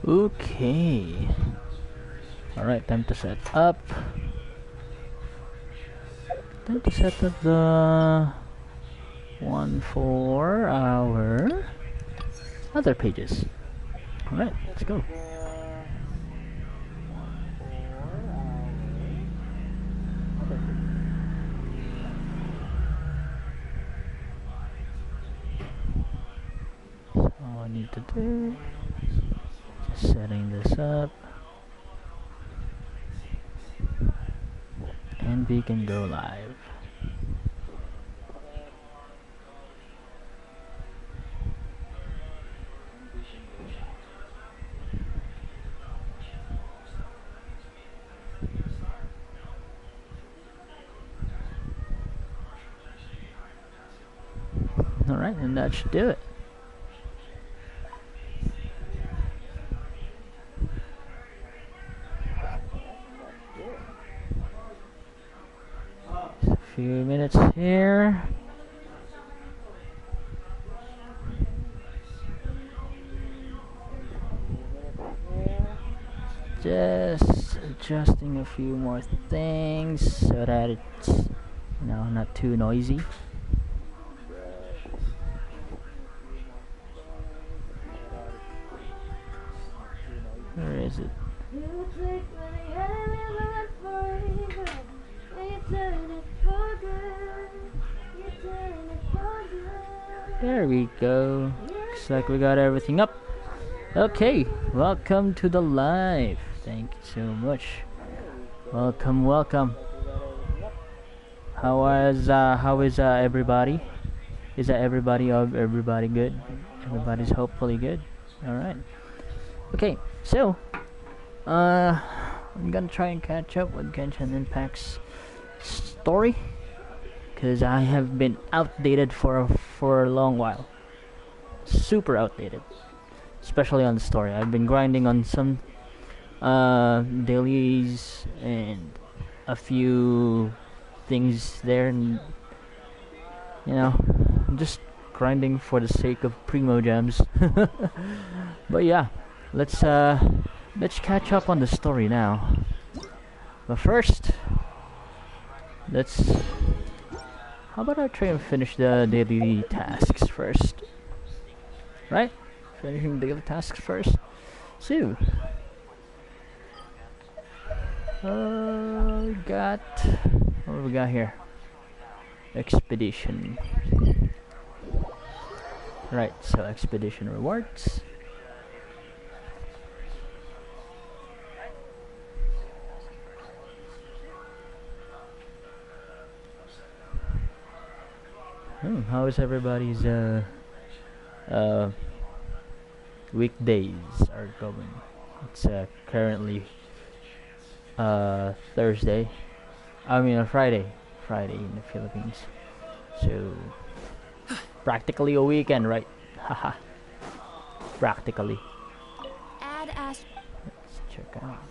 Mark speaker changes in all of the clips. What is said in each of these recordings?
Speaker 1: Okay. Alright, time to set up. Time to set up the one for our other pages. Alright, let's go. So all I need to do, just setting this up, and we can go live. Alright, and that should do it. Just a few minutes here. Just adjusting a few more things so that it's, you know, not too noisy. Where is it? There we go. Looks like we got everything up. Okay, welcome to the live. Thank you so much. Welcome, welcome. How is everybody? Is everybody good? Everybody's hopefully good. All right. Okay, so I'm gonna try and catch up with Genshin Impact's story, because I have been outdated for a long while. Super outdated, especially on the story. I've been grinding on some dailies and a few things there, and you know, just grinding for the sake of primo gems. But yeah, let's catch up on the story now. But first, how about I try and finish the daily tasks first? Right? Finishing daily tasks first. So, what do we got here? Expedition. Right, so expedition rewards. How is everybody's weekdays are going? It's currently Thursday. I mean a Friday in the Philippines. So practically a weekend, right? Haha. Practically. Let's check out.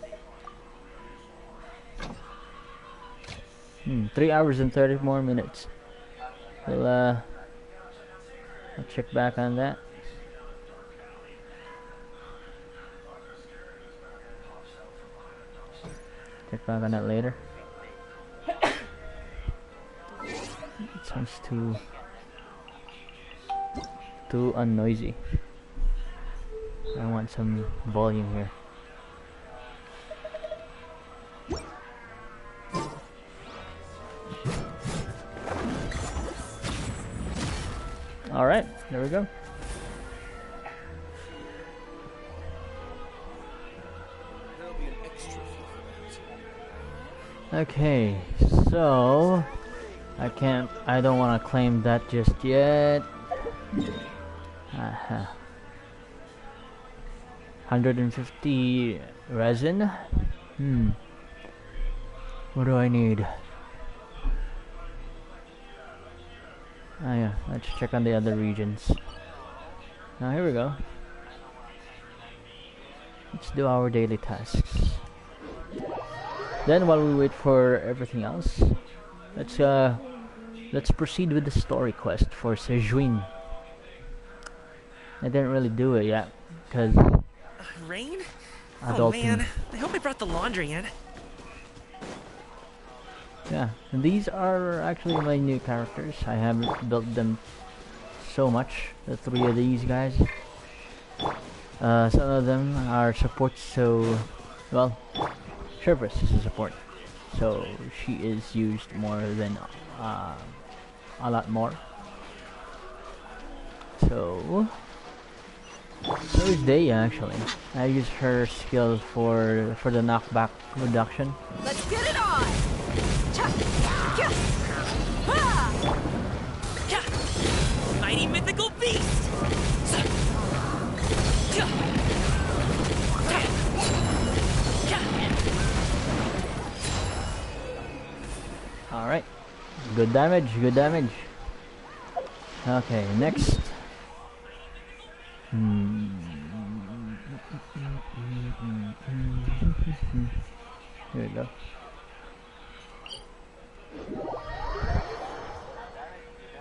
Speaker 1: 3 hours and 30 more minutes. I'll check back on that. Check back on that later. It sounds too unnoisy. I want some volume here. Alright, there we go. Okay, so I don't want to claim that just yet. 150 resin. What do I need? Oh yeah, let's check on the other regions. Now here we go. Let's do our daily tasks. Then while we wait for everything else, let's proceed with the story quest for Sejuin. I didn't really do it yet because
Speaker 2: rain?
Speaker 1: adult
Speaker 2: Oh man,
Speaker 1: theme.
Speaker 2: I hope I brought the laundry in.
Speaker 1: Yeah, and these are actually my new characters. I haven't built them so much. The three of these guys. Some of them are supports, so well, Sherpas is a support, so she is used more than a lot more. So is Day actually. I use her skill for the knockback reduction.
Speaker 3: Let's get it on!
Speaker 2: Mighty mythical beast!
Speaker 1: All right, good damage, good damage. Okay, next. Here we go.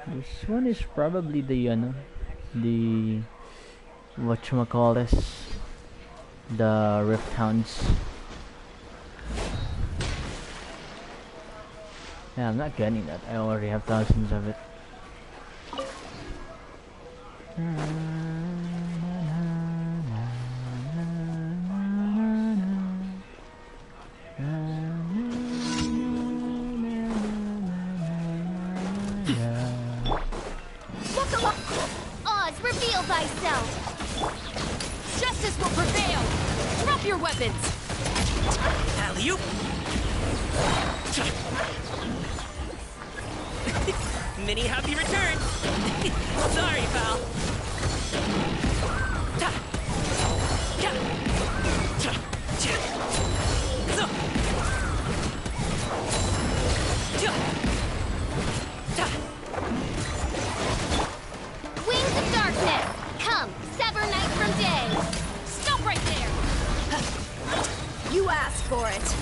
Speaker 1: This one is probably the whatchamacallit, the Rift Hounds. Yeah, I'm not getting that. I already have thousands of it.
Speaker 3: Oz, reveal thyself! Justice will prevail! Drop your weapons!
Speaker 2: Alley-oop! Mini happy return! Sorry, pal.
Speaker 3: Wings of darkness! Come, sever night from day! Stop right there! You asked for it!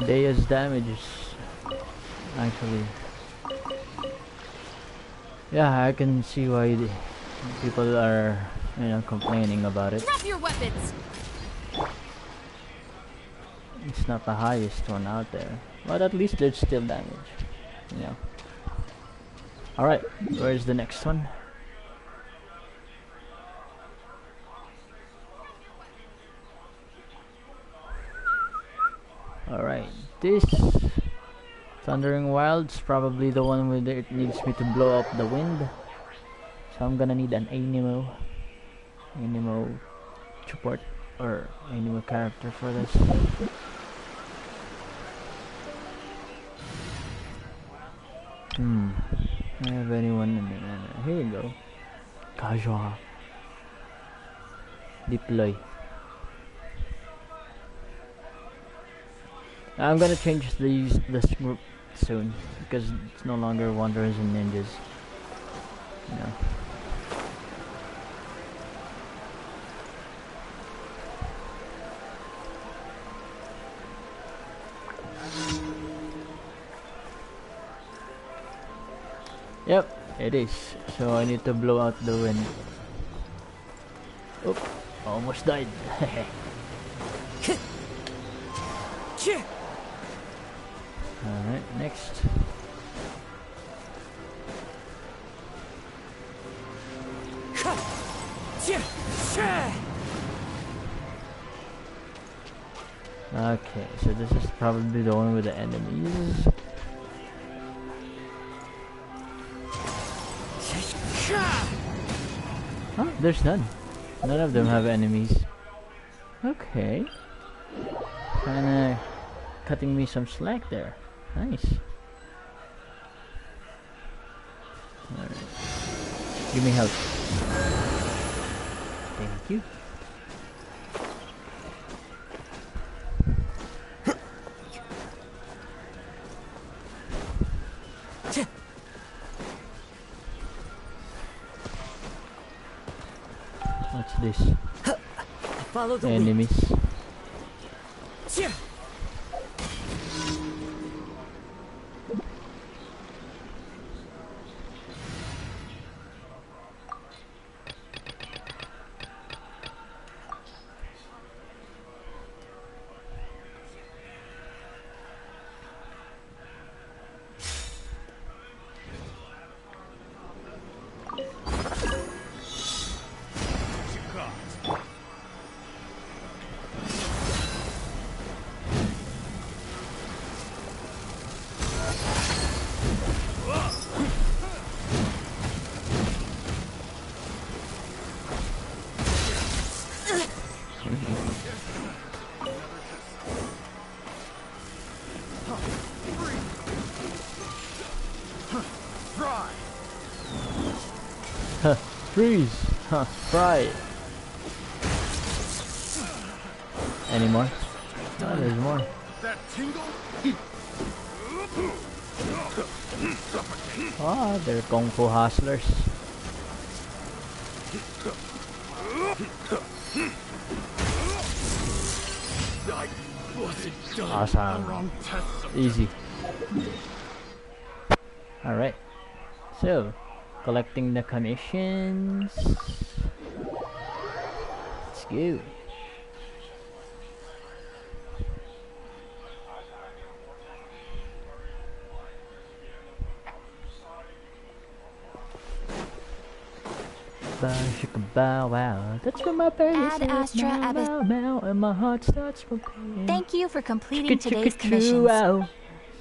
Speaker 1: Dea's damage is actually, yeah, I can see why people are, complaining about it.
Speaker 3: Drop your weapons!
Speaker 1: It's not the highest one out there, but at least there's still damage, Alright, where's the next one? Alright, this Thundering Wild's probably the one where it needs me to blow up the wind. So I'm gonna need an animo support or animo character for this. I have anyone in there. Here you go. Casual. Deploy. I'm gonna change this group soon because it's no longer wanderers and ninjas. Yep, it is. So I need to blow out the wind. Oop, almost died. Alright, next. Okay, so this is probably the one with the enemies. Huh? There's none. None of them have enemies. Okay. Kinda cutting me some slack there. Nice. Alright. Give me help. Thank you. What's this?
Speaker 2: Follow the
Speaker 1: Enemies. Huh. Freeze. Huh. Fry. Any more? Oh, there's more.
Speaker 4: That tingle?
Speaker 1: Ah, they're Kung Fu hustlers.
Speaker 4: I wasn't done.
Speaker 1: Awesome.
Speaker 4: Wrong test.
Speaker 1: Easy. Alright. So, collecting the commissions. Let's go. Bow wow. That's what my baby
Speaker 5: Ad
Speaker 1: said.
Speaker 5: Astra
Speaker 1: Bow,
Speaker 5: Abyss.
Speaker 1: bow, bow, and my heart starts pumping.
Speaker 5: Thank you for completing today's
Speaker 1: Chicka,
Speaker 5: commissions.
Speaker 1: wow.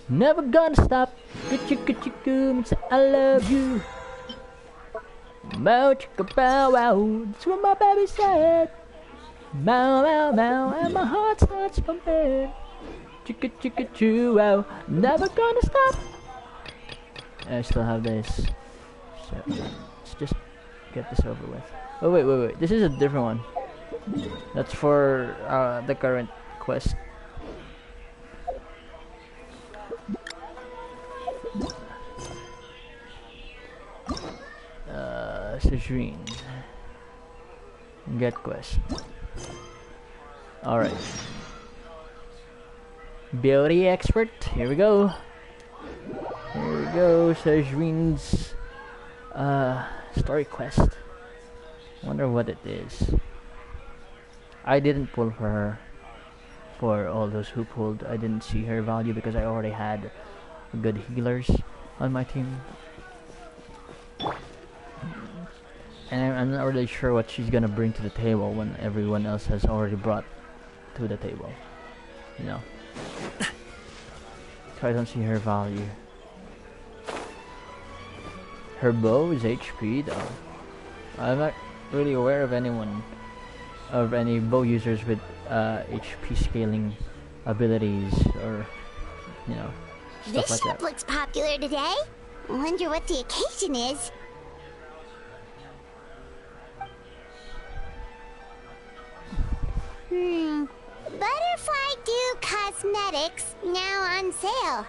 Speaker 1: Never gonna stop. Chicka, chicka, say I love you. Bow chicka bow wow. That's what my baby said. Bow bow bow, and my heart starts pumping. Chicka chicka choo wow. Never gonna stop. I still have this. So let's just get this over with. Oh wait. This is a different one. That's for the current quest. Citrine. Get quest. Alright. Beauty expert. Here we go. Here we go. Citrine's story quest. Wonder what it is. I didn't pull for her. For all those who pulled, I didn't see her value because I already had good healers on my team. And I'm not really sure what she's gonna bring to the table when everyone else has already brought to the table. You know. So I don't see her value. Her bow is HP though. I'm not really aware of any bow users with HP scaling abilities or, you know, stuff
Speaker 3: This
Speaker 1: like
Speaker 3: shop
Speaker 1: that.
Speaker 3: looks popular today. Wonder what the occasion is. Butterfly Dew Cosmetics now on sale.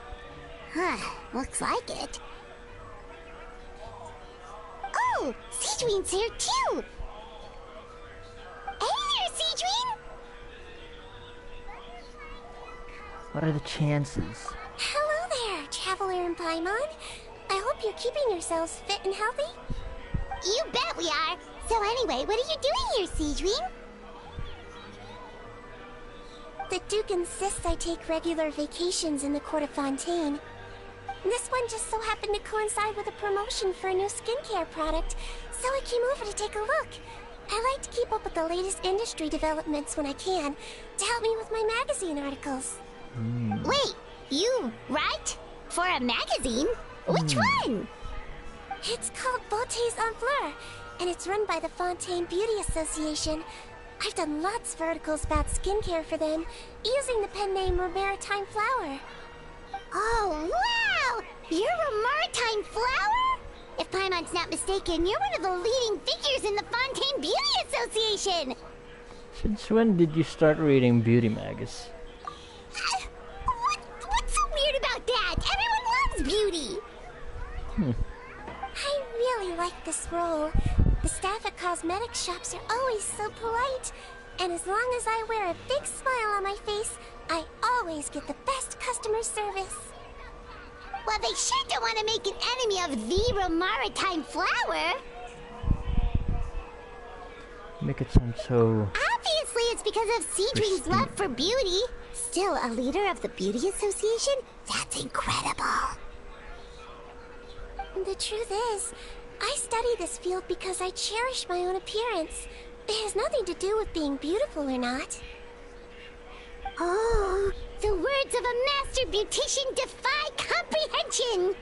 Speaker 3: Huh, looks like it. Oh, Seedween's here too. Hey there, Seedween!
Speaker 1: What are the chances?
Speaker 3: Hello there, Traveler and Paimon. I hope you're keeping yourselves fit and healthy. You bet we are. So anyway, what are you doing here, Seedween? The Duke insists I take regular vacations in the Court of Fontaine. This one just so happened to coincide with a promotion for a new skincare product, so I came over to take a look. I like to keep up with the latest industry developments when I can, to help me with my magazine articles. Wait, you write? For a magazine? Which one? It's called Beautés en Fleur, and it's run by the Fontaine Beauty Association. I've done lots of articles about skincare for them, using the pen name Maritime Flower. Oh, wow! You're a Maritime Flower? If Paimon's not mistaken, you're one of the leading figures in the Fontaine Beauty Association!
Speaker 1: Since when did you start reading beauty mags?
Speaker 3: What's so weird about that? Everyone loves beauty! I really like this role. The staff at cosmetic shops are always so polite. And as long as I wear a big smile on my face, I always get the best customer service. Well, they sure don't want to make an enemy of the Maritime Flower.
Speaker 1: Make it sound so...
Speaker 3: Obviously, it's because of Seedween's love for beauty. Still, a leader of the Beauty Association? That's incredible. The truth is, I study this field because I cherish my own appearance. It has nothing to do with being beautiful or not. Oh, the words of a master beautician defy comprehension!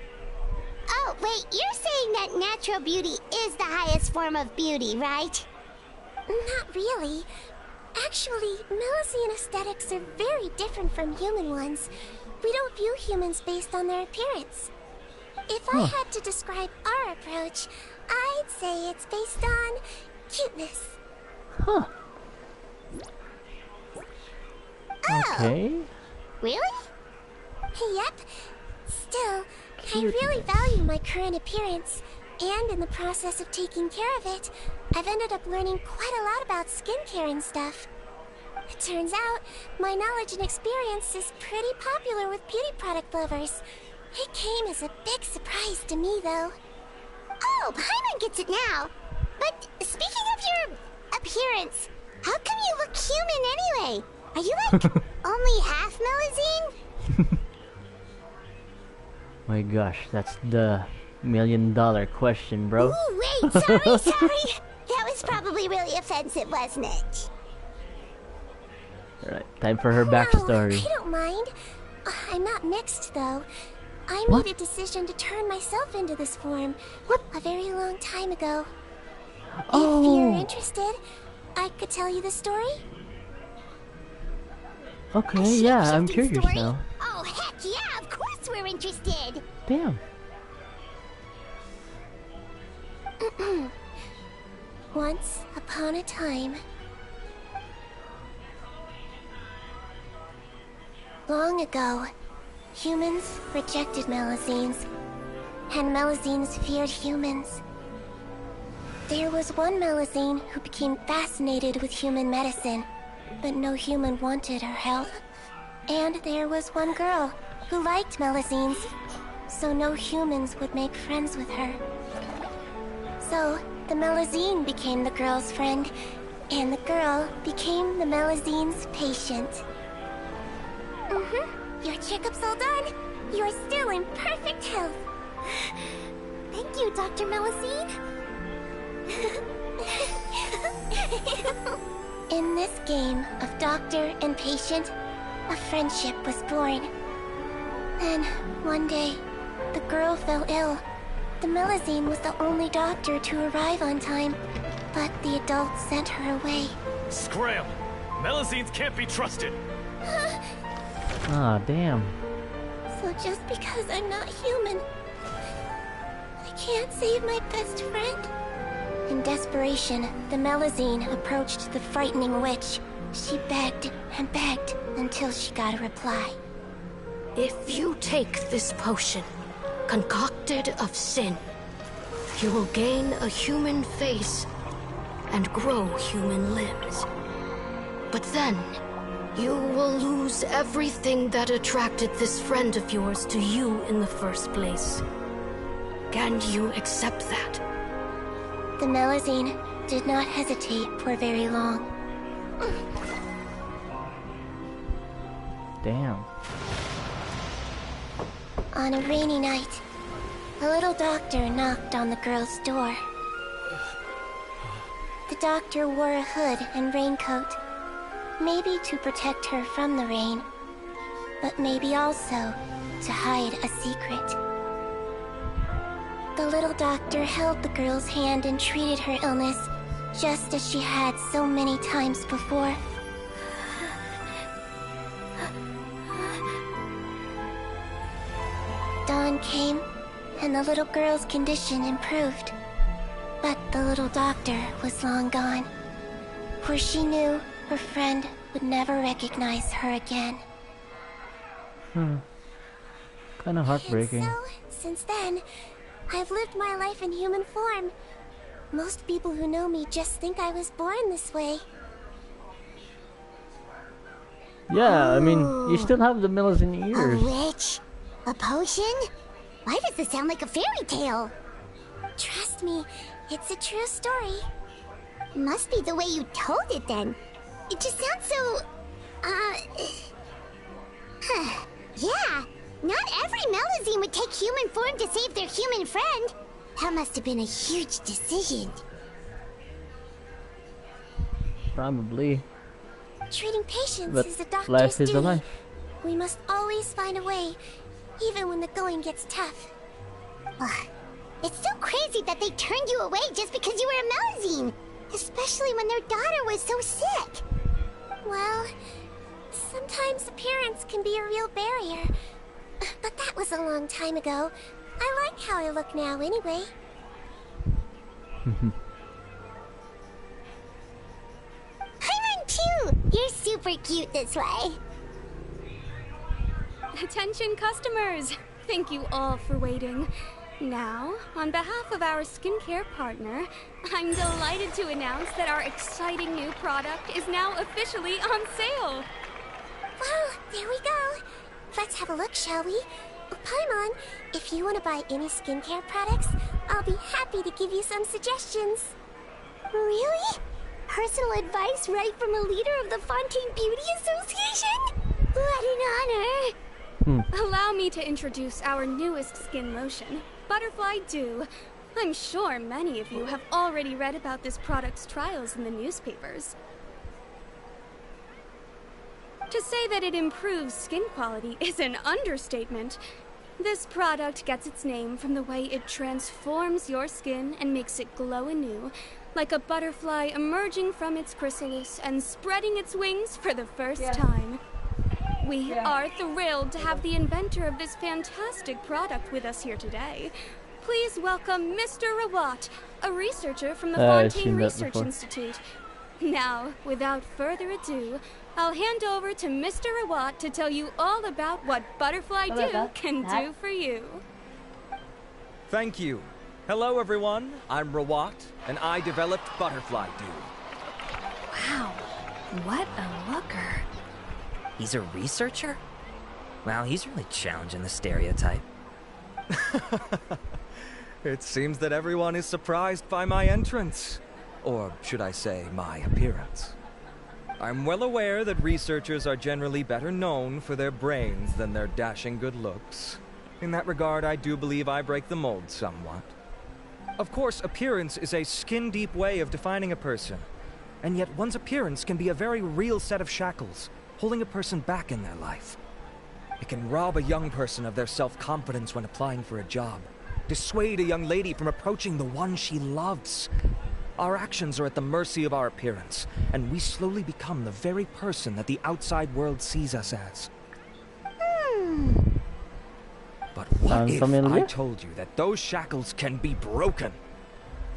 Speaker 3: Oh, wait, you're saying that natural beauty is the highest form of beauty, right? Not really. Actually, Milesian aesthetics are very different from human ones. We don't view humans based on their appearance. If I had to describe our approach, I'd say it's based on cuteness.
Speaker 1: Huh.
Speaker 3: Oh,
Speaker 1: Okay.
Speaker 3: really? Yep. Still, I really value my current appearance, and in the process of taking care of it, I've ended up learning quite a lot about skincare and stuff. It turns out, my knowledge and experience is pretty popular with beauty product lovers. It came as a big surprise to me, though. Oh, Paimon gets it now. But speaking of your appearance, how come you look human anyway? Are you like only half Melusine?
Speaker 1: My gosh, that's the $1,000,000 question, bro.
Speaker 3: Ooh, wait, sorry. That was probably really offensive, wasn't it?
Speaker 1: Alright, time for her
Speaker 3: No,
Speaker 1: backstory.
Speaker 3: I don't mind. I'm not mixed, though. I
Speaker 1: What?
Speaker 3: made a decision to turn myself into this form a very long time ago. If you're
Speaker 1: Oh,
Speaker 3: interested, I could tell you the story.
Speaker 1: okay, yeah, I'm
Speaker 3: Shape-shifting
Speaker 1: curious
Speaker 3: story?
Speaker 1: now.
Speaker 3: Oh, heck yeah, of course we're interested.
Speaker 1: Damn.
Speaker 3: Once upon a time, long ago, humans rejected Melusines, and Melusines feared humans. There was one Melusine who became fascinated with human medicine, but no human wanted her help. And there was one girl who liked Melusines, so no humans would make friends with her. So, the Melusine became the girl's friend, and the girl became the Melusine's patient. Your checkup's all done. You are still in perfect health. Thank you, Dr. Melusine. In this game of doctor and patient, a friendship was born. Then, one day, the girl fell ill. The Melusine was the only doctor to arrive on time, but the adults sent her away.
Speaker 4: Scram! Melusines can't be trusted!
Speaker 1: Ah, damn.
Speaker 3: So just because I'm not human, I can't save my best friend? In desperation, the Melusine approached the frightening witch. She begged and begged until she got a reply.
Speaker 5: If you take this potion, concocted of sin, you will gain a human face and grow human limbs. But then, you will lose everything that attracted this friend of yours to you in the first place. Can you accept that?
Speaker 3: The Melusine did not hesitate for very long.
Speaker 1: Damn.
Speaker 3: On a rainy night, a little doctor knocked on the girl's door. The doctor wore a hood and raincoat, maybe to protect her from the rain, but maybe also to hide a secret. The little doctor held the girl's hand and treated her illness, just as she had so many times before. Dawn came, and the little girl's condition improved. But the little doctor was long gone, for she knew her friend would never recognize her again.
Speaker 1: Kinda heartbreaking.
Speaker 3: And so, since then, I've lived my life in human form. Most people who know me just think I was born this way.
Speaker 1: Yeah, I mean, you still have the Melusine ears.
Speaker 3: witch? A potion? Why does this sound like a fairy tale? Trust me, it's a true story. Must be the way you told it then. It just sounds so... yeah, not every Melusine would take human form to save their human friend. That must have been a huge decision.
Speaker 1: Probably.
Speaker 3: Treating patients
Speaker 1: But
Speaker 3: is a doctor's
Speaker 1: life is a
Speaker 3: duty.
Speaker 1: life.
Speaker 3: We must always find a way, even when the going gets tough. It's so crazy that they turned you away just because you were a Melusine, especially when their daughter was so sick. Well, sometimes appearance can be a real barrier, but that was a long time ago. I like how I look now anyway. I run too! You're super cute this way.
Speaker 6: Attention customers! Thank you all for waiting. Now, on behalf of our skincare partner, I'm delighted to announce that our exciting new product is now officially on sale.
Speaker 3: Well, there we go. Let's have a look, shall we? Paimon, if you want to buy any skincare products, I'll be happy to give you some suggestions. Really? Personal advice right from a leader of the Fontaine Beauty Association? What an honor!
Speaker 6: Allow me to introduce our newest skin lotion, Butterfly Dew. I'm sure many of you have already read about this product's trials in the newspapers. To say that it improves skin quality is an understatement. This product gets its name from the way it transforms your skin and makes it glow anew, like a butterfly emerging from its chrysalis and spreading its wings for the first time. We are thrilled to have the inventor of this fantastic product with us here today. Please welcome Mr. Rawat, a researcher from the Fontaine Research Institute. Now, without further ado, I'll hand over to Mr. Rawat to tell you all about what Butterfly Dew can do for you.
Speaker 7: Thank you. Hello, everyone. I'm Rawat, and I developed Butterfly Dew.
Speaker 6: Wow, what a looker.
Speaker 2: He's a researcher? Wow, he's really challenging the stereotype.
Speaker 7: It seems that everyone is surprised by my entrance. Or should I say, my appearance. I'm well aware that researchers are generally better known for their brains than their dashing good looks. In that regard, I do believe I break the mold somewhat. Of course, appearance is a skin-deep way of defining a person. And yet one's appearance can be a very real set of shackles, holding a person back in their life. It can rob a young person of their self-confidence when applying for a job, dissuade a young lady from approaching the one she loves. Our actions are at the mercy of our appearance, and we slowly become the very person that the outside world sees us as. But what if I told you that those shackles can be broken?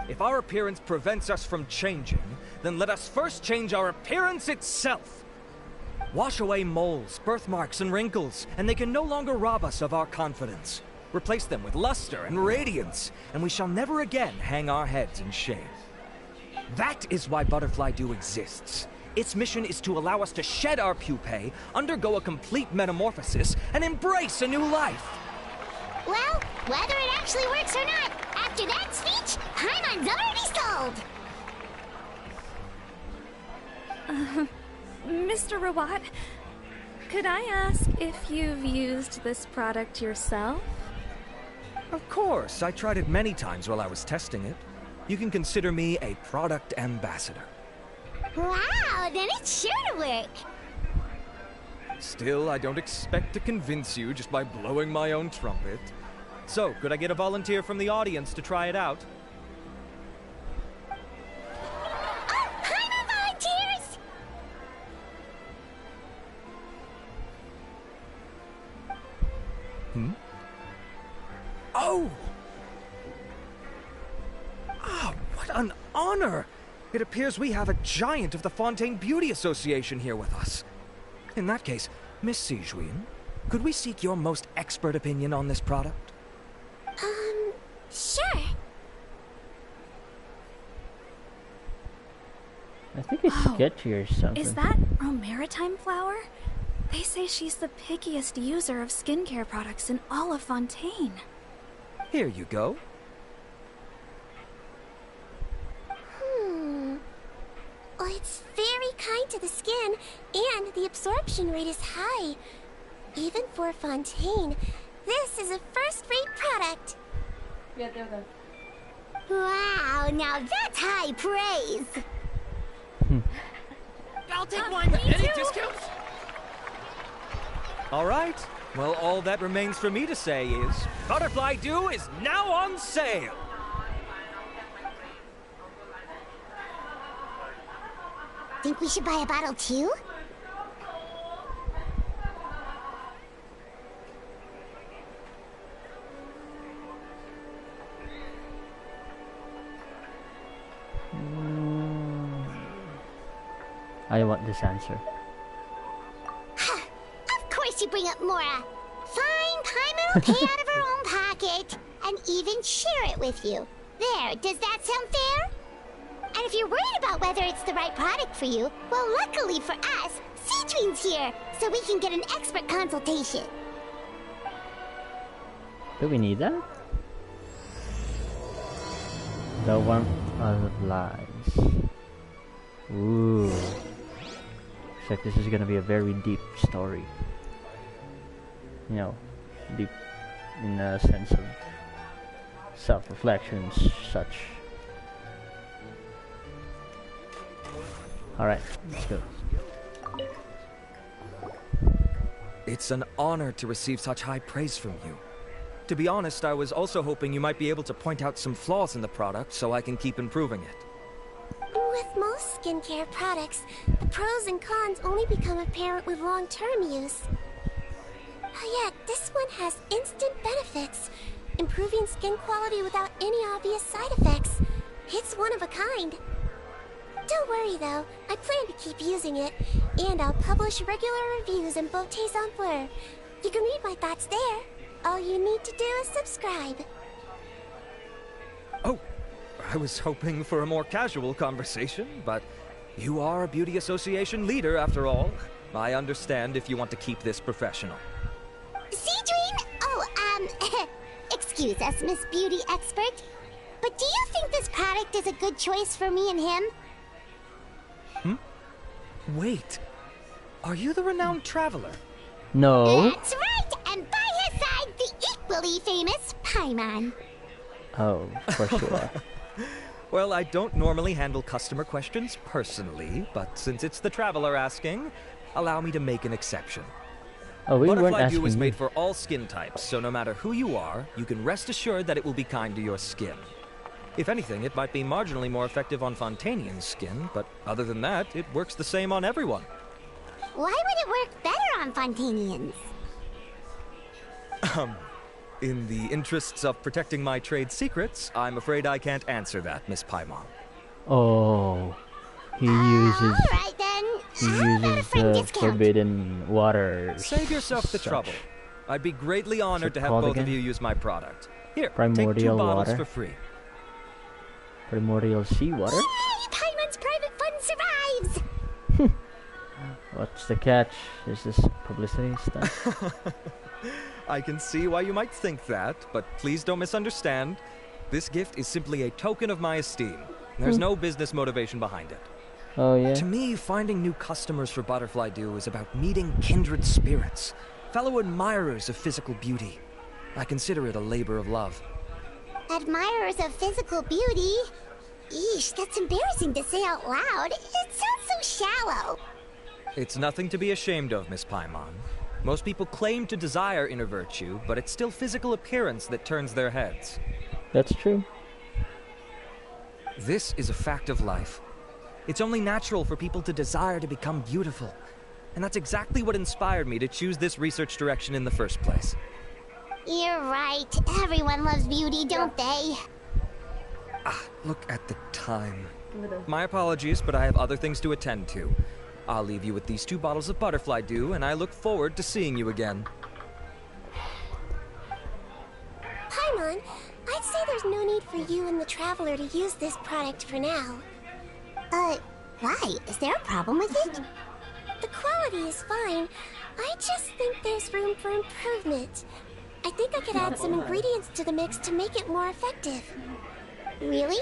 Speaker 7: If our appearance prevents us from changing, then let us first change our appearance itself. Wash away moles, birthmarks, and wrinkles, and they can no longer rob us of our confidence. Replace them with luster and radiance, and we shall never again hang our heads in shame. That is why Butterfly Dew exists. Its mission is to allow us to shed our pupae, undergo a complete metamorphosis, and embrace a new life.
Speaker 3: Well, whether it actually works or not, after that speech, Paimon's already sold!
Speaker 6: Mr. Rawat, could I ask if you've used this product yourself?
Speaker 7: Of course, I tried it many times while I was testing it. You can consider me a product ambassador.
Speaker 3: Wow, then it's sure to work!
Speaker 7: Still, I don't expect to convince you just by blowing my own trumpet. So, could I get a volunteer from the audience to try it out?
Speaker 3: Oh, Paimon volunteers!
Speaker 7: Oh! Ah, what an honor! It appears we have a giant of the Fontaine Beauty Association here with us. In that case, Miss Sijuin, could we seek your most expert opinion on this product?
Speaker 3: Sure.
Speaker 1: I think it's sketchy or something.
Speaker 6: Is that Romaritime flower? They say she's the pickiest user of skincare products in all of Fontaine.
Speaker 7: Here you go.
Speaker 3: Well, it's very kind to the skin, and the absorption rate is high. Even for Fontaine, this is a first-rate product. Wow, now that's high praise.
Speaker 2: I'll take one. Any discounts?
Speaker 7: All right. Well, all that remains for me to say is, Butterfly Dew is now on sale!
Speaker 3: Think we should buy a bottle too?
Speaker 1: I want this answer.
Speaker 3: Of course you bring up Mora. Fine, Paimon will pay out of her own pocket and even share it with you. There, does that sound fair? And if you're worried about whether it's the right product for you, well, luckily for us, Citrin's here, so we can get an expert consultation.
Speaker 1: Do we need that? The warmth of lies. Ooh. Looks like this is gonna be a very deep story. You know, deep in a sense of self-reflection and such. Alright, let's go.
Speaker 7: It's an honor to receive such high praise from you. To be honest, I was also hoping you might be able to point out some flaws in the product so I can keep improving it.
Speaker 3: With most skincare products, the pros and cons only become apparent with long-term use. Yet, this one has instant benefits, improving skin quality without any obvious side effects. It's one of a kind. Don't worry though, I plan to keep using it, and I'll publish regular reviews in Beautés en Fleur. You can read my thoughts there. All you need to do is subscribe.
Speaker 7: Oh, I was hoping for a more casual conversation, but you are a beauty association leader after all. I understand if you want to keep this professional.
Speaker 3: Citrin? Oh, excuse us, Miss Beauty Expert. But do you think this product is a good choice for me and him?
Speaker 7: Wait, are you the renowned traveler?
Speaker 1: No.
Speaker 3: That's right, and by his side, the equally famous Paimon.
Speaker 1: Oh, for sure.
Speaker 7: Well, I don't normally handle customer questions personally, but since it's the traveler asking, allow me to make an exception.
Speaker 1: Oh, we weren't
Speaker 7: Butterfly
Speaker 1: asking
Speaker 7: Dew is
Speaker 1: you.
Speaker 7: made for all skin types, so no matter who you are, you can rest assured that it will be kind to your skin. If anything, it might be marginally more effective on Fontainian's skin, but other than that, it works the same on everyone.
Speaker 3: Why would it work better on Fontainians?
Speaker 7: In the interests of protecting my trade secrets, I'm afraid I can't answer that, Miss Paimon.
Speaker 1: Oh, he uses
Speaker 3: Alright then. How about a friend discount?
Speaker 1: forbidden water.
Speaker 7: Save yourself the
Speaker 1: such.
Speaker 7: trouble. I'd be greatly honored
Speaker 1: it
Speaker 7: to have
Speaker 1: called
Speaker 7: both of
Speaker 1: again?
Speaker 7: you use my product. Here, take 2
Speaker 1: Primordial
Speaker 7: bottles
Speaker 1: water?
Speaker 7: for free.
Speaker 1: Primordial seawater?
Speaker 3: Yay! Paimon's private fund survives!
Speaker 1: What's the catch? Is this publicity stuff?
Speaker 7: I can see why you might think that, but please don't misunderstand. This gift is simply a token of my esteem. There's no business motivation behind it.
Speaker 1: Oh yeah.
Speaker 7: To me, finding new customers for Butterfly Dew is about meeting kindred spirits, fellow admirers of physical beauty. I consider it a labor of love.
Speaker 3: Admirers of physical beauty? Eesh, that's embarrassing to say out loud. It sounds so shallow.
Speaker 7: It's nothing to be ashamed of, Miss Paimon. Most people claim to desire inner virtue, but it's still physical appearance that turns their heads.
Speaker 1: That's true.
Speaker 7: This is a fact of life. It's only natural for people to desire to become beautiful. And that's exactly what inspired me to choose this research direction in the first place.
Speaker 3: You're right. Everyone loves beauty, don't they?
Speaker 7: Look at the time. My apologies, but I have other things to attend to. I'll leave you with these 2 bottles of Butterfly Dew, and I look forward to seeing you again.
Speaker 3: Paimon, I'd say there's no need for you and the Traveler to use this product for now. Why? Is there a problem with it? The quality is fine. I just think there's room for improvement. I think I could add some ingredients to the mix to make it more effective. Really?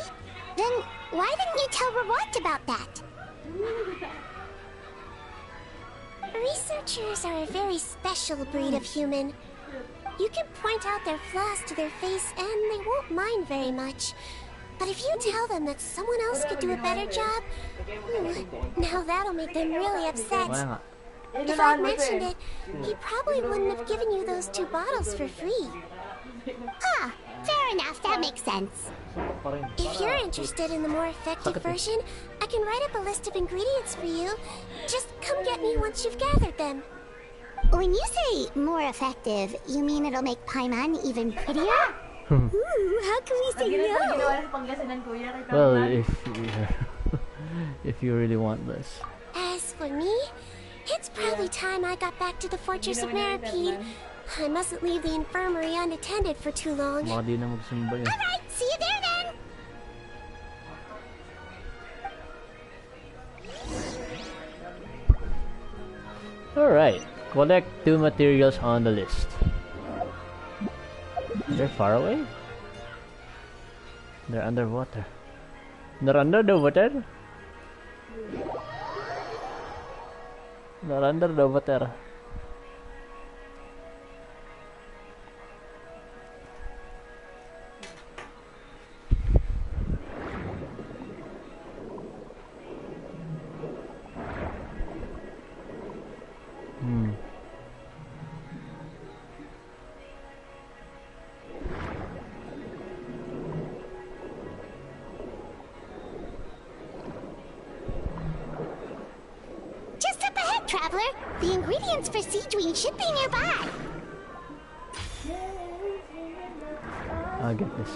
Speaker 3: Then why didn't you tell Rawat about that? Researchers are a very special breed of human. You can point out their flaws to their face and they won't mind very much. But if you tell them that someone else could do a better job, now that'll make them really upset.
Speaker 1: Why not?
Speaker 3: If I'd mentioned it, he probably wouldn't have given you those 2 bottles for free. Ah, fair enough, that makes sense. If you're interested in the more effective version, I can write up a list of ingredients for you. Just come get me once you've gathered them. When you say more effective, you mean it'll make Paimon even prettier? Ooh, how can we say no?
Speaker 1: Well, if you really want this.
Speaker 3: As for me. It's probably time I got back to the Fortress of Maripede. I mustn't leave the infirmary unattended for too long.
Speaker 1: Baka di na magsimba yun.
Speaker 3: Alright, see you there then!
Speaker 1: Alright, collect 2 materials on the list. They're far away? They're underwater. They're under the water? They're under the water.
Speaker 3: Just up ahead, traveler. The ingredients for Seedween should be nearby.
Speaker 1: I'll get this.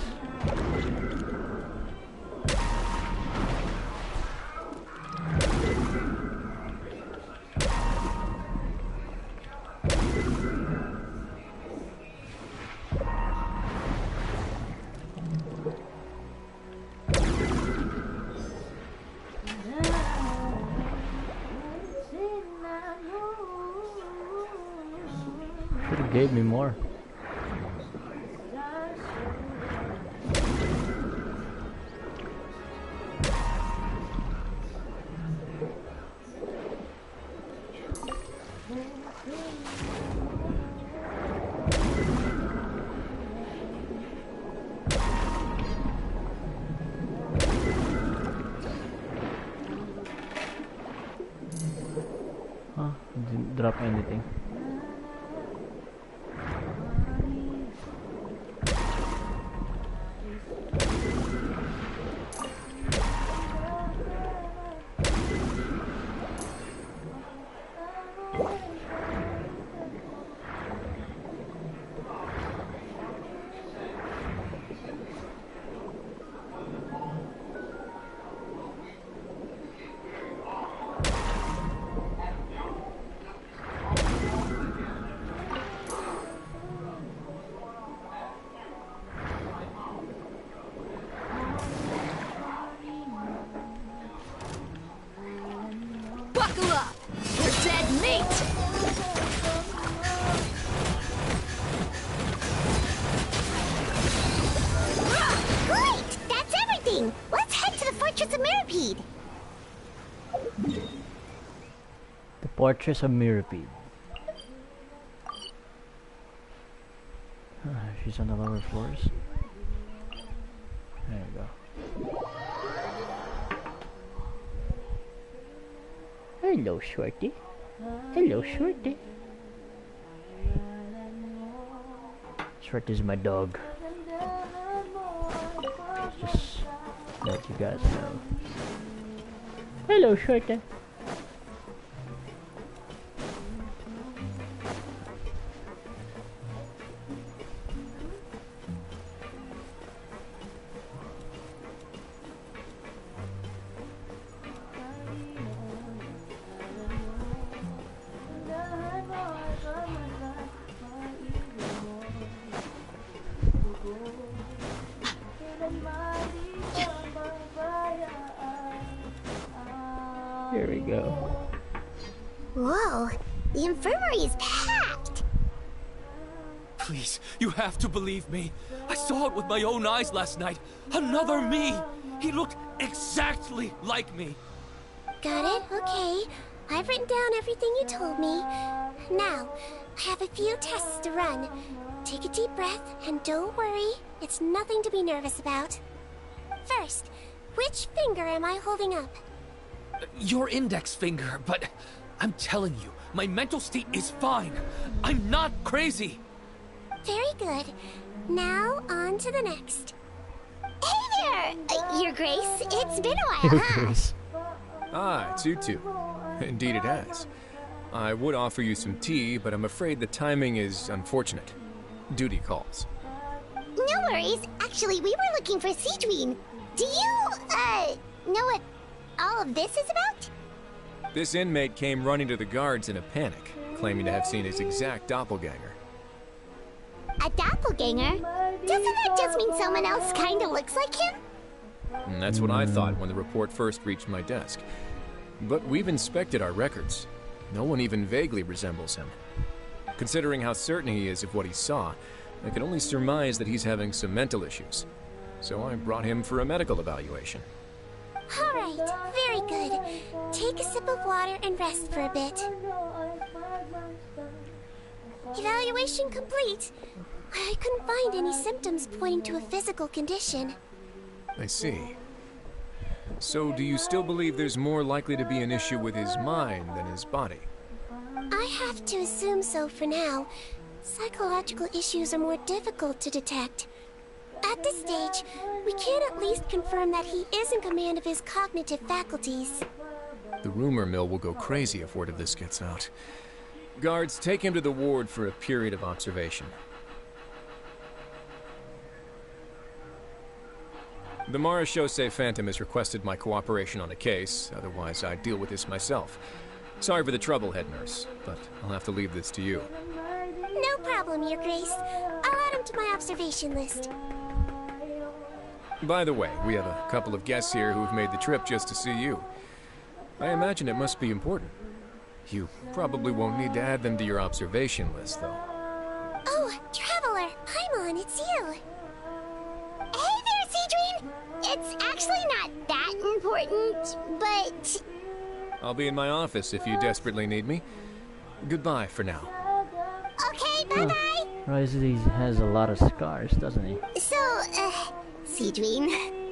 Speaker 1: Should've gave me more. Huh? Didn't drop anything.
Speaker 5: Buckle up! You're dead meat!
Speaker 3: Great! That's everything! Let's head to the Fortress of Maripede.
Speaker 1: The Fortress of Mirapede. She's on the lower floors. There you go. Hello, Shorty. Hello, Shorty. Shorty's my dog. Just let you guys know. Hello, Shorty. Here we go.
Speaker 3: Whoa, the infirmary is packed.
Speaker 4: Please, you have to believe me. I saw it with my own eyes last night. Another me! He looked exactly like me.
Speaker 3: Got it? Okay. I've written down everything you told me. Now, I have a few tests to run. Take a deep breath, and don't worry. It's nothing to be nervous about. First, which finger am I holding up?
Speaker 4: Your index finger, but I'm telling you, my mental state is fine. I'm not crazy.
Speaker 3: Very good. Now, on to the next. Hey there! Your Grace, it's been a while, huh?
Speaker 8: Ah, it's you two. Indeed it has. I would offer you some tea, but I'm afraid the timing is unfortunate. Duty calls.
Speaker 3: No worries. Actually, we were looking for Seedween. Do you, know what all of this is about?
Speaker 8: This inmate came running to the guards in a panic, claiming to have seen his exact doppelganger.
Speaker 3: A doppelganger? Doesn't that just mean someone else kinda looks like him?
Speaker 8: And that's what I thought when the report first reached my desk. But we've inspected our records. No one even vaguely resembles him. Considering how certain he is of what he saw, I can only surmise that he's having some mental issues. So I brought him for a medical evaluation.
Speaker 3: Alright, very good. Take a sip of water and rest for a bit. Evaluation complete. I couldn't find any symptoms pointing to a physical condition.
Speaker 8: I see. So do you still believe there's more likely to be an issue with his mind than his body?
Speaker 3: I have to assume so for now. Psychological issues are more difficult to detect. At this stage, we can at least confirm that he is in command of his cognitive faculties.
Speaker 8: The rumor mill will go crazy if word of this gets out. Guards, take him to the ward for a period of observation. The Marechaussee Phantom has requested my cooperation on a case, otherwise I'd deal with this myself. Sorry for the trouble, head nurse, but I'll have to leave this to you.
Speaker 3: No problem, Your Grace. I'll add him to my observation list.
Speaker 8: By the way, we have a couple of guests here who've made the trip just to see you. I imagine it must be important. You probably won't need to add them to your observation list, though.
Speaker 3: Oh, Traveler! Paimon, it's you! Hey there, Cedrine! It's actually not that important, but...
Speaker 8: I'll be in my office if you desperately need me. Goodbye for now.
Speaker 3: Okay, bye-bye!
Speaker 1: Risley has a lot of scars, doesn't he?
Speaker 3: So, Cedrine...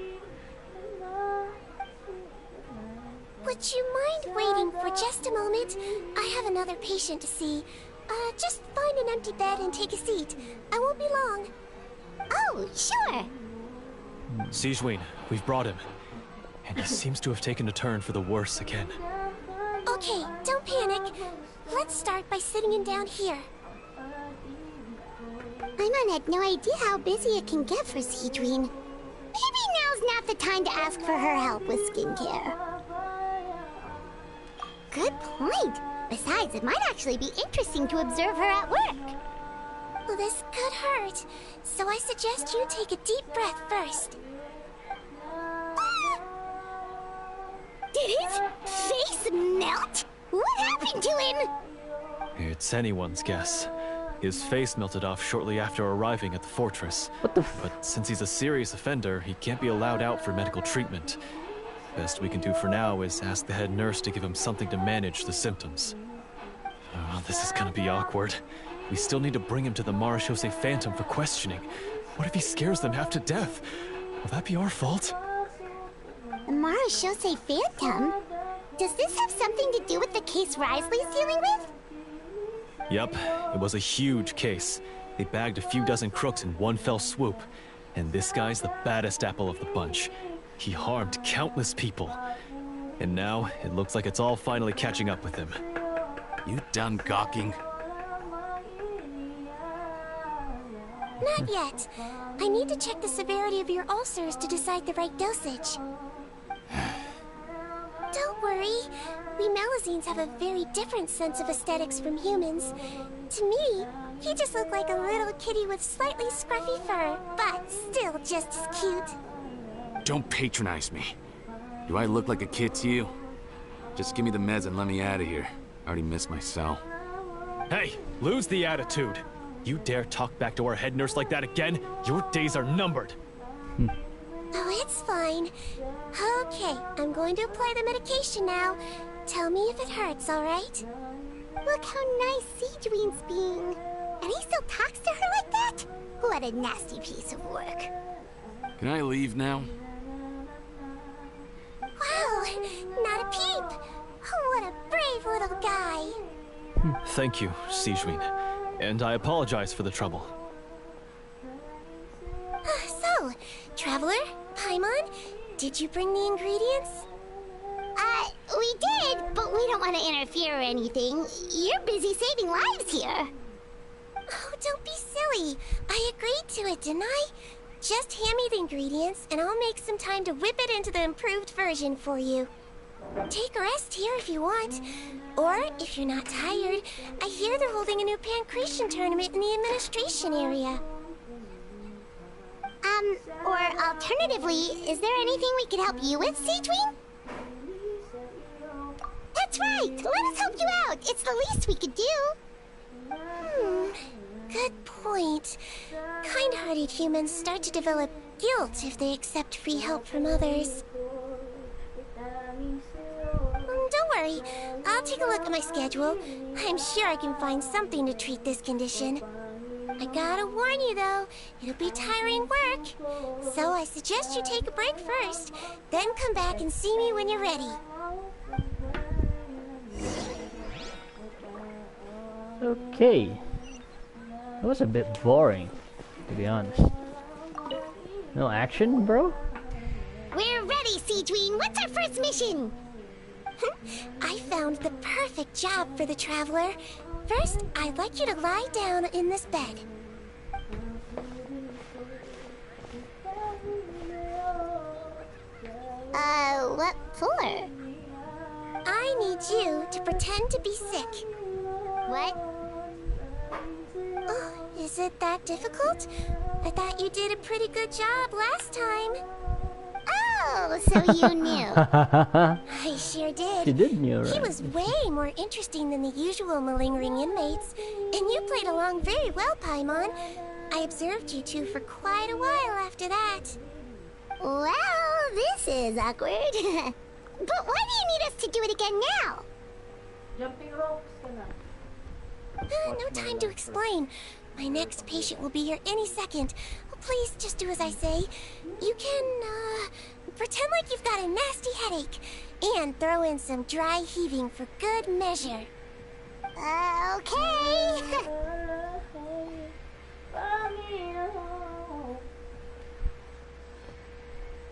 Speaker 3: Would you mind waiting for just a moment? I have another patient to see. Just find an empty bed and take a seat. I won't be long. Oh, sure!
Speaker 9: Cedrine, we've brought him. And he seems to have taken a turn for the worse again.
Speaker 3: Okay, don't panic. Let's start by sitting him down here. Paimon had no idea how busy it can get for Cedrine. Maybe now's not the time to ask for her help with skincare. Good point. Besides, it might actually be interesting to observe her at work. Well, this could hurt, so I suggest you take a deep breath first. Did his face melt? What happened to him?
Speaker 9: It's anyone's guess. His face melted off shortly after arriving at the fortress.
Speaker 1: What the
Speaker 9: But since he's a serious offender, he can't be allowed out for medical treatment. Best we can do for now is ask the head nurse to give him something to manage the symptoms. Oh, this is gonna be awkward. We still need to bring him to the Marechaussee Phantom for questioning. What if he scares them half to death? Will that be our fault?
Speaker 3: The Marechaussee Phantom? Does this have something to do with the case Risley's dealing with?
Speaker 9: Yep, it was a huge case. They bagged a few dozen crooks in one fell swoop. And this guy's the baddest apple of the bunch. He harmed countless people. And now, it looks like it's all finally catching up with him.
Speaker 10: You done gawking?
Speaker 3: Not yet. I need to check the severity of your ulcers to decide the right dosage. Don't worry. We Melazines have a very different sense of aesthetics from humans. To me, he just looked like a little kitty with slightly scruffy fur, but still just as cute.
Speaker 10: Don't patronize me. Do I look like a kid to you? Just give me the meds and let me out of here. I already missed my cell.
Speaker 9: Hey, lose the attitude. You dare talk back to our head nurse like that again? Your days are numbered.
Speaker 3: Oh, it's fine. Okay, I'm going to apply the medication now. Tell me if it hurts, alright? Look how nice Cedrine's being. And he still talks to her like that? What a nasty piece of work.
Speaker 10: Can I leave now?
Speaker 3: Wow, not a peep. Oh, what a brave little guy.
Speaker 9: Thank you, Cedrine. And I apologize for the trouble.
Speaker 3: So, Traveler, Paimon, did you bring the ingredients? We did, but we don't want to interfere or anything. You're busy saving lives here. Oh, don't be silly. I agreed to it, didn't I? Just hand me the ingredients, and I'll make some time to whip it into the improved version for you. Take a rest here if you want. Or, if you're not tired, I hear they're holding a new pancreation tournament in the administration area.
Speaker 11: Or alternatively, is there anything we could help you with, Seedwing? That's right! Let us help you out! It's the least we could do!
Speaker 3: Good point. Kind-hearted humans start to develop guilt if they accept free help from others. Don't worry. I'll take a look at my schedule. I'm sure I can find something to treat this condition. I gotta warn you, though, it'll be tiring work. So I suggest you take a break first, then come back and see me when you're ready.
Speaker 1: Okay. That was a bit boring, to be honest. No action, bro?
Speaker 11: We're ready, Seedwing! What's our first mission?
Speaker 3: I found the perfect job for the traveler. First, I'd like you to lie down in this bed.
Speaker 11: What for?
Speaker 3: I need you to pretend to be sick.
Speaker 11: What?
Speaker 3: Oh, is it that difficult? I thought you did a pretty good job last time.
Speaker 11: Oh, so you knew.
Speaker 3: I sure did.
Speaker 1: You did know, right?
Speaker 3: He was way more interesting than the usual malingering inmates. And you played along very well, Paimon. I observed you two for quite a while after that.
Speaker 11: Well, this is awkward. But why do you need us to do it again now?
Speaker 3: No time to explain. My next patient will be here any second. Please just do as I say. You can, pretend like you've got a nasty headache. And throw in some dry heaving for good measure.
Speaker 11: Okay.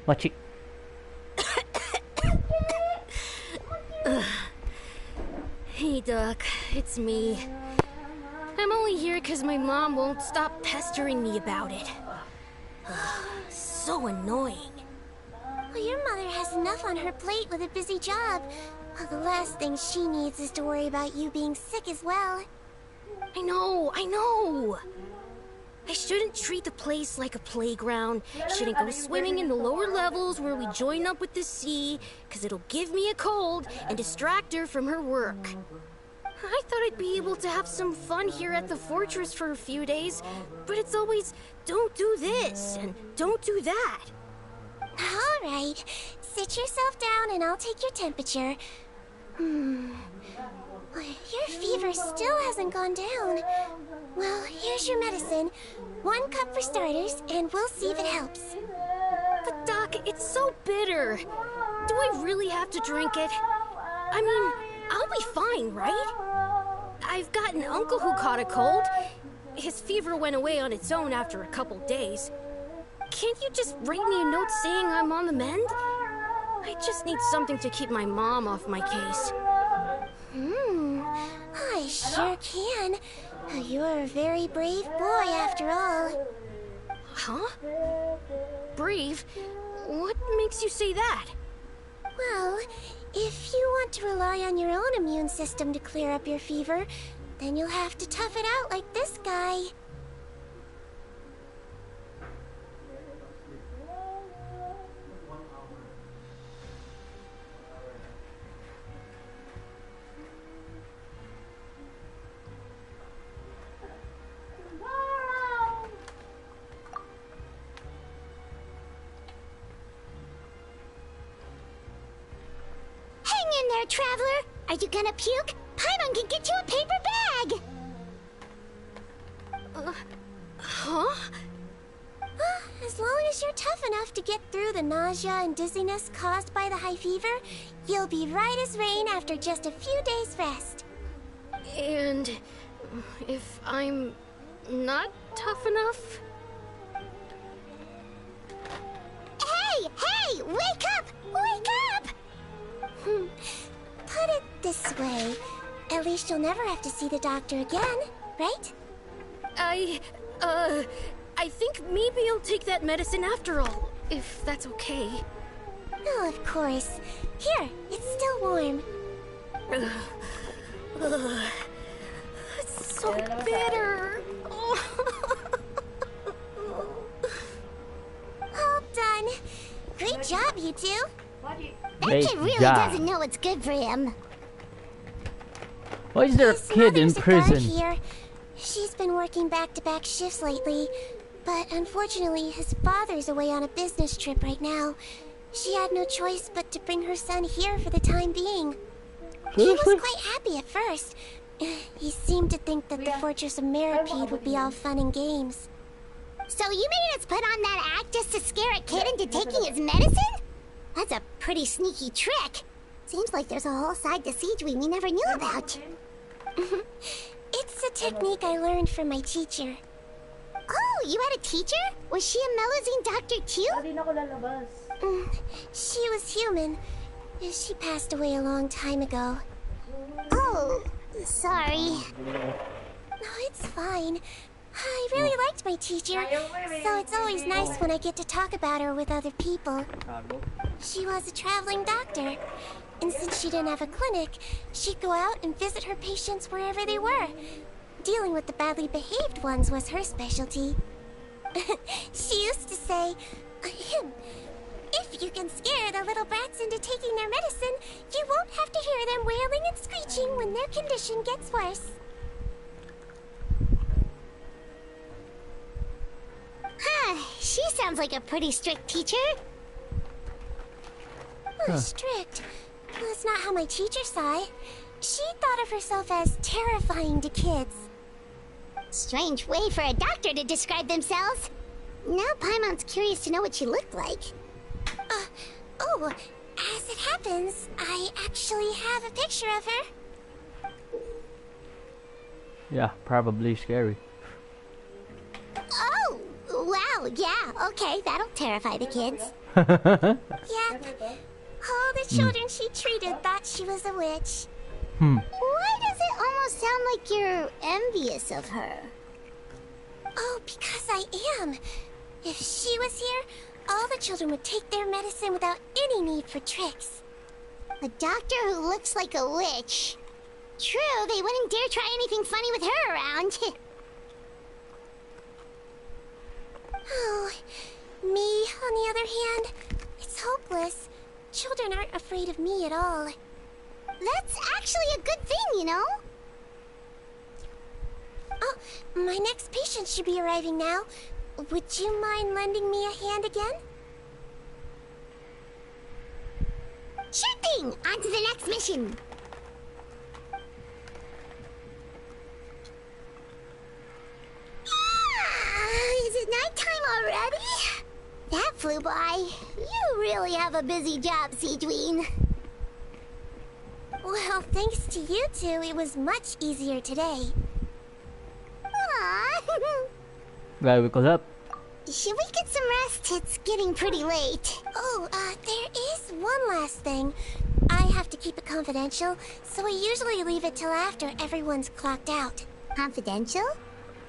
Speaker 1: Watch it.
Speaker 5: Hey, Doc. It's me. I'm only here because my mom won't stop pestering me about it. So annoying.
Speaker 3: Well, your mother has enough on her plate with a busy job. Well, the last thing she needs is to worry about you being sick as well.
Speaker 5: I know. I shouldn't treat the place like a playground. Shouldn't go swimming in the lower levels where we join up with the sea, because it'll give me a cold and distract her from her work. I thought I'd be able to have some fun here at the fortress for a few days, but it's always, don't do this and don't do that.
Speaker 3: All right. Sit yourself down and I'll take your temperature. Your fever still hasn't gone down. Well, here's your medicine. 1 cup for starters, and we'll see if it helps.
Speaker 5: But Doc, it's so bitter. Do I really have to drink it? I mean, I'll be fine, right? I've got an uncle who caught a cold. His fever went away on its own after a couple days. Can't you just write me a note saying I'm on the mend? I just need something to keep my mom off my case.
Speaker 3: I sure can. You're a very brave boy, after all.
Speaker 5: Huh? Brave? What makes you say that?
Speaker 3: Well, if you want to rely on your own immune system to clear up your fever, then you'll have to tough it out like this guy.
Speaker 11: Hang in there, traveler. Are you gonna puke? Paimon can get you a paper bag.
Speaker 5: Huh?
Speaker 3: As long as you're tough enough to get through the nausea and dizziness caused by the high fever, you'll be right as rain after just a few days' rest.
Speaker 5: And if I'm not tough enough?
Speaker 11: Hey! Wake up! Wake up!
Speaker 3: Put it this way. At least you'll never have to see the doctor again, right?
Speaker 5: I think maybe I'll take that medicine after all, if that's okay.
Speaker 3: Oh, of course. Here, it's still warm.
Speaker 6: It's so bitter.
Speaker 3: All done. Great job, you two.
Speaker 11: That kid really doesn't know what's good for him.
Speaker 1: Why is there a
Speaker 3: His
Speaker 1: kid in
Speaker 3: mother's a guard
Speaker 1: prison?
Speaker 3: here. She's been working back-to-back shifts lately, but unfortunately, his father's away on a business trip right now. She had no choice but to bring her son here for the time being. He was quite happy at first. He seemed to think that the Fortress of Meripede would be all fun and games.
Speaker 11: So you made us put on that act just to scare a kid into taking his medicine? That's a pretty sneaky trick. Seems like there's a whole side to Siegeween we never knew about.
Speaker 3: It's a technique I learned from my teacher.
Speaker 11: Oh, you had a teacher? Was she a Melazine doctor too?
Speaker 3: She was human. She passed away a long time ago.
Speaker 11: Oh, sorry.
Speaker 3: No, it's fine. I really liked my teacher, so it's always nice when I get to talk about her with other people. She was a traveling doctor, and since she didn't have a clinic, she'd go out and visit her patients wherever they were. Dealing with the badly behaved ones was her specialty. She used to say, if you can scare the little brats into taking their medicine, you won't have to hear them wailing and screeching when their condition gets worse.
Speaker 11: Huh, she sounds like a pretty strict teacher.
Speaker 3: Strict? That's not how my teacher saw it. She thought of herself as terrifying to kids.
Speaker 11: Strange way for a doctor to describe themselves. Now Paimon's curious to know what she looked like.
Speaker 3: As it happens, I actually have a picture of her.
Speaker 1: Yeah, probably scary.
Speaker 11: Oh, wow, yeah, okay, that'll terrify the kids.
Speaker 3: Yep. All the children she treated thought she was a witch.
Speaker 11: Why does it almost sound like you're envious of her?
Speaker 3: Oh, because I am. If she was here, all the children would take their medicine without any need for tricks.
Speaker 11: A doctor who looks like a witch. True, they wouldn't dare try anything funny with her around.
Speaker 3: Oh, me, on the other hand, it's hopeless. Children aren't afraid of me at all.
Speaker 11: That's actually a good thing, you know?
Speaker 3: Oh, my next patient should be arriving now. Would you mind lending me a hand again?
Speaker 11: Sure thing! On to the next mission! Is it nighttime already? That flew by. You really have a busy job, Siegeween.
Speaker 3: Well, thanks to you two, it was much easier today.
Speaker 11: Aww.
Speaker 1: Gotta wake us up.
Speaker 11: Should we get some rest? It's getting pretty late.
Speaker 3: Oh, there is one last thing. I have to keep it confidential, so I usually leave it till after everyone's clocked out.
Speaker 11: Confidential?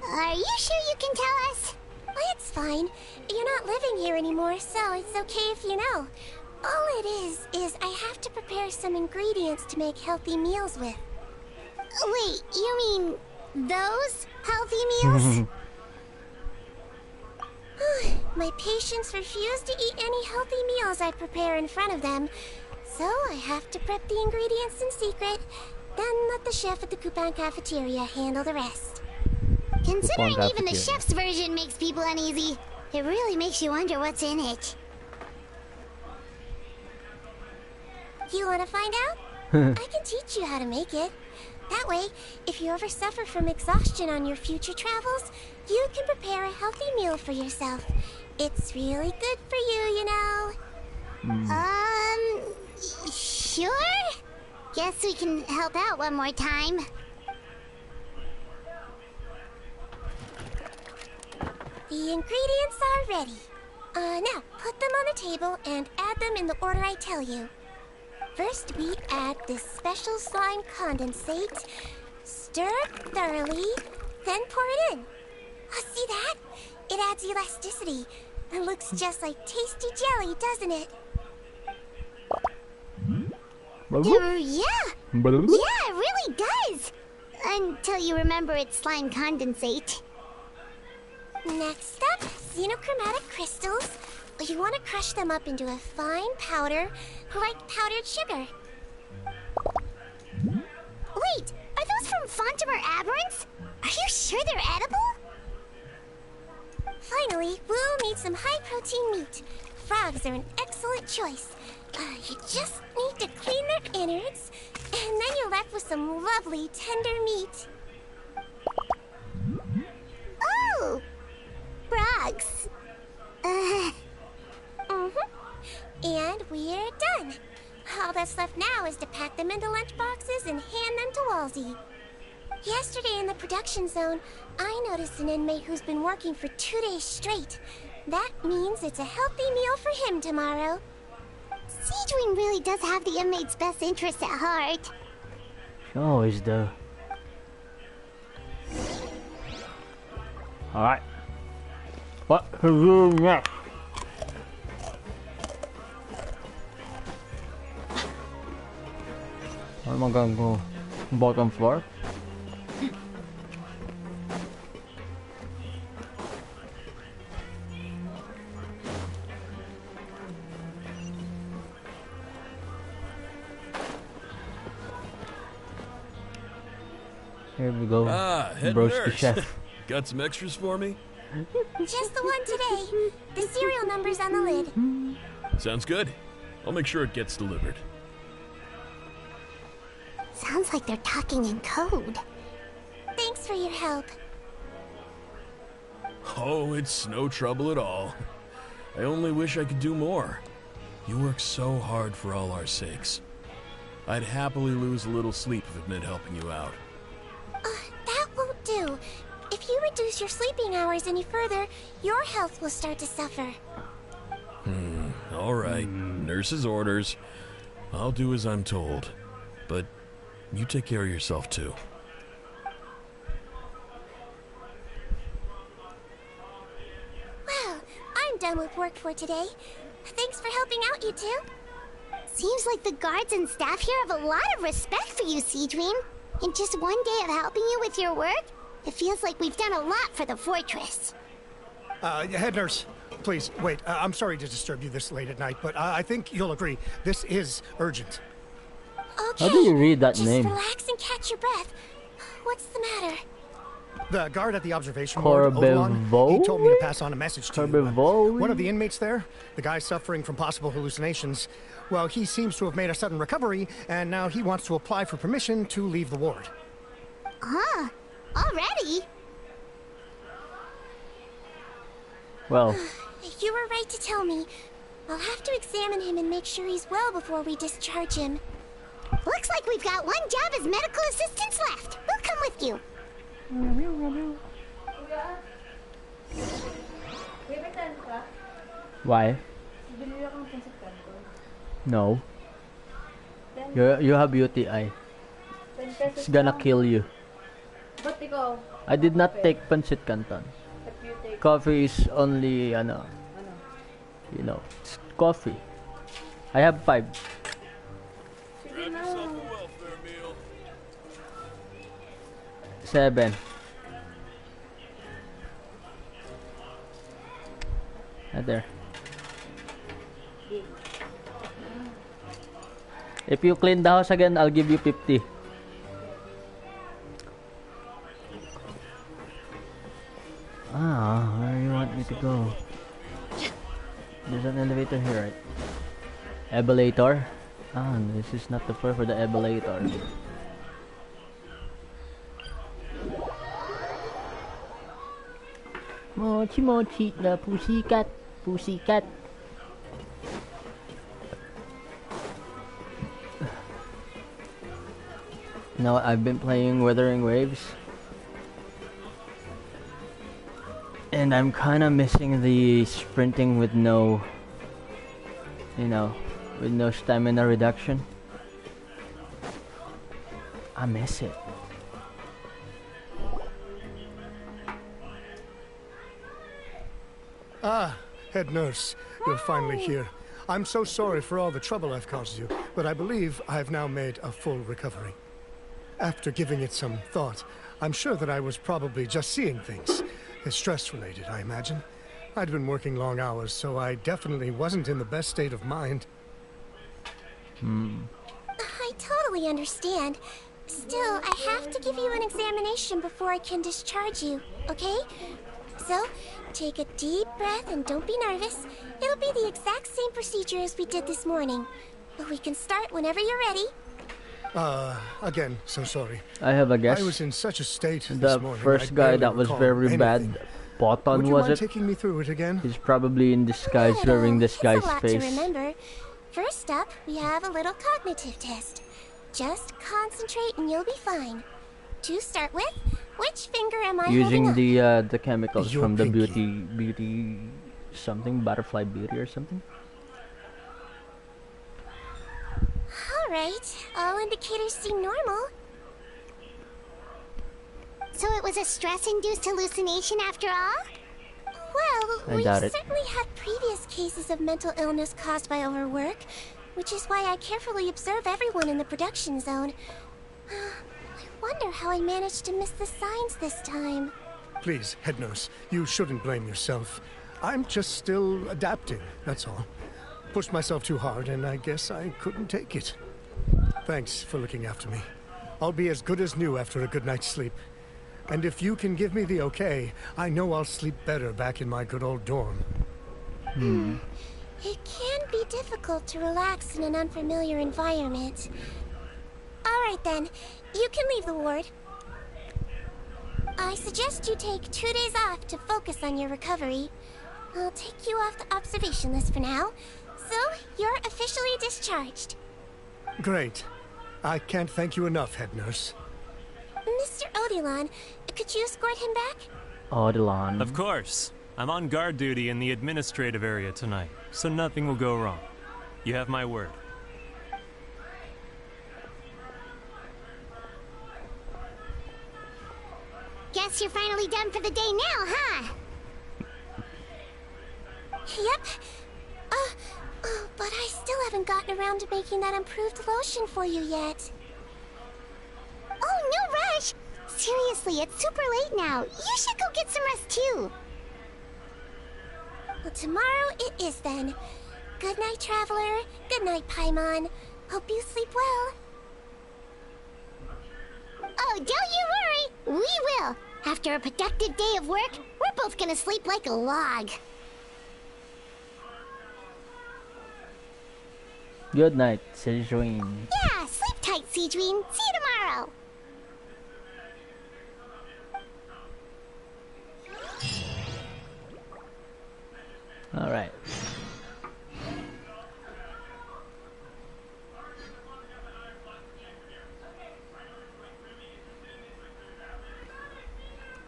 Speaker 11: Are you sure you can tell us?
Speaker 3: Well, it's fine. You're not living here anymore, so it's okay if you know. All it is I have to prepare some ingredients to make healthy meals with.
Speaker 11: Wait, you mean those healthy meals?
Speaker 3: My patients refuse to eat any healthy meals I prepare in front of them, so I have to prep the ingredients in secret, then let the chef at the Coupon cafeteria handle the rest.
Speaker 11: Considering even the chef's version makes people uneasy, it really makes you wonder what's in it.
Speaker 3: You want to find out? I can teach you how to make it. That way, if you ever suffer from exhaustion on your future travels, you can prepare a healthy meal for yourself. It's really good for you, you know.
Speaker 11: Sure? Guess we can help out one more time.
Speaker 3: The ingredients are ready. Now, put them on the table and add them in the order I tell you. First, we add this special slime condensate. Stir it thoroughly, then pour it in. Oh, see that? It adds elasticity. It looks just like tasty jelly, doesn't it?
Speaker 11: Yeah. Yeah, it really does. Until you remember it's slime condensate.
Speaker 3: Next up, xenochromatic crystals. You want to crush them up into a fine powder, like powdered sugar.
Speaker 11: Wait, are those from Fontimer Aberrants? Are you sure they're edible?
Speaker 3: Finally, we'll need some high-protein meat. Frogs are an excellent choice. You just need to clean their innards, and then you're left with some lovely, tender meat.
Speaker 11: Oh! Frogs.
Speaker 3: And we're done. All that's left now is to pack them into lunchboxes and hand them to Walsey. Yesterday in the production zone, I noticed an inmate who's been working for 2 days straight. That means it's a healthy meal for him tomorrow.
Speaker 11: Seedwing really does have the inmate's best interests at heart.
Speaker 1: She always do. Alright. What to do next? Where am I gonna go? Bottom floor? Here we go.
Speaker 12: Head
Speaker 1: Broski
Speaker 12: nurse.
Speaker 1: chef.
Speaker 12: Got some extras for me?
Speaker 3: Just the one today. The serial number's on the lid.
Speaker 12: Sounds good. I'll make sure it gets delivered.
Speaker 11: Sounds like they're talking in code.
Speaker 3: Thanks for your help.
Speaker 12: Oh, it's no trouble at all. I only wish I could do more. You work so hard for all our sakes. I'd happily lose a little sleep if it meant helping you out.
Speaker 3: That won't do. If you reduce your sleeping hours any further, your health will start to suffer.
Speaker 12: All right. Nurse's orders. I'll do as I'm told. But you take care of yourself, too.
Speaker 3: Well, I'm done with work for today. Thanks for helping out, you two.
Speaker 11: Seems like the guards and staff here have a lot of respect for you, Seedream. In just one day of helping you with your work, it feels like we've done a lot for the fortress.
Speaker 13: Head nurse, please, wait. I'm sorry to disturb you this late at night, but I think you'll agree. This is urgent.
Speaker 3: Okay.
Speaker 1: How do you read that
Speaker 3: just
Speaker 1: name?
Speaker 3: relax and catch your breath. What's the matter?
Speaker 13: The guard at the observation ward, Ovalon, he told me to pass on a message to you. One of the inmates there, the guy suffering from possible hallucinations, well, he seems to have made a sudden recovery, and now he wants to apply for permission to leave the ward.
Speaker 11: Already?
Speaker 1: Well,
Speaker 3: You were right to tell me. I'll have to examine him and make sure he's well before we discharge him.
Speaker 11: Looks like we've got one job as medical assistants left. We'll come with you.
Speaker 1: why? No. You have beauty eye. It's gonna kill you. I did not take pancit canton. Coffee is only, you know, it's coffee. I have 5.
Speaker 12: Grab yourself a welfare meal.
Speaker 1: 7. Right there. If you clean the house again, I'll give you 50. Where do you want me to go? There's an elevator here, right? Elevator? This is not the floor for the elevator. Mochi mochi, the pussycat, pussycat. Now I've been playing Wuthering Waves, and I'm kinda missing the sprinting with no, with no stamina reduction. I miss it.
Speaker 13: Head nurse, you're finally here. I'm so sorry for all the trouble I've caused you, but I believe I've now made a full recovery. After giving it some thought, I'm sure that I was probably just seeing things. It's stress-related, I imagine. I'd been working long hours, so I definitely wasn't in the best state of mind.
Speaker 3: I totally understand. Still, I have to give you an examination before I can discharge you, okay? So, take a deep breath and don't be nervous. It'll be the exact same procedure as we did this morning. But we can start whenever you're ready.
Speaker 13: Again, so sorry.
Speaker 1: I have a guess.
Speaker 13: I was in such a state
Speaker 1: the
Speaker 13: this morning.
Speaker 1: first guy that was very bad, Botan, was it?
Speaker 13: Taking me through it again?
Speaker 1: He's probably in disguise wearing this guy's
Speaker 3: it's a lot
Speaker 1: face.
Speaker 3: to remember. First up, we have a little cognitive test. Just concentrate and you'll be fine. To start with, which finger am I
Speaker 1: using
Speaker 3: holding up?
Speaker 1: the chemicals
Speaker 13: Your
Speaker 1: from the
Speaker 13: pinky.
Speaker 1: beauty something, butterfly beauty or something.
Speaker 3: Alright, all indicators seem normal.
Speaker 11: So it was a stress-induced hallucination after all?
Speaker 3: Well,
Speaker 1: I
Speaker 3: we've
Speaker 1: doubt it.
Speaker 3: certainly had previous cases of mental illness caused by overwork, which is why I carefully observe everyone in the production zone. I wonder how I managed to miss the signs this time.
Speaker 13: Please, head nurse, you shouldn't blame yourself. I'm just still adapting, that's all. Pushed myself too hard, and I guess I couldn't take it. Thanks for looking after me. I'll be as good as new after a good night's sleep. And if you can give me the okay, I know I'll sleep better back in my good old dorm.
Speaker 3: It can be difficult to relax in an unfamiliar environment. Alright then, you can leave the ward. I suggest you take 2 days off to focus on your recovery. I'll take you off the observation list for now, so you're officially discharged.
Speaker 13: Great. I can't thank you enough, head nurse.
Speaker 3: Mr. Odilon, could you escort him back?
Speaker 1: Odilon.
Speaker 14: Of course. I'm on guard duty in the administrative area tonight, so nothing will go wrong. You have my word.
Speaker 11: Guess you're finally done for the day now, huh?
Speaker 3: Yep. But I still haven't gotten around to making that improved lotion for you yet.
Speaker 11: Oh, no rush! Seriously, it's super late now. You should go get some rest too.
Speaker 3: Well, tomorrow it is then. Good night, Traveler. Good night, Paimon. Hope you sleep well.
Speaker 11: Oh, don't you worry. We will. After a productive day of work, we're both gonna sleep like a log.
Speaker 1: Good night, Sejuin.
Speaker 11: Yeah, sleep tight, Sejuin. See you tomorrow.
Speaker 1: Alright.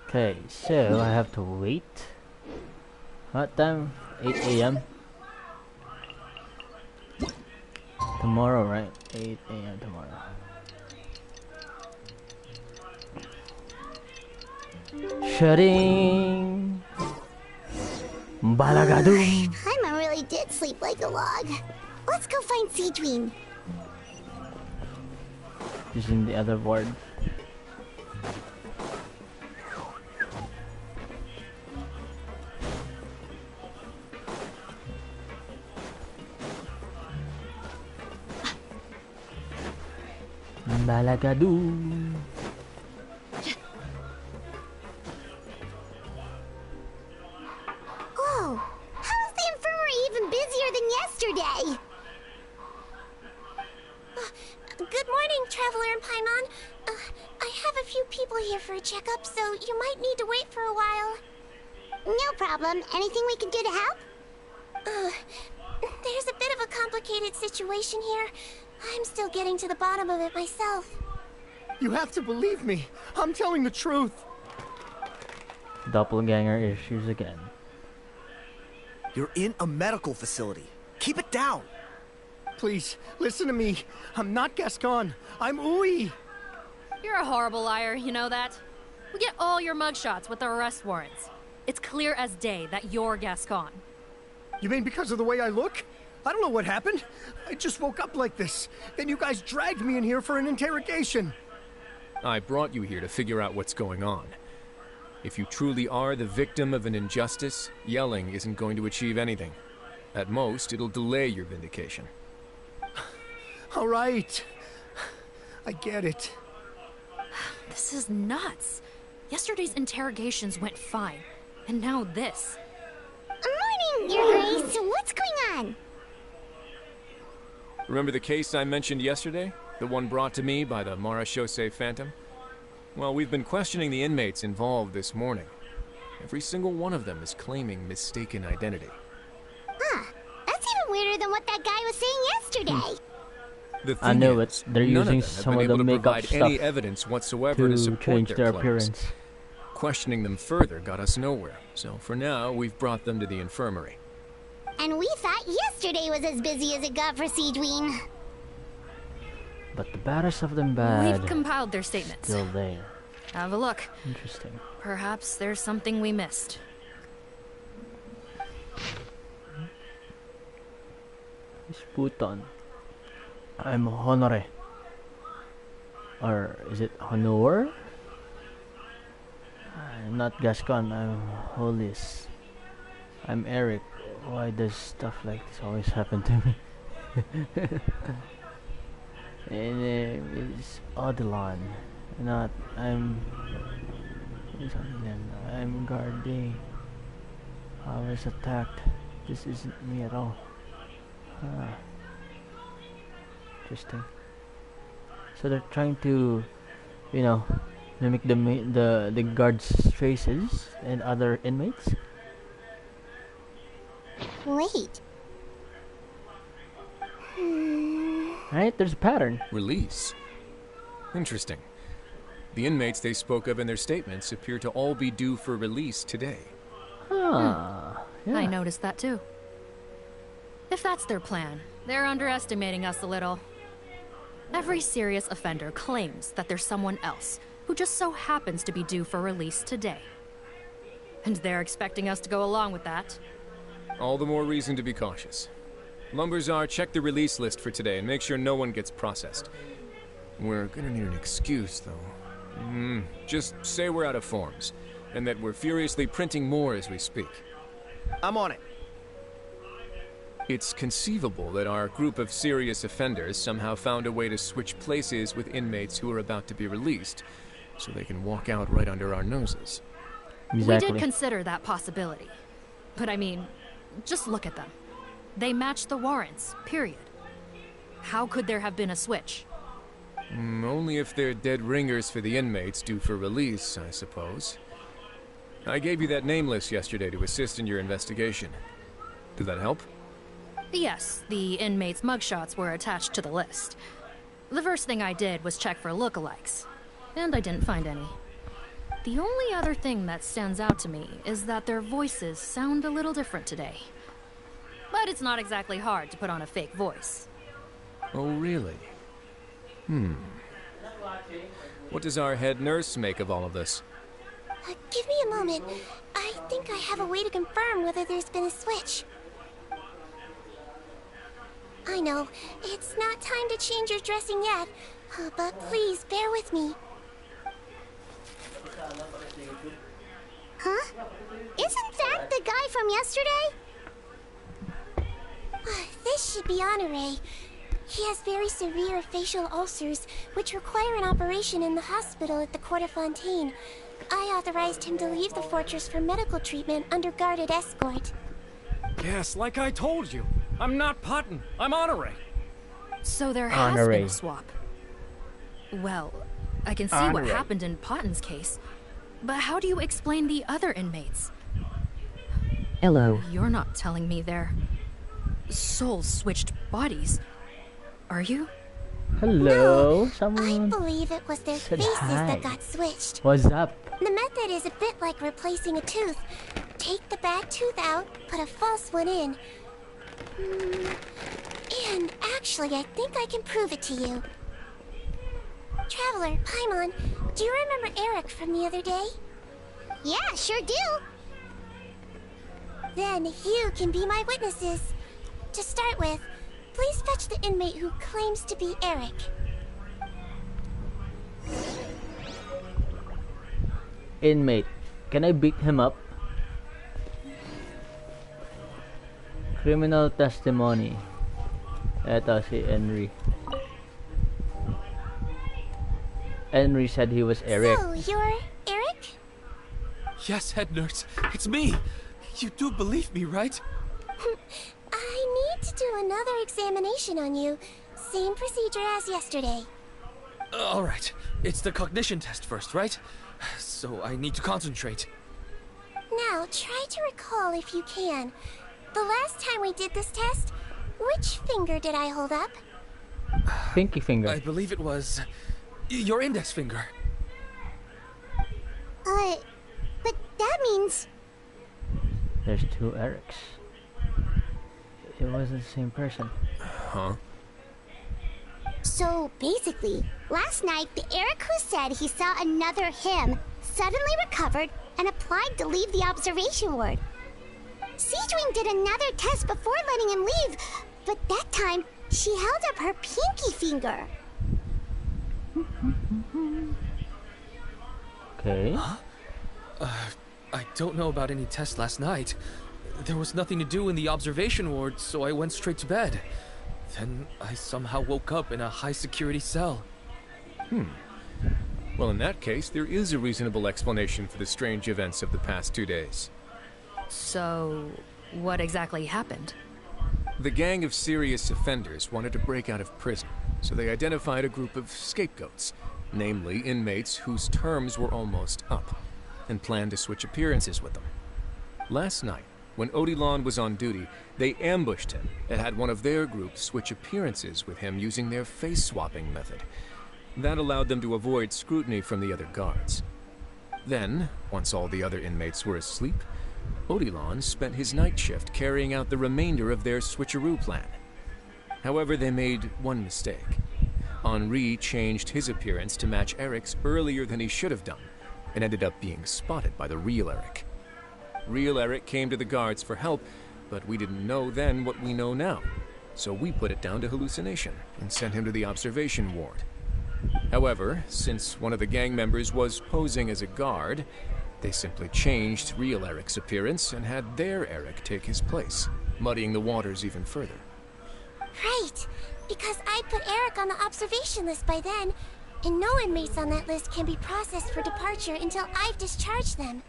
Speaker 1: Okay, so I have to wait. What time? 8 a.m. Tomorrow, right? 8 a.m. tomorrow. Shutting. Balagadum.
Speaker 11: Paimon really did sleep like a log. Let's go find Sejuin.
Speaker 1: He's in the other ward. Balagadoo.
Speaker 11: Whoa, how is the infirmary even busier than yesterday?
Speaker 3: Good morning, Traveler and Paimon. I have a few people here for a checkup, so you might need to wait for a while.
Speaker 11: No problem. Anything we can do to help?
Speaker 3: There's a bit of a complicated situation here. I'm still getting to the bottom of it myself.
Speaker 13: You have to believe me. I'm telling the truth.
Speaker 1: Doppelganger issues again.
Speaker 15: You're in a medical facility. Keep it down.
Speaker 13: Please, listen to me. I'm not Gascon. I'm Uy.
Speaker 16: You're a horrible liar, you know that? We get all your mugshots with the arrest warrants. It's clear as day that you're Gascon.
Speaker 13: You mean because of the way I look? I don't know what happened. I just woke up like this. Then you guys dragged me in here for an interrogation.
Speaker 8: I brought you here to figure out what's going on. If you truly are the victim of an injustice, yelling isn't going to achieve anything. At most, it'll delay your vindication.
Speaker 13: All right. I get it.
Speaker 16: This is nuts. Yesterday's interrogations went fine, and now this.
Speaker 11: Morning, Your Grace. What's going on?
Speaker 8: Remember the case I mentioned yesterday? The one brought to me by the Marachose Phantom? Well, we've been questioning the inmates involved this morning. Every single one of them is claiming mistaken identity.
Speaker 11: Huh. That's even weirder than what that guy was saying yesterday.
Speaker 8: I
Speaker 1: know it. They're using some of the makeup stuff
Speaker 8: any evidence whatsoever to support
Speaker 1: change their
Speaker 8: claims.
Speaker 1: appearance.
Speaker 8: Questioning them further got us nowhere, so for now we've brought them to the infirmary.
Speaker 11: And we thought yesterday was as busy as it got for Siegeween.
Speaker 1: But the baddest of them bad.
Speaker 16: We've compiled their statements.
Speaker 1: Still there.
Speaker 16: Have a look.
Speaker 1: Interesting.
Speaker 16: Perhaps there's something we missed.
Speaker 1: Sputon. I'm Honore. Or is it Honor? I'm not Gascon, I'm Hollis. I'm Eric. Why does stuff like this always happen to me? My name is Odilon. I'm Garde. I was attacked. This isn't me at all. Interesting. So they're trying to, mimic the guards' faces and other inmates.
Speaker 11: Wait.
Speaker 1: Right? There's a pattern.
Speaker 8: Release. Interesting. The inmates they spoke of in their statements appear to all be due for release today.
Speaker 1: Yeah.
Speaker 16: I noticed that too. If that's their plan, they're underestimating us a little. Every serious offender claims that there's someone else who just so happens to be due for release today. And they're expecting us to go along with that.
Speaker 8: All the more reason to be cautious. Lumberzar, check the release list for today and make sure no one gets processed. We're gonna need an excuse, though. Just say we're out of forms, and that we're furiously printing more as we speak.
Speaker 15: I'm on it.
Speaker 8: It's conceivable that our group of serious offenders somehow found a way to switch places with inmates who are about to be released, so they can walk out right under our noses.
Speaker 1: Exactly.
Speaker 16: We did consider that possibility. But I mean, just look at them. They match the warrants, period. How could there have been a switch?
Speaker 8: Only if they're dead ringers for the inmates due for release, I suppose. I gave you that name list yesterday to assist in your investigation. Did that help?
Speaker 16: Yes, the inmates' mugshots were attached to the list. The first thing I did was check for lookalikes, and I didn't find any. The only other thing that stands out to me is that their voices sound a little different today. But it's not exactly hard to put on a fake voice.
Speaker 8: Oh, really? What does our head nurse make of all of this?
Speaker 3: Give me a moment. I think I have a way to confirm whether there's been a switch. I know, it's not time to change your dressing yet, but please bear with me.
Speaker 11: Huh? Isn't that the guy from yesterday?
Speaker 3: This should be Honore. He has very severe facial ulcers, which require an operation in the hospital at the Court Fontaine. I authorized him to leave the fortress for medical treatment under guarded escort.
Speaker 17: Yes, like I told you. I'm not Putton. I'm Honore.
Speaker 16: So there has been a swap. Well, I can see what happened in Potton's case. But how do you explain the other inmates?
Speaker 1: Hello.
Speaker 16: You're not telling me their souls switched bodies, are you?
Speaker 1: Hello.
Speaker 3: No,
Speaker 1: Someone
Speaker 3: I believe it was their faces that got switched.
Speaker 1: What's up?
Speaker 3: The method is a bit like replacing a tooth. Take the bad tooth out, put a false one in. And actually, I think I can prove it to you. Traveler, Paimon, do you remember Eric from the other day?
Speaker 11: Yeah, sure do.
Speaker 3: Then you can be my witnesses. To start with, please fetch the inmate who claims to be Eric.
Speaker 1: Inmate. Can I beat him up? Criminal testimony. Eto si Henry. Henry said he was Eric.
Speaker 3: So, you're Eric?
Speaker 4: Yes, head nurse. It's me. You do believe me, right?
Speaker 3: I need to do another examination on you. Same procedure as yesterday.
Speaker 4: Alright. It's the cognition test first, right? So I need to concentrate.
Speaker 3: Now, try to recall if you can. The last time we did this test, which finger did I hold up?
Speaker 1: Pinky finger.
Speaker 4: I believe it was your index finger.
Speaker 11: But that means...
Speaker 1: There's two Erics. It wasn't the same person.
Speaker 8: Huh?
Speaker 11: So, basically, last night, the Eric who said he saw another him suddenly recovered and applied to leave the observation ward. Siegewing did another test before letting him leave, but that time, she held up her pinky finger.
Speaker 1: Okay.
Speaker 4: Huh? I don't know about any tests last night. There was nothing to do in the observation ward, so I went straight to bed. Then I somehow woke up in a high-security cell.
Speaker 8: Well, in that case, there is a reasonable explanation for the strange events of the past 2 days.
Speaker 16: So, what exactly happened?
Speaker 8: The gang of serious offenders wanted to break out of prison, so they identified a group of scapegoats, namely inmates whose terms were almost up, and planned to switch appearances with them. Last night, when Odilon was on duty, they ambushed him and had one of their group switch appearances with him using their face-swapping method. That allowed them to avoid scrutiny from the other guards. Then, once all the other inmates were asleep, Odilon spent his night shift carrying out the remainder of their switcheroo plan. However, they made one mistake. Henri changed his appearance to match Eric's earlier than he should have done, and ended up being spotted by the real Eric. Real Eric came to the guards for help, but we didn't know then what we know now, so we put it down to hallucination and sent him to the observation ward. However, since one of the gang members was posing as a guard, they simply changed real Eric's appearance and had their Eric take his place, muddying the waters even further.
Speaker 3: Right, because I put Eric on the observation list by then, and no inmates on that list can be processed for departure until I've discharged them.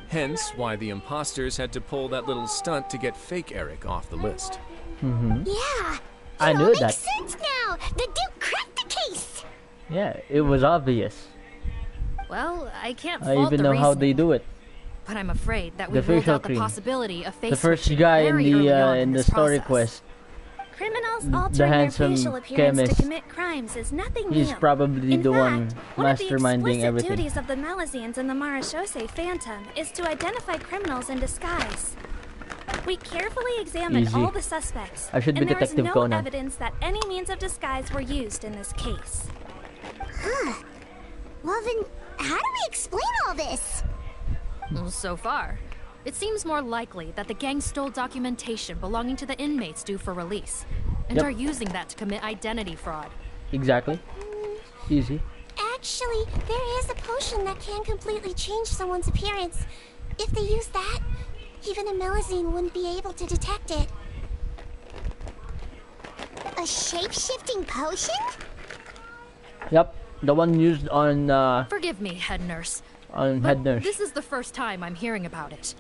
Speaker 8: Hence why the imposters had to pull that little stunt to get fake Eric off the list.
Speaker 11: Yeah,
Speaker 1: I
Speaker 11: it all
Speaker 1: knew
Speaker 11: makes
Speaker 1: that.
Speaker 11: sense now. The Duke cracked the case.
Speaker 1: Yeah, it was obvious.
Speaker 16: Well, I can't
Speaker 1: I
Speaker 16: fault
Speaker 1: even
Speaker 16: the
Speaker 1: know how
Speaker 16: reasoning,
Speaker 1: they do it.
Speaker 16: but I'm afraid that
Speaker 1: The
Speaker 16: we ruled
Speaker 1: facial
Speaker 16: out the
Speaker 1: cream.
Speaker 16: possibility of face
Speaker 1: The first
Speaker 16: switching
Speaker 1: guy in
Speaker 16: very early on
Speaker 1: the
Speaker 16: this
Speaker 1: story
Speaker 16: process.
Speaker 1: quest.
Speaker 6: Criminals
Speaker 1: The
Speaker 6: altering their
Speaker 1: handsome
Speaker 6: facial appearance
Speaker 1: chemist.
Speaker 6: to commit crimes is nothing
Speaker 1: He's
Speaker 6: new.
Speaker 1: probably
Speaker 6: In
Speaker 1: the
Speaker 6: fact,
Speaker 1: one
Speaker 6: of the
Speaker 1: masterminding
Speaker 6: explicit
Speaker 1: everything.
Speaker 6: duties of the Malazines and the Marashose Phantom is to identify criminals in disguise. We carefully examined
Speaker 1: Easy.
Speaker 6: all the suspects,
Speaker 1: I should be
Speaker 6: and there is
Speaker 1: Detective
Speaker 6: no
Speaker 1: Conan.
Speaker 6: evidence that any means of disguise were used in this case.
Speaker 11: Well then, how do we explain all this?
Speaker 16: Well, so far, it seems more likely that the gang stole documentation belonging to the inmates due for release, and
Speaker 1: Yep.
Speaker 16: are using that to commit identity fraud.
Speaker 1: Exactly. Easy.
Speaker 3: Actually, there is a potion that can completely change someone's appearance. If they use that, even a Melazine wouldn't be able to detect it.
Speaker 11: A shape-shifting potion?
Speaker 1: Yep. The one used on
Speaker 16: Forgive me, head nurse.
Speaker 1: Head
Speaker 16: But
Speaker 1: nurse.
Speaker 16: this is the first time I'm hearing about it.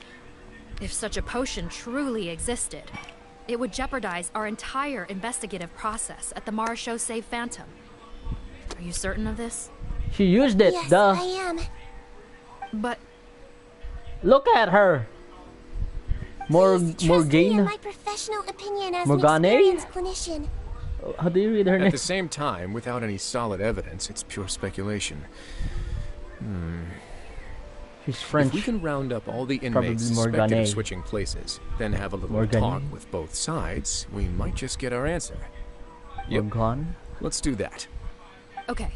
Speaker 16: If such a potion truly existed, it would jeopardize our entire investigative process at the Marashose Phantom. Are you certain of this?
Speaker 1: She used it.
Speaker 3: Yes,
Speaker 1: Duh.
Speaker 3: I am.
Speaker 16: But
Speaker 1: Look at her.
Speaker 3: Trust me in
Speaker 1: Morgane.
Speaker 3: my professional opinion as
Speaker 1: Morgane?
Speaker 3: an experienced clinician.
Speaker 1: How do you read her
Speaker 8: At
Speaker 1: name?
Speaker 8: the same time, without any solid evidence, it's pure speculation.
Speaker 1: She's French.
Speaker 8: If we can round up all the
Speaker 1: Probably
Speaker 8: inmates suspected
Speaker 1: Morgane.
Speaker 8: of switching places, then have a little
Speaker 1: Morgane.
Speaker 8: talk with both sides, we might just get our answer. Yep.
Speaker 1: Morgane?
Speaker 8: Let's do that.
Speaker 16: okay.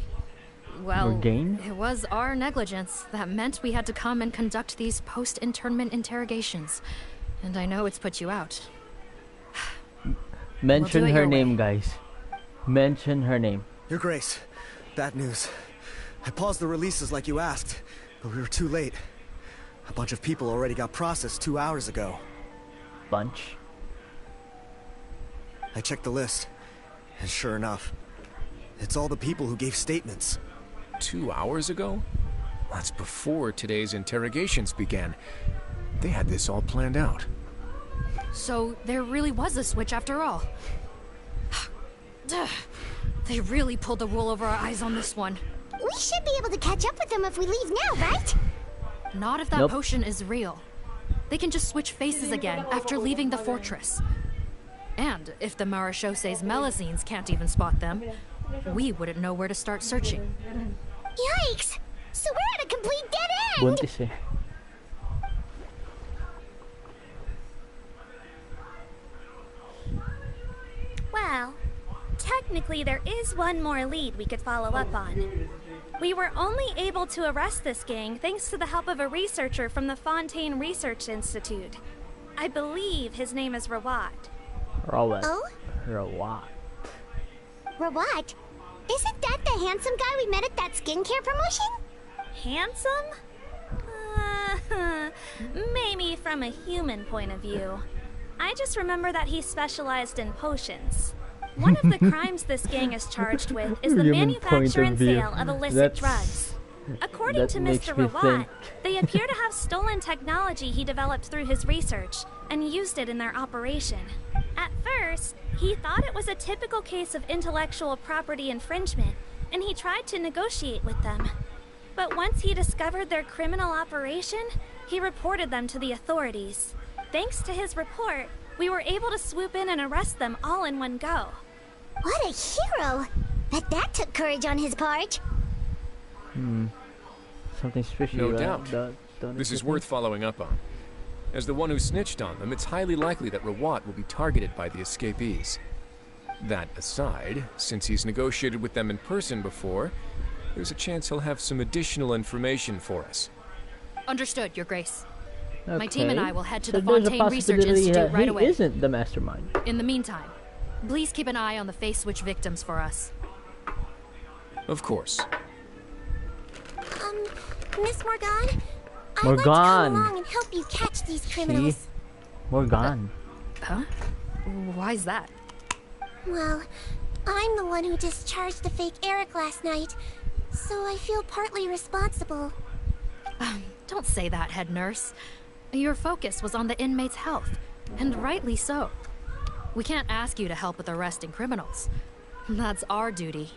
Speaker 16: Well,
Speaker 1: Morgane?
Speaker 16: it was our negligence that meant we had to come and conduct these post-internment interrogations. And I know it's put you out.
Speaker 1: Mention her name, guys. Mention her name.
Speaker 15: Your Grace, bad news. I paused the releases like you asked, but we were too late. A bunch of people already got processed 2 hours ago.
Speaker 1: Bunch?
Speaker 15: I checked the list, and sure enough, it's all the people who gave statements.
Speaker 8: 2 hours ago? That's before today's interrogations began. They had this all planned out.
Speaker 16: So there really was a switch after all. They really pulled the wool over our eyes on this one.
Speaker 11: We should be able to catch up with them if we leave now, right?
Speaker 16: Not if that potion is real. They can just switch faces again after leaving the fortress. And if the Maréchaussee's Melusines can't even spot them, we wouldn't know where to start searching.
Speaker 11: Yikes! So we're at a complete dead end!
Speaker 1: Buntis eh.
Speaker 18: Well, technically there is one more lead we could follow up on. We were only able to arrest this gang thanks to the help of a researcher from the Fontaine Research Institute. I believe his name is Rawat.
Speaker 1: Rawat.
Speaker 11: Oh?
Speaker 1: Rawat.
Speaker 11: Rawat? Isn't that the handsome guy we met at that skincare promotion?
Speaker 18: Handsome? Maybe from a human point of view. I just remember that he specialized in potions. One of the crimes this gang is charged with is the manufacture and sale of illicit drugs. According to Mr. Rawat, they appear to have stolen technology he developed through his research and used it in their operation. At first, he thought it was a typical case of intellectual property infringement, and he tried to negotiate with them. But once he discovered their criminal operation, he reported them to the authorities. Thanks to his report, we were able to swoop in and arrest them all in one go.
Speaker 11: What a hero! Bet that took courage on his part.
Speaker 1: Something fishy.
Speaker 8: No doubt. This is worth following up on. As the one who snitched on them, it's highly likely that Rawat will be targeted by the escapees. That aside, since he's negotiated with them in person before, there's a chance he'll have some additional information for us.
Speaker 16: Understood, Your Grace.
Speaker 1: Okay.
Speaker 16: My team and I will head to
Speaker 1: So
Speaker 16: the
Speaker 1: there's a
Speaker 16: Fontaine Research
Speaker 1: possibility
Speaker 16: Institute
Speaker 1: that
Speaker 16: right
Speaker 1: he
Speaker 16: away.
Speaker 1: isn't the mastermind.
Speaker 16: In the meantime, please keep an eye on the face switch victims for us.
Speaker 8: Of course.
Speaker 3: Miss Morgan? I'd like to come along and help you catch these criminals.
Speaker 1: See? Morgan.
Speaker 16: Huh? Why's that?
Speaker 3: Well, I'm the one who discharged the fake Eric last night, so I feel partly responsible.
Speaker 16: Don't say that, head nurse. Your focus was on the inmates' health, and rightly so. We can't ask you to help with arresting criminals. That's our duty.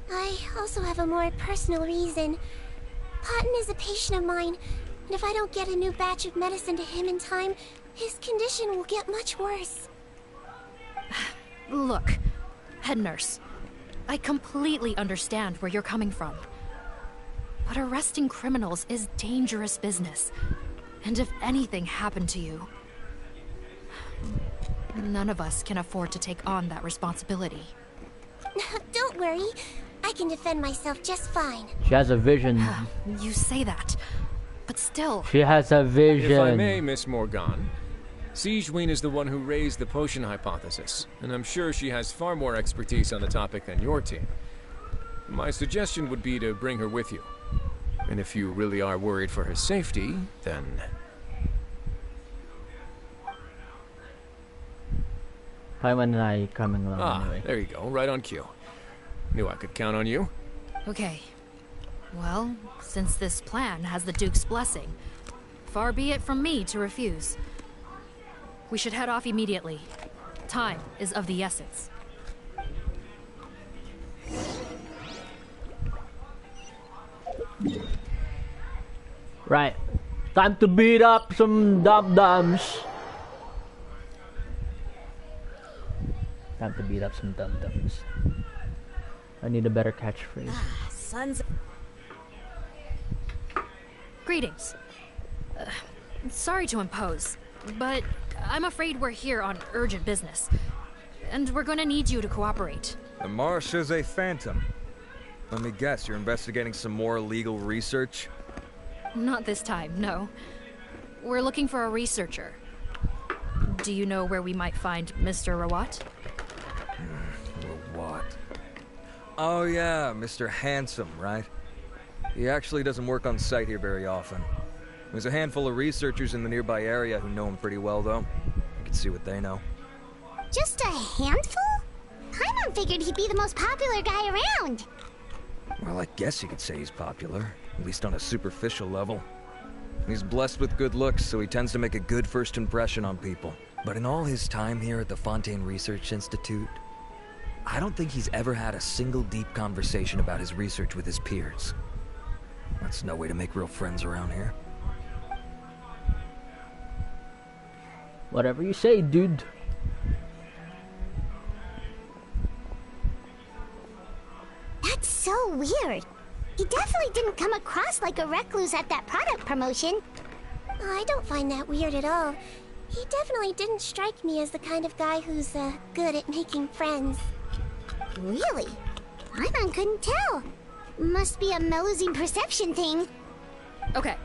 Speaker 3: I also have a more personal reason. Cotton is a patient of mine, and if I don't get a new batch of medicine to him in time, his condition will get much worse.
Speaker 16: Look, head nurse, I completely understand where you're coming from. But arresting criminals is dangerous business. And if anything happened to you, none of us can afford to take on that responsibility.
Speaker 3: Don't worry. I can defend myself just fine.
Speaker 1: She has a vision.
Speaker 16: You say that, but still.
Speaker 1: She has a vision.
Speaker 8: If I may, Miss Morgan, Sigewinne is the one who raised the potion hypothesis, and I'm sure she has far more expertise on the topic than your team. My suggestion would be to bring her with you. And if you really are worried for her safety, then...
Speaker 1: Paimon and I coming along anyway.
Speaker 8: There you go, right on cue. Knew I could count on you.
Speaker 16: Okay. Well, since this plan has the Duke's blessing, far be it from me to refuse. We should head off immediately. Time is of the essence.
Speaker 1: Right. Time to beat up some dum-dums. Time to beat up some dum-dums. I need a better catchphrase.
Speaker 18: Sons.
Speaker 16: Greetings. Sorry to impose, but I'm afraid we're here on urgent business. And we're gonna need you to cooperate.
Speaker 7: The Maréchaussee Phantom. Let me guess, you're investigating some more illegal research?
Speaker 16: Not this time, no. We're looking for a researcher. Do you know where we might find Mr. Rawat?
Speaker 7: Rawat. Oh yeah, Mr. Handsome, right? He actually doesn't work on site here very often. There's a handful of researchers in the nearby area who know him pretty well, though. You can see what they know.
Speaker 11: Just a handful? Paimon figured he'd be the most popular guy around.
Speaker 7: Well, I guess you could say he's popular, at least on a superficial level. He's blessed with good looks, so he tends to make a good first impression on people. But in all his time here at the Fontaine Research Institute, I don't think he's ever had a single deep conversation about his research with his peers. That's no way to make real friends around here.
Speaker 1: Whatever you say, dude.
Speaker 11: That's so weird. He definitely didn't come across like a recluse at that product promotion.
Speaker 3: I don't find that weird at all. He definitely didn't strike me as the kind of guy who's good at making friends.
Speaker 11: Really? Paimon couldn't tell. Must be a Melusine perception thing.
Speaker 16: Okay,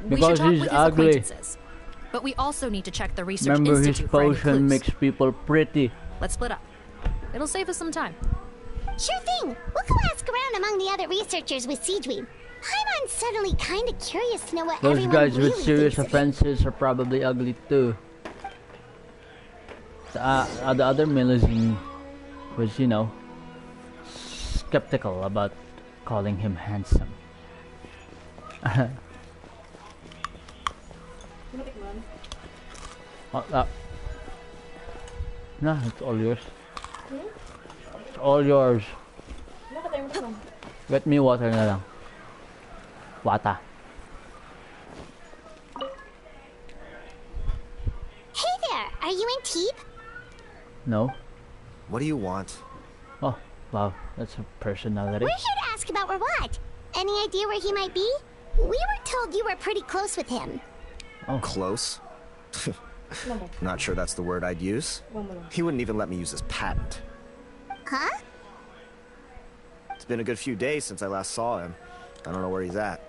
Speaker 1: Because
Speaker 16: we should talk
Speaker 1: he's
Speaker 16: with his
Speaker 1: ugly.
Speaker 16: acquaintances. But we also need to check the research
Speaker 1: Remember, his
Speaker 16: institute for any
Speaker 1: potion
Speaker 16: clues.
Speaker 1: makes people pretty.
Speaker 16: Let's split up. It'll save us some time.
Speaker 11: Sure thing. We'll go ask around among the other researchers with Siegeween. Paimon's suddenly kind of curious to know what
Speaker 1: Those
Speaker 11: everyone
Speaker 1: guys
Speaker 11: really
Speaker 1: with serious
Speaker 11: thinks of it.
Speaker 1: offenses are probably ugly too. The other Melusine was, you know, skeptical about calling him handsome. No, it's all yours. It's all yours. Get me water na lang. Wata.
Speaker 11: Hey there, are you in Teep?
Speaker 1: No?
Speaker 19: What do you want?
Speaker 1: Oh, wow, that's a personality.
Speaker 11: We're here to ask about Rawat. Any idea where he might be? We were told you were pretty close with him.
Speaker 1: Oh.
Speaker 19: Close? Not sure that's the word I'd use. He wouldn't even let me use his patent.
Speaker 11: Huh?
Speaker 19: It's been a good few days since I last saw him. I don't know where he's at.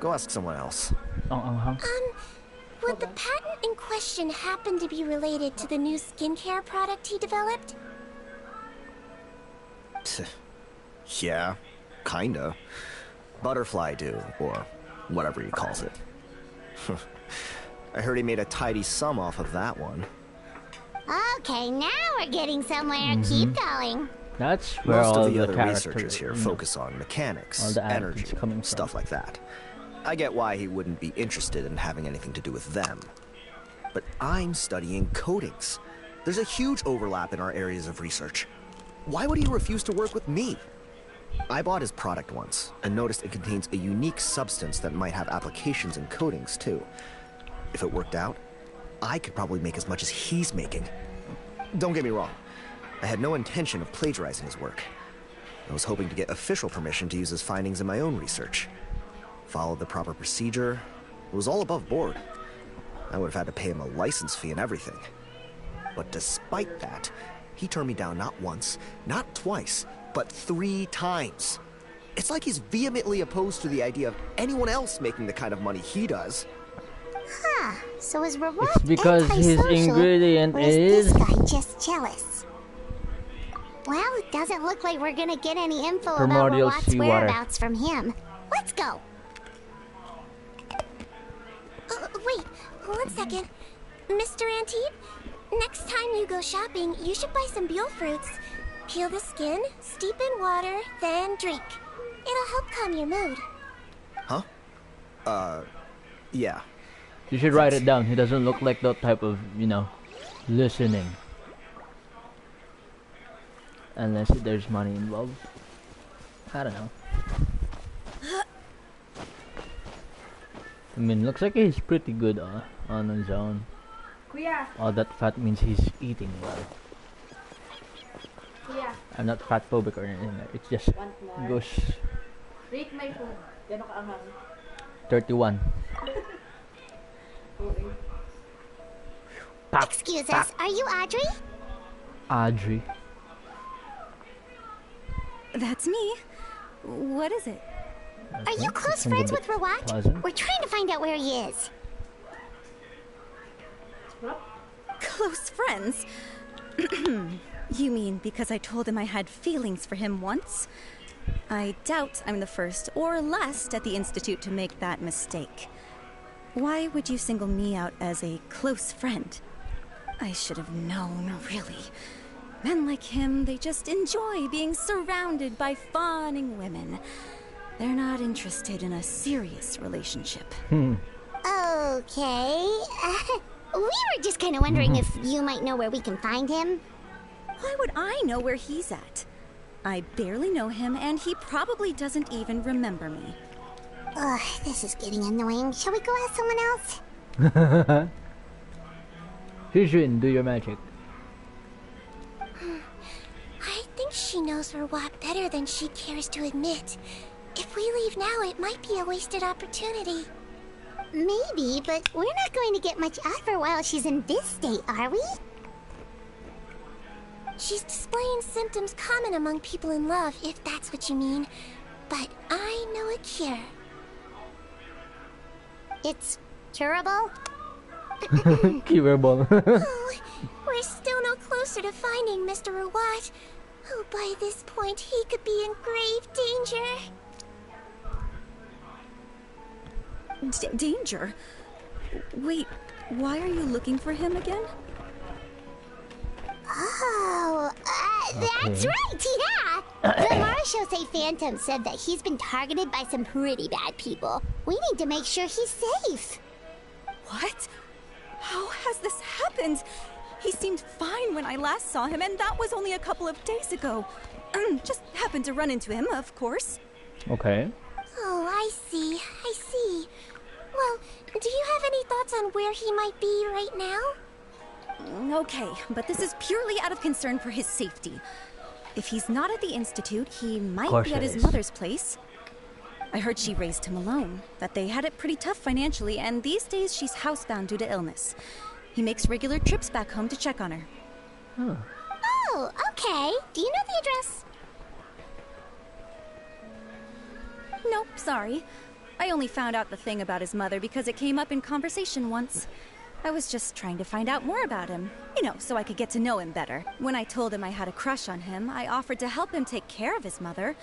Speaker 19: Go ask someone else.
Speaker 3: Would the patent in question happen to be related to the new skincare product he developed?
Speaker 19: Yeah, kinda. Butterfly dew, or whatever he calls it. I heard he made a tidy sum off of that one.
Speaker 11: Okay, now we're getting somewhere. Keep going.
Speaker 1: That's where
Speaker 19: Most
Speaker 1: all
Speaker 19: of the other
Speaker 1: characters,
Speaker 19: researchers here
Speaker 1: you know,
Speaker 19: focus on
Speaker 1: all
Speaker 19: mechanics,
Speaker 1: the
Speaker 19: energy,
Speaker 1: attitudes coming from.
Speaker 19: stuff like that. I get why he wouldn't be interested in having anything to do with them. But I'm studying coatings. There's a huge overlap in our areas of research. Why would he refuse to work with me? I bought his product once and noticed it contains a unique substance that might have applications in coatings too. If it worked out, I could probably make as much as he's making. Don't get me wrong. I had no intention of plagiarizing his work. I was hoping to get official permission to use his findings in my own research. Followed the proper procedure. It was all above board. I would have had to pay him a license fee and everything. But despite that, he turned me down not once, not twice, but 3 times. It's like he's vehemently opposed to the idea of anyone else making the kind of money he does.
Speaker 11: Huh, so is Rawat
Speaker 1: It's because his
Speaker 11: antisocial,
Speaker 1: ingredient
Speaker 11: or
Speaker 1: is...
Speaker 11: this guy just jealous? Well, it doesn't look like we're gonna get any info about
Speaker 1: Primordial
Speaker 11: Rawat's
Speaker 1: seawater.
Speaker 11: whereabouts from him. Let's go.
Speaker 3: Wait, 1 second. Mr. Antibes, next time you go shopping, you should buy some Buell fruits. Peel the skin, steep in water, then drink. It'll help calm your mood.
Speaker 19: Huh? Yeah.
Speaker 1: You should write it down. He doesn't look like that type of, you know, listening. Unless there's money involved. I don't know. I mean, looks like he's pretty good on his own. All that fat means he's eating well. I'm not fat phobic or anything. It just goes.
Speaker 20: Rate my food. Gano'n kaanghang?
Speaker 1: 31.
Speaker 11: Excuse us, are you Audrey?
Speaker 1: Audrey.
Speaker 6: That's me. What is it?
Speaker 11: Are you close friends with Rawat? We're trying to find out where he is.
Speaker 21: close friends? You mean because I told him I had feelings for him once? I doubt I'm the first or last at the Institute to make that mistake. Why would you single me out as a close friend? I should have known, really. Men like him, they just enjoy being surrounded by fawning women. They're not interested in a serious relationship.
Speaker 11: Okay. We were just kind of wondering if you might know where we can find him.
Speaker 21: Why would I know where he's at? I barely know him, and he probably doesn't even remember me.
Speaker 11: Ugh, this is getting annoying. Shall we go ask someone else?
Speaker 1: Hujin, do your magic.
Speaker 3: I think she knows Rawat better than she cares to admit. If we leave now, it might be a wasted opportunity.
Speaker 11: Maybe, but we're not going to get much out of her while she's in this state, are we?
Speaker 3: She's displaying symptoms common among people in love, if that's what you mean. But I know a cure.
Speaker 11: It's curable?
Speaker 1: Curable.
Speaker 3: Oh, we're still no closer to finding Mr. Rawat. Oh, by this point, he could be in grave danger.
Speaker 21: Danger? Wait, why are you looking for him again?
Speaker 11: Oh, that's right, yeah! The Marshosei Phantom said that he's been targeted by some pretty bad people. We need to make sure he's safe.
Speaker 21: What? How has this happened? He seemed fine when I last saw him, and that was only a couple of days ago. Just happened to run into him, of course.
Speaker 1: Okay.
Speaker 3: Oh, I see. Well, do you have any thoughts on where he might be right now?
Speaker 21: Okay, but this is purely out of concern for his safety. If he's not at the Institute, he might be at his mother's place. I heard she raised him alone, that they had it pretty tough financially, and these days she's housebound due to illness. He makes regular trips back home to check on her.
Speaker 1: Huh.
Speaker 11: Oh, okay. Do you know the address?
Speaker 21: Nope, sorry. I only found out the thing about his mother because it came up in conversation once. I was just trying to find out more about him, so I could get to know him better. When I told him I had a crush on him, I offered to help him take care of his mother.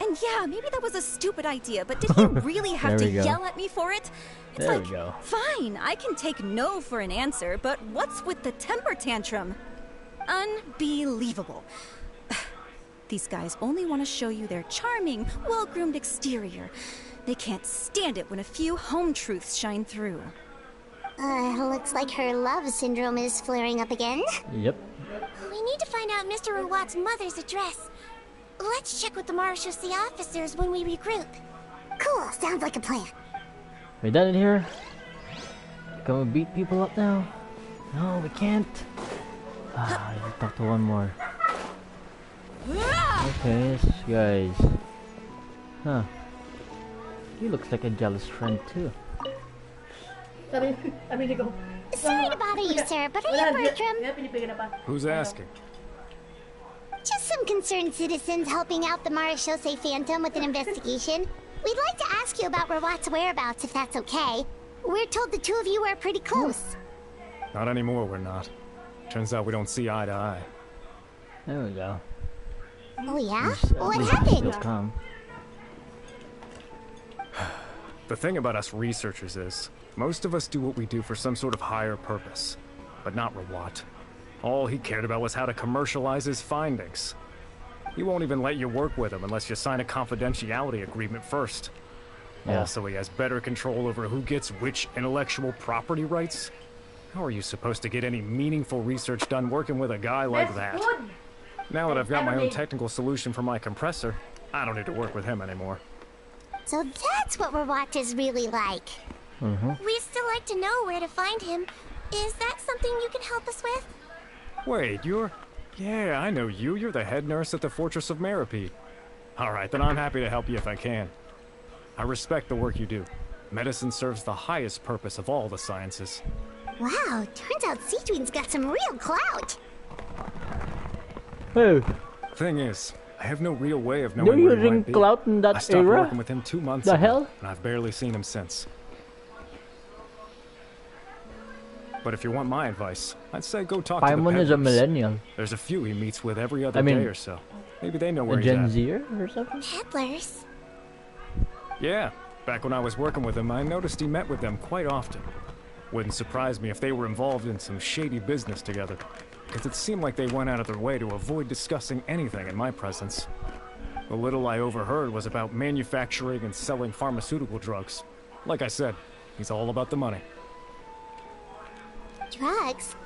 Speaker 21: And yeah, maybe that was a stupid idea, but did he really have to yell at me for it? It's
Speaker 1: there we go.
Speaker 21: Fine, I can take no for an answer, but what's with the temper tantrum? Unbelievable. These guys only want to show you their charming, well-groomed exterior. They can't stand it when a few home truths shine through.
Speaker 11: Looks like her love syndrome is flaring up again.
Speaker 1: Yep.
Speaker 3: We need to find out Mr. Rawat's mother's address. Let's check with the Marshosei officers when we regroup.
Speaker 11: Cool, sounds like a plan.
Speaker 1: We done in here? Can we beat people up now? No, we can't. I have to talk to one more. Okay, this guy's... Huh. He looks like a jealous friend too.
Speaker 11: Sorry to bother you, sir, but are you Bertram?
Speaker 8: Who's asking?
Speaker 11: Just some concerned citizens helping out the Marshosei Phantom with an investigation. We'd like to ask you about Rawat's whereabouts, if that's okay. We're told the two of you are pretty close.
Speaker 8: Not anymore, we're not. Turns out we don't see eye to eye.
Speaker 1: There we go.
Speaker 11: Oh yeah? What happened?
Speaker 8: The thing about us researchers is, most of us do what we do for some sort of higher purpose. But not Rawat. All he cared about was how to commercialize his findings. He won't even let you work with him unless you sign a confidentiality agreement first. Yeah. Also, he has better control over who gets which intellectual property rights. How are you supposed to get any meaningful research done working with a guy like that? Now that I've got my own technical solution for my compressor, I don't need to work with him anymore.
Speaker 11: So that's what Rawat is really like.
Speaker 3: We'd still like to know where to find him. Is that something you can help us with?
Speaker 8: Wait, you're... Yeah, I know you. You're the head nurse at the Fortress of Meropide. Alright, then I'm happy to help you if I can. I respect the work you do. Medicine serves the highest purpose of all the sciences.
Speaker 11: Wow, turns out Sejuin's got some real clout.
Speaker 1: Hey.
Speaker 8: Thing is, I have no real way of knowing where he might be.
Speaker 1: Clout in that
Speaker 8: I stopped
Speaker 1: era?
Speaker 8: working with him 2 months
Speaker 1: the
Speaker 8: ago,
Speaker 1: hell?
Speaker 8: and I've barely seen him since.
Speaker 17: But if you want my advice, I'd say go talk to the
Speaker 1: Paimon is a
Speaker 17: peddlers.
Speaker 1: millennial.
Speaker 17: There's a few he meets with every other day or so. Maybe they know where
Speaker 1: a
Speaker 17: he's
Speaker 1: Gen
Speaker 17: at.
Speaker 1: Zer or something?
Speaker 3: Peddlers?
Speaker 17: Yeah, back when I was working with him, I noticed he met with them quite often. Wouldn't surprise me if they were involved in some shady business together, because it seemed like they went out of their way to avoid discussing anything in my presence. The little I overheard was about manufacturing and selling pharmaceutical drugs. Like I said, he's all about the money.
Speaker 11: Drugs?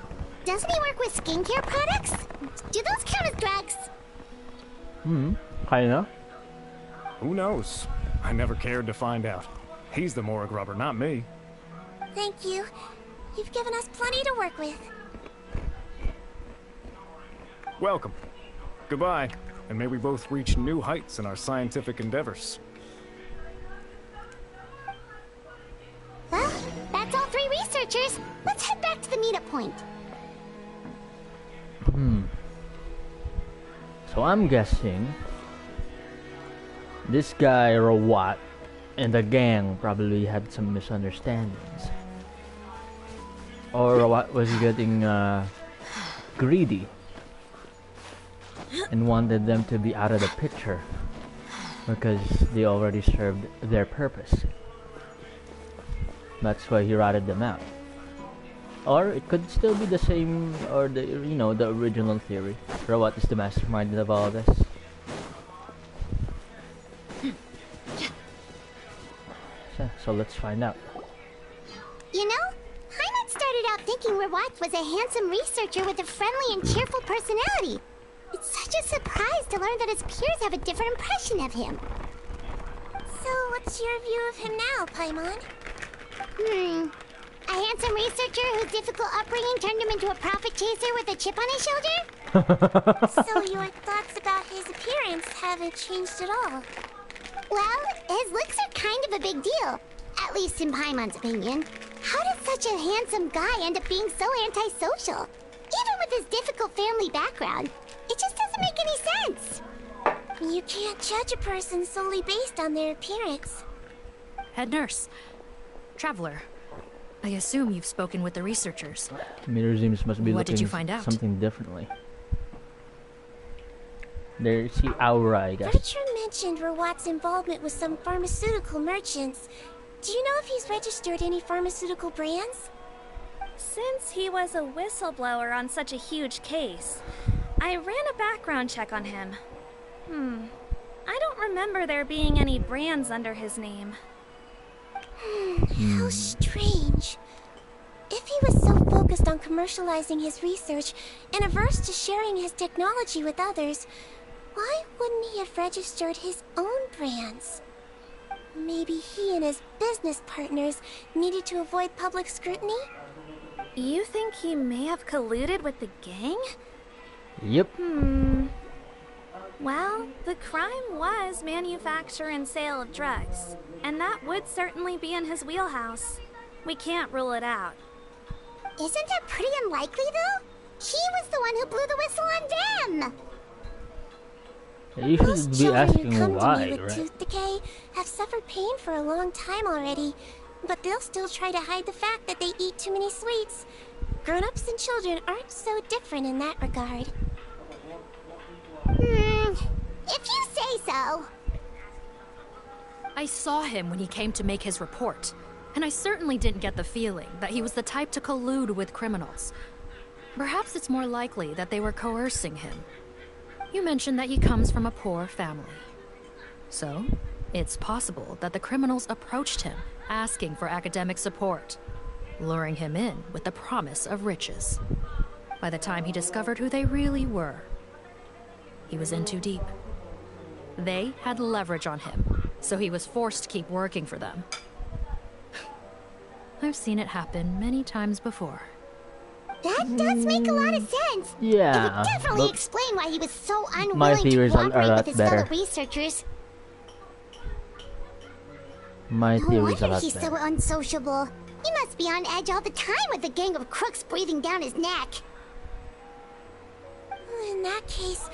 Speaker 11: Doesn't he work with skincare products? Do those count as drugs?
Speaker 1: Kinda.
Speaker 17: Who knows? I never cared to find out. He's the morgue rubber, not me.
Speaker 3: Thank you. You've given us plenty to work with.
Speaker 17: Welcome. Goodbye, and may we both reach new heights in our scientific endeavors.
Speaker 11: Well, that's all 3 researchers. Let's head back to the meetup point.
Speaker 1: So I'm guessing this guy Rawat and the gang probably had some misunderstandings. Or Rawat was getting greedy and wanted them to be out of the picture because they already served their purpose. That's why he ratted them out. Or it could still be the same, or the the original theory. Rawat is the mastermind of all this. So let's find out.
Speaker 11: You know, Heimat started out thinking Rawat was a handsome researcher with a friendly and cheerful personality. It's such a surprise to learn that his peers have a different impression of him.
Speaker 3: So, what's your view of him now, Paimon?
Speaker 11: A handsome researcher whose difficult upbringing turned him into a profit chaser with a chip on his shoulder?
Speaker 3: So your thoughts about his appearance haven't changed at all?
Speaker 11: Well, his looks are kind of a big deal. At least in Paimon's opinion. How did such a handsome guy end up being so antisocial? Even with his difficult family background, it just doesn't make any sense.
Speaker 3: You can't judge a person solely based on their appearance.
Speaker 16: Head nurse. Traveler. I assume you've spoken with the researchers.
Speaker 1: Mirazims must be
Speaker 16: What
Speaker 1: looking
Speaker 16: did you find out?
Speaker 1: something differently. There's the aura, I guess.
Speaker 3: Bertram mentioned Rawat's involvement with some pharmaceutical merchants. Do you know if he's registered any pharmaceutical brands?
Speaker 18: Since he was a whistleblower on such a huge case, I ran a background check on him. I don't remember there being any brands under his name.
Speaker 3: How strange. If he was so focused on commercializing his research and averse to sharing his technology with others, why wouldn't he have registered his own brands? Maybe he and his business partners needed to avoid public scrutiny?
Speaker 18: You think he may have colluded with the gang?
Speaker 1: Yep.
Speaker 18: Well, the crime was manufacture and sale of drugs, and that would certainly be in his wheelhouse. We can't rule it out.
Speaker 11: Isn't that pretty unlikely, though? He was the one who blew the whistle on them!
Speaker 1: You should be
Speaker 3: Children
Speaker 1: asking
Speaker 3: who come to
Speaker 1: why,
Speaker 3: me with
Speaker 1: right?
Speaker 3: tooth decay have suffered pain for a long time already, but they'll still try to hide the fact that they eat too many sweets. Grown-ups and children aren't so different in that regard.
Speaker 11: If you say so.
Speaker 16: I saw him when he came to make his report, and I certainly didn't get the feeling that he was the type to collude with criminals. Perhaps it's more likely that they were coercing him. You mentioned that he comes from a poor family. So, it's possible that the criminals approached him, asking for academic support, luring him in with the promise of riches. By the time he discovered who they really were, he was in too deep. They had leverage on him, so he was forced to keep working for them. I've seen it happen many times before.
Speaker 11: That does make a lot of sense.
Speaker 1: Yeah,
Speaker 11: It would definitely
Speaker 1: but
Speaker 11: explain why he was so
Speaker 1: my
Speaker 11: unwilling to
Speaker 1: theories are a
Speaker 11: cooperate
Speaker 1: lot
Speaker 11: with his
Speaker 1: better.
Speaker 11: fellow researchers.
Speaker 1: My
Speaker 11: No
Speaker 1: theory is a
Speaker 11: wonder
Speaker 1: lot
Speaker 11: he's
Speaker 1: better.
Speaker 11: so unsociable. He must be on edge all the time with a gang of crooks breathing down his neck.
Speaker 3: In that case,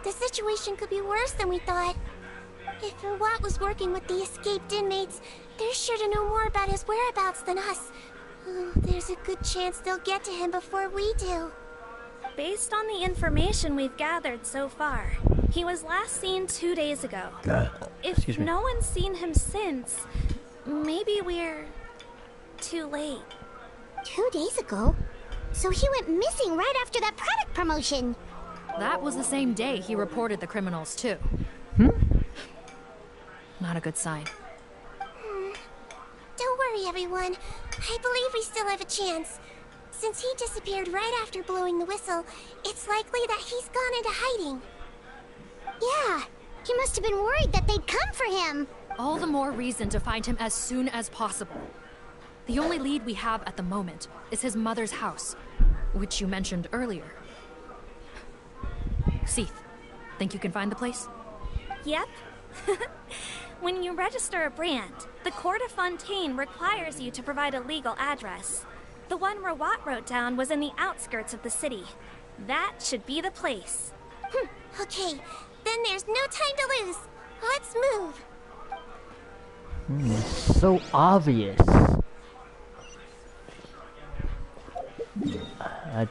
Speaker 3: the situation could be worse than we thought. If Rawat was working with the escaped inmates, they're sure to know more about his whereabouts than us. Oh, there's a good chance they'll get to him before we do.
Speaker 18: Based on the information we've gathered so far, he was last seen 2 days ago. If no one's seen him since, maybe we're too late.
Speaker 11: 2 days ago? So he went missing right after that product promotion.
Speaker 16: That was the same day he reported the criminals, too. Not a good sign.
Speaker 3: Don't worry, everyone. I believe we still have a chance. Since he disappeared right after blowing the whistle, it's likely that he's gone into hiding.
Speaker 11: Yeah, he must have been worried that they'd come for him.
Speaker 16: All the more reason to find him as soon as possible. The only lead we have at the moment is his mother's house, which you mentioned earlier. Seath, think you can find the place?
Speaker 18: Yep. When you register a brand, the Court of Fontaine requires you to provide a legal address. The one Rawat wrote down was in the outskirts of the city. That should be the place.
Speaker 3: Okay, then there's no time to lose. Let's move.
Speaker 1: It's so obvious. I'd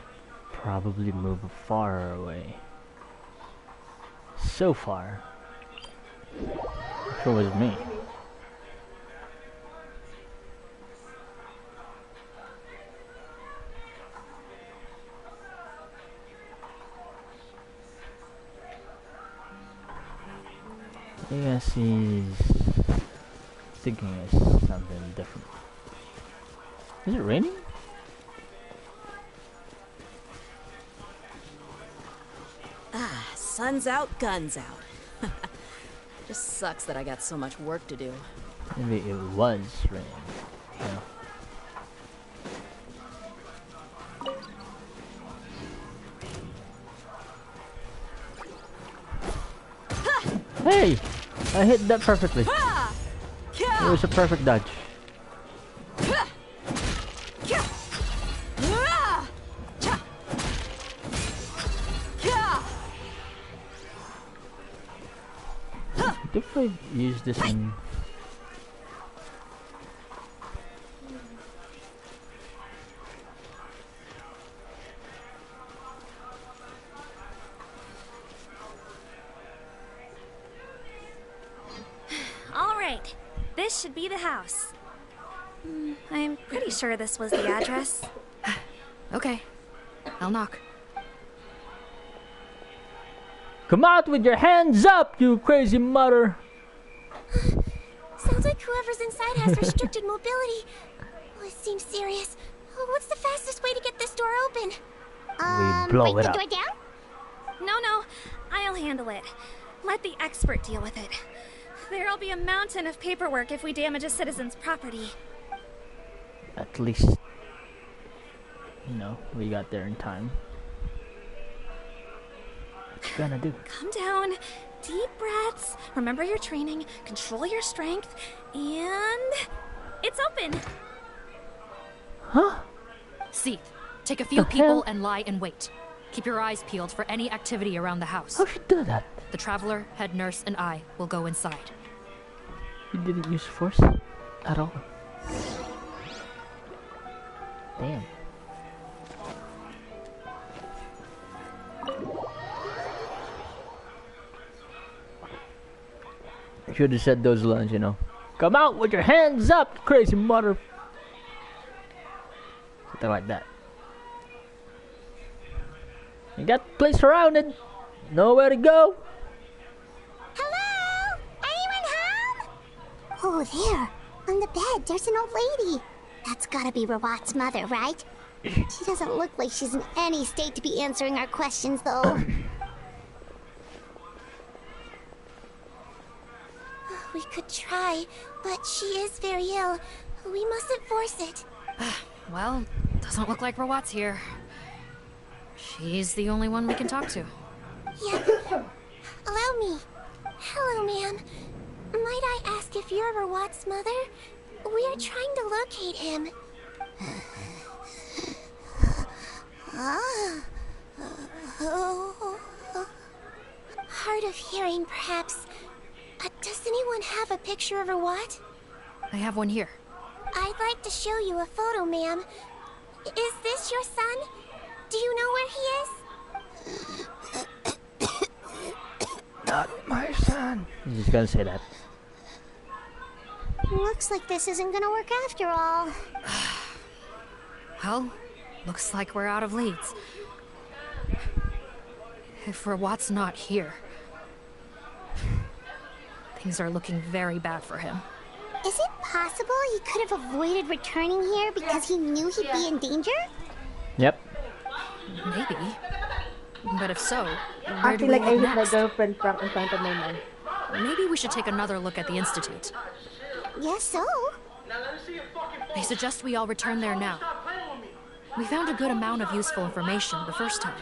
Speaker 1: probably move far away. So far. If it was me. I guess he's thinking of something different. Is it raining?
Speaker 2: Sun's out, guns out. Just sucks that I got so much work to do.
Speaker 1: Maybe it was raining. Yeah. Hey! I hit that perfectly. It was a perfect dodge. If I use this one.
Speaker 18: All right, this should be the house. I'm pretty sure this was the address.
Speaker 16: Okay, I'll knock.
Speaker 1: Come out with your hands up, you crazy mother!
Speaker 3: Sounds like whoever's inside has restricted mobility. Oh, it seems serious. Oh, what's the fastest way to get this door open?
Speaker 1: We blow
Speaker 11: break
Speaker 1: it
Speaker 11: the
Speaker 1: up.
Speaker 11: door down?
Speaker 18: No, I'll handle it. Let the expert deal with it. There'll be a mountain of paperwork if we damage a citizen's property.
Speaker 1: At least, we got there in time. What you gonna do?
Speaker 18: Calm down. Deep breaths. Remember your training. Control your strength. And it's open.
Speaker 1: Huh?
Speaker 16: Seath, take a few people and lie in wait. Keep your eyes peeled for any activity around the house.
Speaker 1: How should do that?
Speaker 16: The traveler, head nurse, and I will go inside.
Speaker 1: You didn't use force at all. Damn. Should have said those lines, Come out with your hands up, crazy mother. Something like that. You got the place surrounded. Nowhere to go.
Speaker 11: Hello? Anyone home? Oh, there. On the bed, there's an old lady. That's gotta be Rawat's mother, right? She doesn't look like she's in any state to be answering our questions, though.
Speaker 3: We could try, but she is very ill. We mustn't force it.
Speaker 16: Well, doesn't look like Rawat's here. She's the only one we can talk to.
Speaker 3: Yeah. Allow me. Hello, ma'am. Might I ask if you're Rawat's mother? We are trying to locate him. Hard of hearing, perhaps. Does anyone have a picture of Rawat?
Speaker 16: I have one here.
Speaker 3: I'd like to show you a photo, ma'am. Is this your son? Do you know where he is?
Speaker 1: Not my son. He's just gonna say that.
Speaker 11: Looks like this isn't gonna work after all.
Speaker 16: Well, looks like we're out of leads. If Rawat's not here, things are looking very bad for him.
Speaker 11: Is it possible he could have avoided returning here because he knew he'd be in danger?
Speaker 1: Yep.
Speaker 16: Maybe. But if so,
Speaker 20: I
Speaker 16: where do
Speaker 20: feel
Speaker 16: we
Speaker 20: like I
Speaker 16: look
Speaker 20: hit my
Speaker 16: next?
Speaker 20: girlfriend from in front of my mom.
Speaker 16: Maybe we should take another look at the Institute.
Speaker 11: Yes, so?
Speaker 16: I suggest we all return there now. We found a good amount of useful information the first time.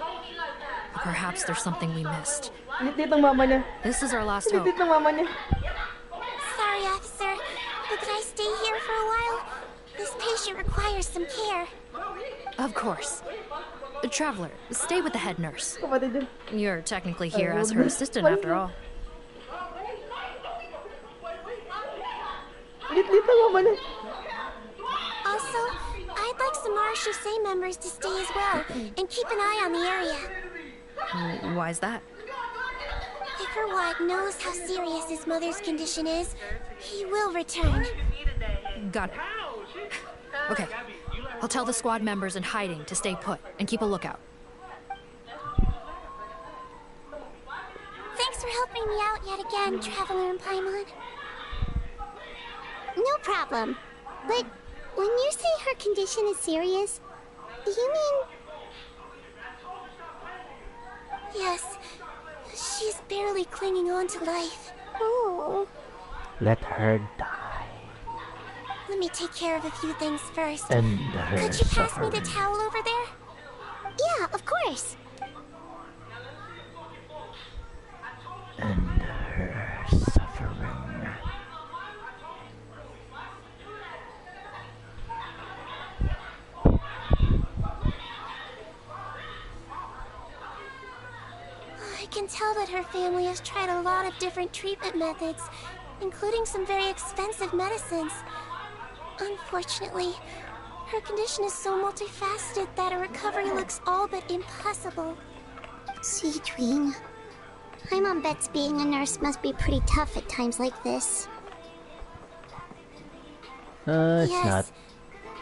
Speaker 16: But perhaps there's something we missed. This is our last hope.
Speaker 3: Sorry, officer, but could I stay here for a while? This patient requires some care.
Speaker 16: Of course. Traveler, stay with the head nurse. You're technically here as her assistant after all.
Speaker 3: Also, I'd like some RHC members to stay as well, and keep an eye on the area.
Speaker 16: Why is that?
Speaker 3: If Rawat knows how serious his mother's condition is, he will return.
Speaker 16: Got it. Okay. I'll tell the squad members in hiding to stay put and keep a lookout.
Speaker 3: Thanks for helping me out yet again, Traveler and Paimon.
Speaker 11: No problem. But when you say her condition is serious, do you mean...
Speaker 3: Yes, she's barely clinging on to life.
Speaker 11: Oh.
Speaker 1: Let her die.
Speaker 3: Let me take care of a few things first.
Speaker 1: End her
Speaker 3: Could you pass me
Speaker 1: suffering.
Speaker 3: the towel over there?
Speaker 11: Yeah, of course.
Speaker 1: End her suffering.
Speaker 3: I can tell that her family has tried a lot of different treatment methods, including some very expensive medicines. Unfortunately, her condition is so multifaceted that a recovery looks all but impossible.
Speaker 11: Seedwing. My mom bets being a nurse must be pretty tough at times like this.
Speaker 1: It's
Speaker 3: Yes.
Speaker 1: not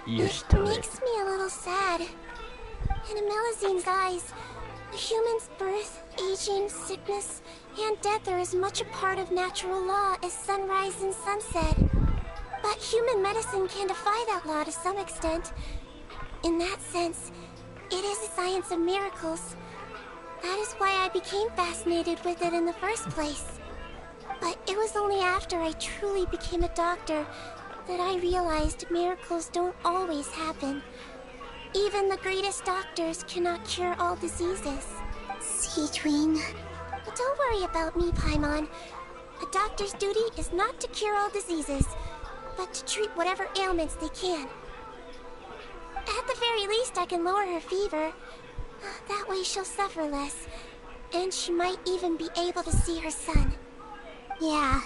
Speaker 1: used to it.
Speaker 3: Makes me a little sad. In a Melazine's eyes, a human's birth, aging, sickness, and death are as much a part of natural law as sunrise and sunset. But human medicine can defy that law to some extent. In that sense, it is a science of miracles. That is why I became fascinated with it in the first place. But it was only after I truly became a doctor that I realized miracles don't always happen. Even the greatest doctors cannot cure all diseases.
Speaker 11: Seedwing.
Speaker 3: But don't worry about me, Paimon. A doctor's duty is not to cure all diseases, but to treat whatever ailments they can. At the very least, I can lower her fever. That way she'll suffer less, and she might even be able to see her son.
Speaker 11: Yeah.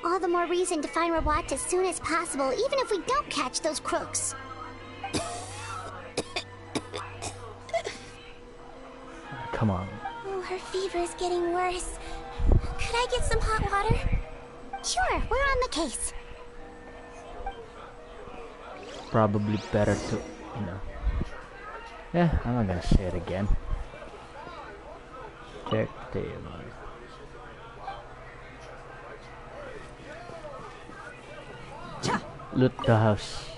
Speaker 11: All the more reason to find Rawat as soon as possible, even if we don't catch those crooks.
Speaker 1: Come on.
Speaker 3: Oh, her fever is getting worse. Could I get some hot water?
Speaker 11: Sure, we're on the case.
Speaker 1: Probably better to, Yeah, I'm not gonna say it again. Check the table. Loot the house.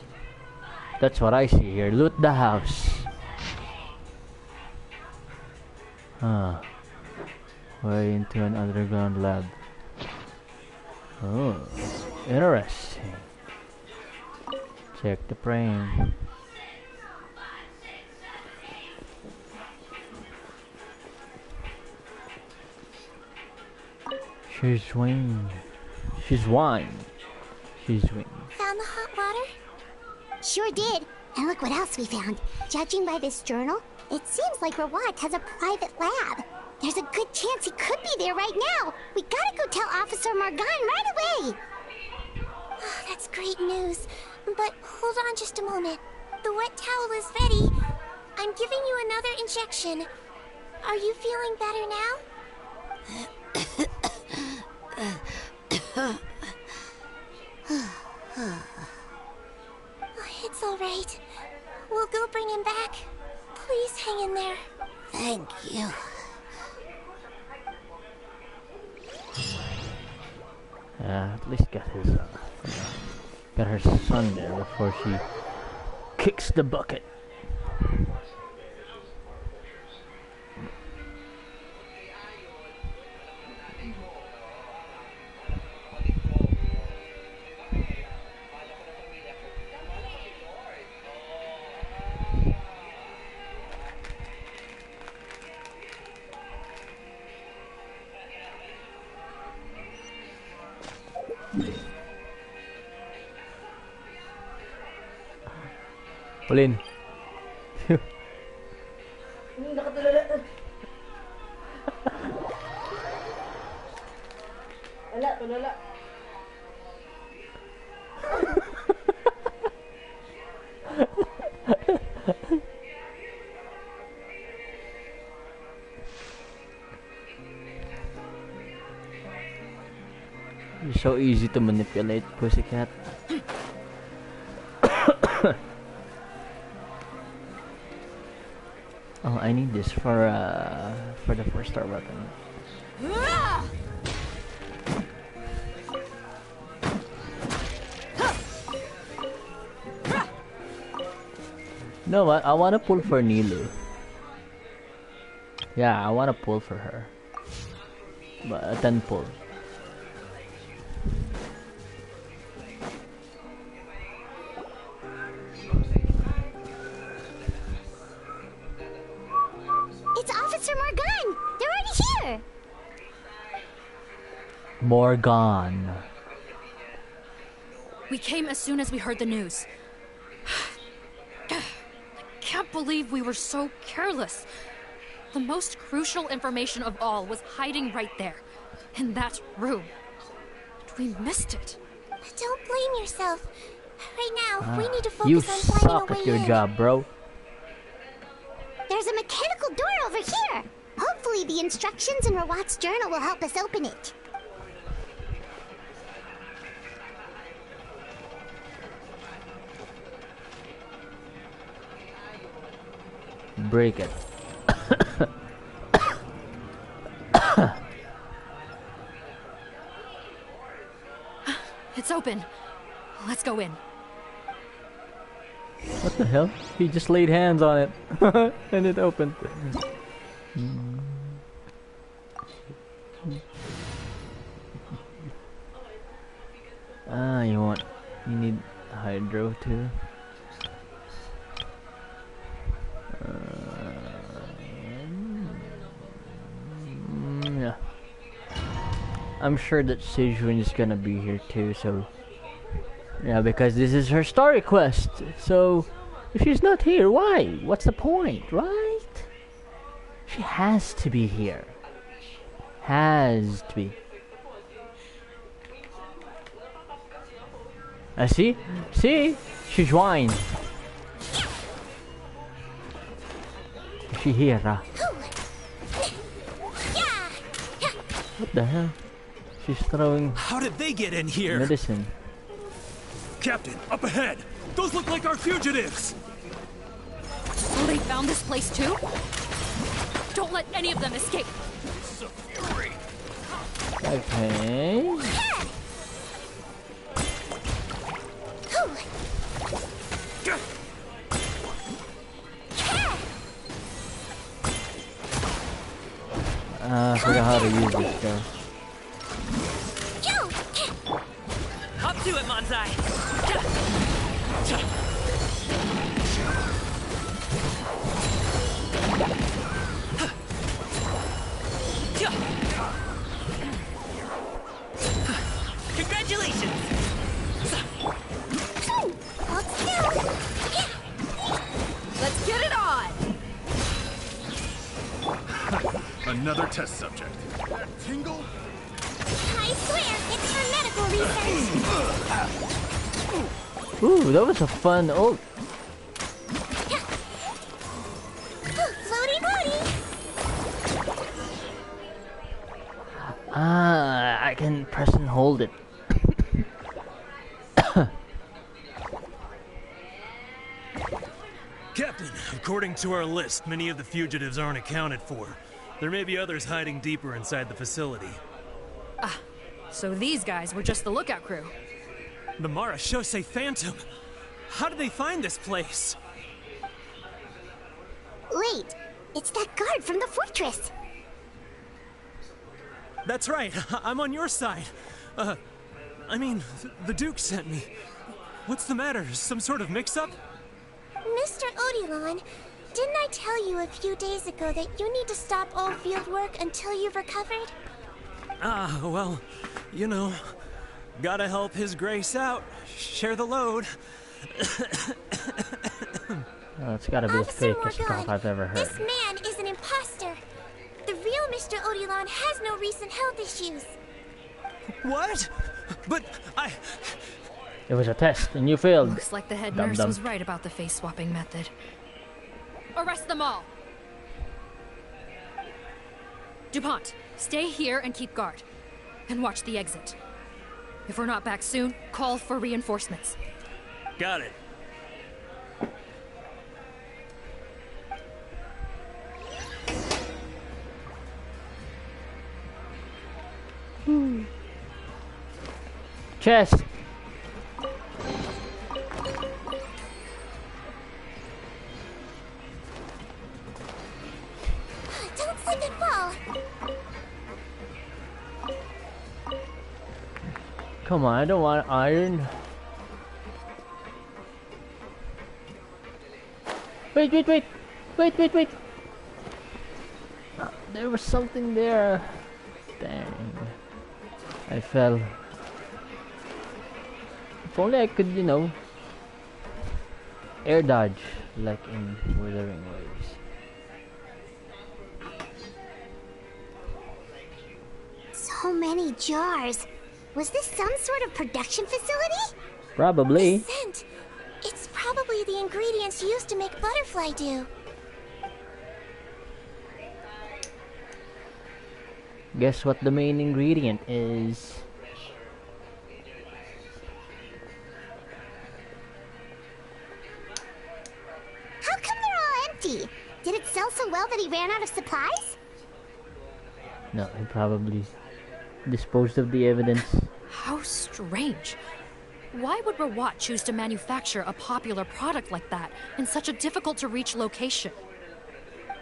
Speaker 1: That's what I see here. Loot the house. Way into an underground lab. Oh, interesting. Check the frame. She's winged. She's wine. She's winged.
Speaker 3: Found the hot water?
Speaker 11: Sure did. And look what else we found. Judging by this journal, it seems like Rawat has a private lab. There's a good chance he could be there right now. We gotta go tell Officer Morgan right away.
Speaker 3: That's great news. But hold on just a moment. The wet towel is ready. I'm giving you another injection. Are you feeling better now? It's all right. We'll go bring him back. Please hang in there.
Speaker 11: Thank you.
Speaker 1: At least got his, got her son there before she kicks the bucket. Ulin.
Speaker 20: Nakatulala. Wala, tulala.
Speaker 1: You're so easy to manipulate, pussycat. Oh, I need this for the 4-star weapon. No, I wanna pull for Nilu. Yeah, I wanna pull for her. But a 10 pull. Morgan.
Speaker 16: We came as soon as we heard the news. I can't believe we were so careless. The most crucial information of all was hiding right there, in that room. And we missed it.
Speaker 3: Don't blame yourself. Right now, we need to focus
Speaker 1: You
Speaker 3: on finding a
Speaker 1: suck
Speaker 3: way
Speaker 1: at your
Speaker 3: in.
Speaker 1: job, bro.
Speaker 11: There's a mechanical door over here. Hopefully the instructions in Rawat's journal will help us open it.
Speaker 1: Break it.
Speaker 16: It's open. Let's go in.
Speaker 1: What the hell? He just laid hands on it and it opened. You need hydro too. Yeah. I'm sure that Sejun is gonna be here too, so yeah, because this is her story quest. So if she's not here, why? What's the point, right? She has to be here. Has to be. See? See? She joined. Is she here? What the hell? She's throwing.
Speaker 10: How did they get in here?
Speaker 1: Medicine.
Speaker 10: Captain, up ahead! Those look like our fugitives!
Speaker 16: So they found this place too? Don't let any of them escape!
Speaker 1: Okay. I forgot how to use this guy.
Speaker 10: Up to it, Manzai! Congratulations!
Speaker 2: Let's get it on!
Speaker 22: Another test subject. That tingle?
Speaker 3: I swear, it's for medical research.
Speaker 1: Ooh, that was a fun. Oh.
Speaker 3: Floaty booty.
Speaker 1: Ah, I can press and hold it.
Speaker 14: Captain, according to our list, many of the fugitives aren't accounted for. There may be others hiding deeper inside the facility.
Speaker 16: Ah, so these guys were just the lookout crew.
Speaker 14: The Marashose Phantom! How did they find this place?
Speaker 11: Wait, it's that guard from the fortress.
Speaker 14: That's right, I'm on your side. I mean, the Duke sent me. What's the matter? Some sort of mix-up?
Speaker 3: Mr. Odilon, didn't I tell you a few days ago that you need to stop all field work until you've recovered?
Speaker 14: Ah, well, you know, gotta help His Grace out. Share the load.
Speaker 1: Oh, it's gotta be the fakest cough I've ever heard.
Speaker 3: This man is an imposter. The real Mr. Odilon has no recent health issues.
Speaker 14: What? But
Speaker 1: It was a test, and you failed.
Speaker 16: Looks like the head nurse was right about the face-swapping method. Arrest them all! DuPont, stay here and keep guard. And watch the exit. If we're not back soon, call for reinforcements.
Speaker 14: got it.
Speaker 1: Chest.
Speaker 3: Don't slip and fall.
Speaker 1: Come on, I don't want iron. Wait. There was something there. Dang. I fell. If only I could, you know, air dodge like in Wuthering Waves.
Speaker 11: So many jars. Was this some sort of production facility?
Speaker 1: Probably.
Speaker 3: The scent. It's probably the ingredients used to make butterfly dew.
Speaker 1: Guess what the main ingredient is?
Speaker 11: How come they're all empty? Did it sell so well that he ran out of supplies?
Speaker 1: No, he probably disposed of the evidence.
Speaker 16: How strange. Why would Rawat choose to manufacture a popular product like that in such a difficult-to-reach location?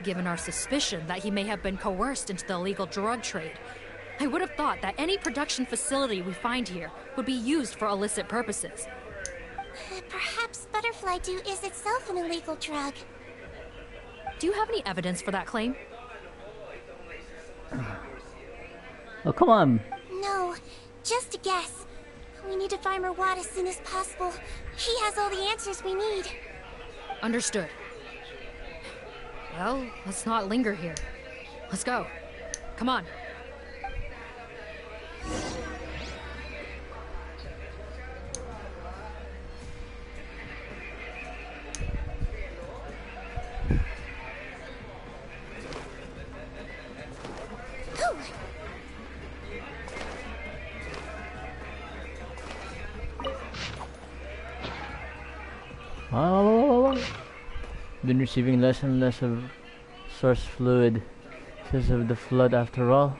Speaker 16: Given our suspicion that he may have been coerced into the illegal drug trade, I would have thought that any production facility we find here would be used for illicit purposes.
Speaker 3: Perhaps butterfly dew is itself an illegal drug.
Speaker 16: Do you have any evidence for that claim?
Speaker 1: Oh, come on.
Speaker 3: No, just a guess. We need to find Rawat as soon as possible. He has all the answers we need.
Speaker 16: Understood. Well, let's not linger here. Let's go. Come on.
Speaker 1: Been receiving less and less of source fluid because of the flood after all.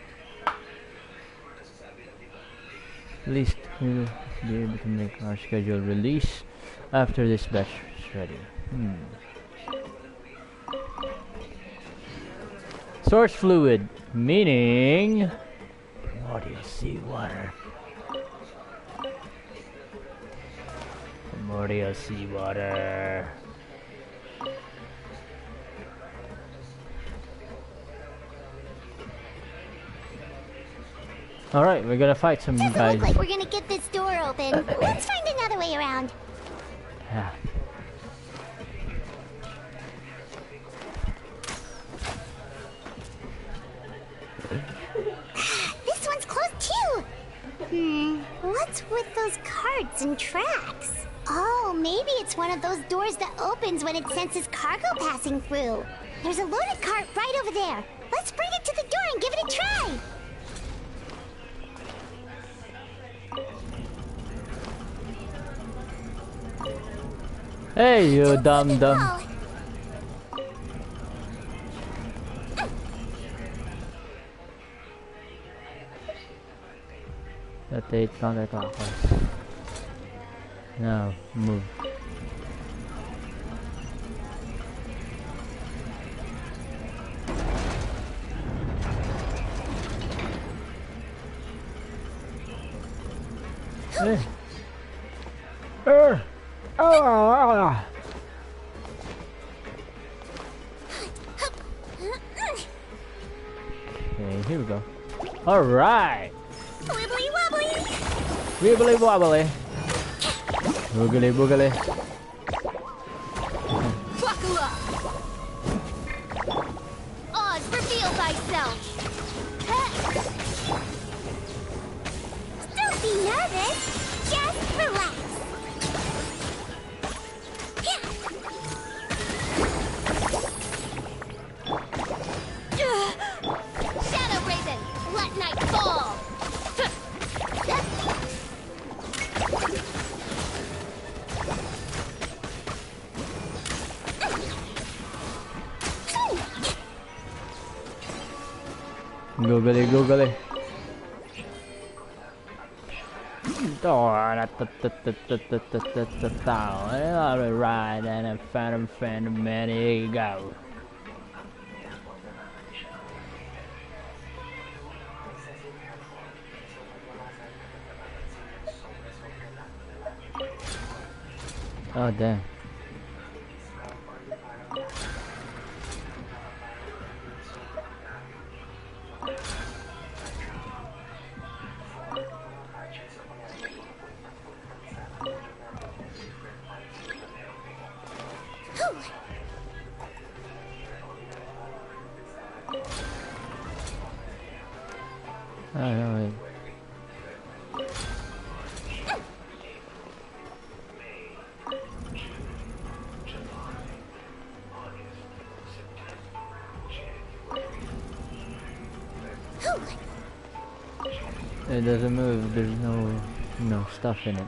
Speaker 1: At least we'll be able to make our scheduled release after this batch is ready. Source fluid, meaning primordial seawater. Primordial seawater. Alright, we're gonna fight some
Speaker 11: Doesn't
Speaker 1: guys.
Speaker 11: look like we're gonna get this door open. Let's find another way around.
Speaker 1: Yeah.
Speaker 11: This one's closed too. with those carts and tracks? Oh, maybe it's one of those doors that opens when it senses cargo passing through. There's a loaded cart right over there. Let's bring it to the door and give it a try.
Speaker 1: Hey, you dumb. It's not that clockwise. Now, move. Hey. Okay, here we go. Alright!
Speaker 3: Wibbly wobbly!
Speaker 1: Wibbly wobbly! Boogly boogly!
Speaker 3: Buckle up! Oz, reveal thyself! Don't be nervous! Just relax! Shadow Raven, let night fall!
Speaker 1: Googly googly. Alright, and a phantom man, here you go. Oh damn. It doesn't move, there's no stuff in it.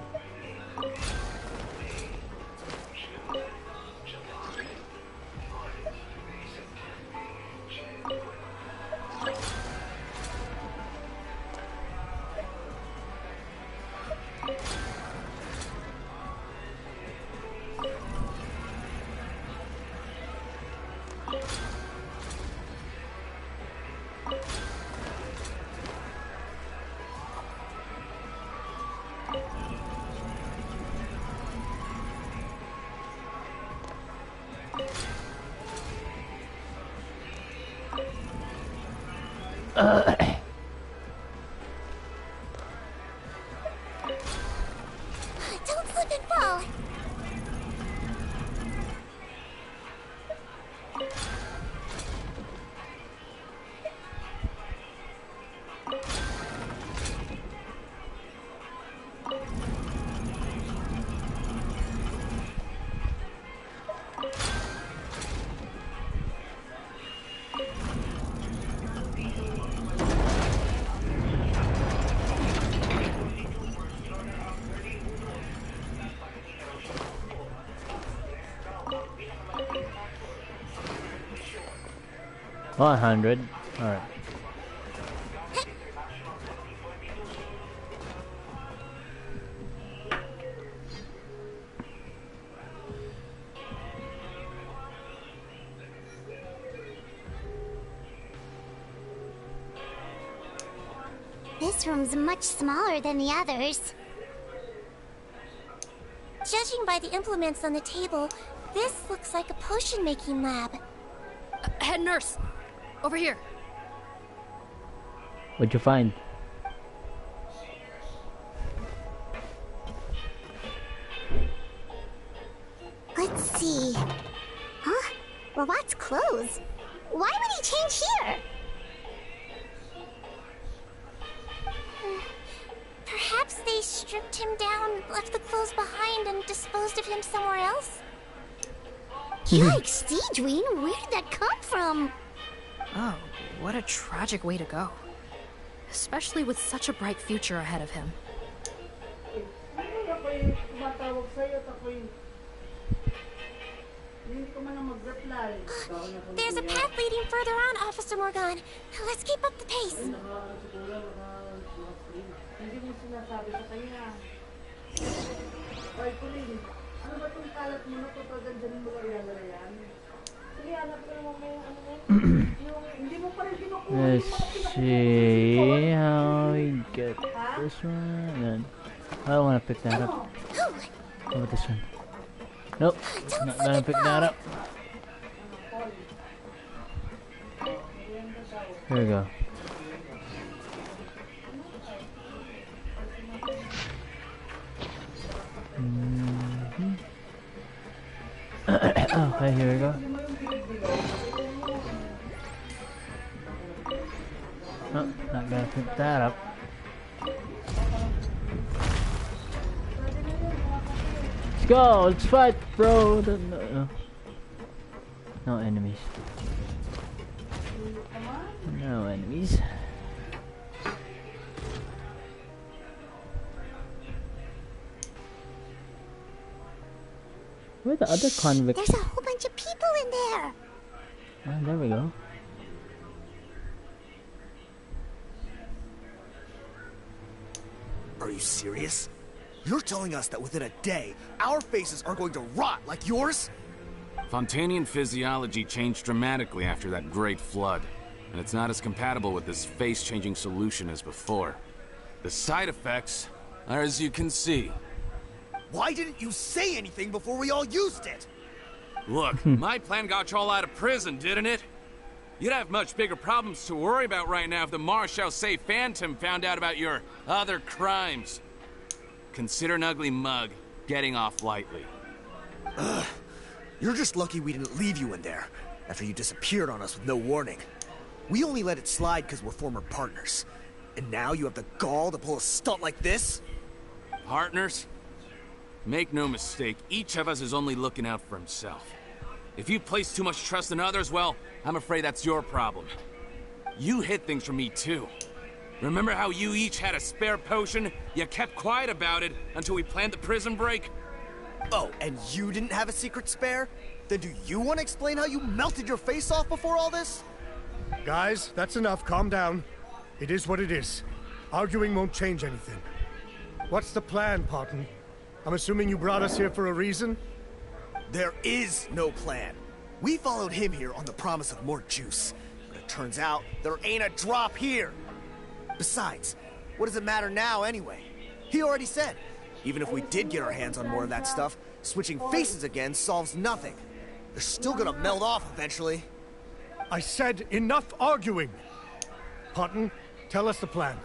Speaker 3: Don't slip and fall!
Speaker 1: $100. Alright.
Speaker 11: This room's much smaller than the others.
Speaker 3: Judging by the implements on the table, this looks like a potion-making lab.
Speaker 16: Head nurse! Over here!
Speaker 1: What'd you find?
Speaker 11: Let's see. Huh? Robot's clothes. Why would he change here?
Speaker 3: Perhaps Perhaps they stripped him down, left the clothes behind, and disposed of him somewhere else?
Speaker 11: Yikes, Siegeween, where did that come from?
Speaker 16: Oh, what a tragic way to go. Especially with such a bright future ahead of him.
Speaker 3: There's a path leading further on, Officer Morgan. Let's keep up the pace.
Speaker 1: Let's see how we get this one. Then I don't want to pick that up. How about this one? Nope, not gonna pick that up. Here we go. Okay, here we go. Oh, not gonna pick that up. Let's go, let's fight, bro. No enemies. No enemies. Where are the other convicts?
Speaker 11: There's a whole bunch of people in there.
Speaker 1: Oh, there we go.
Speaker 19: Are you serious? You're telling us that within a day, our faces are going to rot like yours?
Speaker 9: Fontanian physiology changed dramatically after that great flood, and it's not as compatible with this face-changing solution as before. The side effects are as you can see.
Speaker 19: Why didn't you say anything before we all used it?
Speaker 9: Look, my plan got you all out of prison, didn't it? You'd have much bigger problems to worry about right now if the Marshal Say Phantom found out about your other crimes. Consider an ugly mug getting off lightly.
Speaker 19: Ugh. You're just lucky we didn't leave you in there after you disappeared on us with no warning. We only let it slide because we're former partners. And now you have the gall to pull a stunt like this?
Speaker 9: Partners? Make no mistake, each of us is only looking out for himself. If you place too much trust in others, well, I'm afraid that's your problem. You hid things from me too. Remember how you each had a spare potion? You kept quiet about it until we planned the prison break?
Speaker 19: Oh, and you didn't have a secret spare? Then do you want to explain how you melted your face off before all this?
Speaker 13: Guys, that's enough. Calm down. It is what it is. Arguing won't change anything. What's the plan, Parton? I'm assuming you brought us here for a reason?
Speaker 19: There is no plan. We followed him here on the promise of more juice. But it turns out there ain't a drop here. Besides, what does it matter now anyway? He already said, even if we did get our hands on more of that stuff, switching faces again solves nothing. They're still gonna melt off eventually.
Speaker 13: I said enough arguing! Parton, tell us the plan.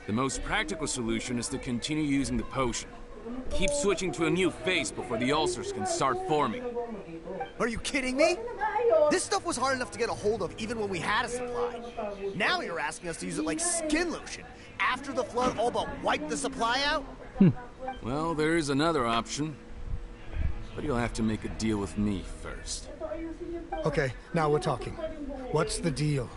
Speaker 9: The most practical solution is to continue using the potion. Keep switching to a new face before the ulcers can start forming.
Speaker 19: Are you kidding me? This stuff was hard enough to get a hold of even when we had a supply. Now you're asking us to use it like skin lotion after the flood all but wiped the supply out?
Speaker 9: Well, there is another option. But you'll have to make a deal with me first.
Speaker 13: Okay, now we're talking. What's the deal?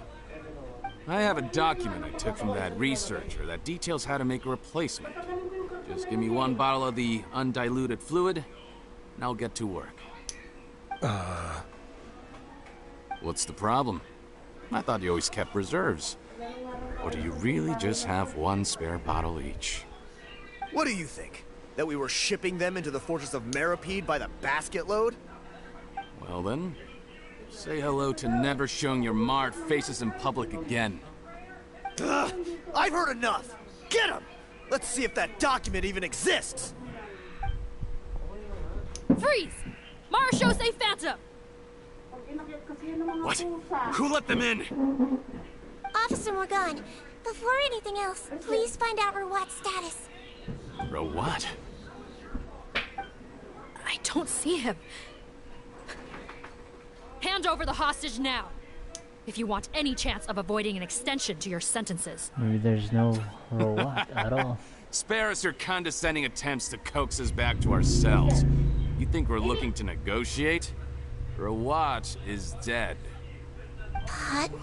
Speaker 9: I have a document I took from that researcher that details how to make a replacement. Just give me one bottle of the undiluted fluid, and I'll get to work. What's the problem? I thought you always kept reserves. Or do you really just have one spare bottle each?
Speaker 19: What do you think? That we were shipping them into the fortress of Meripede by the basket load?
Speaker 9: Well then, say hello to never showing your marred faces in public again.
Speaker 19: Ugh, I've heard enough! Get him! Let's see if that document even exists!
Speaker 16: Freeze! Marshal Say Phantom!
Speaker 9: What? Who let them in?
Speaker 3: Officer Morgan, before anything else, please find out Rawat's status.
Speaker 9: Rawat?
Speaker 16: I don't see him. Hand over the hostage now. if you want any chance of avoiding an extension to your sentences.
Speaker 1: Maybe there's no robot at all.
Speaker 9: Spare us your condescending attempts to coax us back to our cells. You think we're looking to negotiate? Rawat is dead.
Speaker 3: Pardon?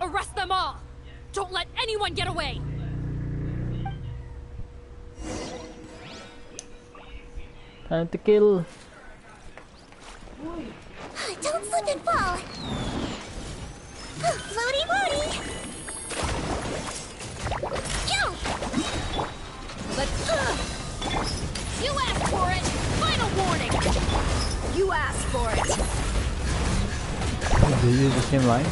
Speaker 16: Arrest them all! Don't let anyone get away!
Speaker 1: Time to kill.
Speaker 3: Don't slip and fall. Floaty woody.
Speaker 16: Let's You asked for it! Final warning! You asked for it!
Speaker 1: Do you use the same line?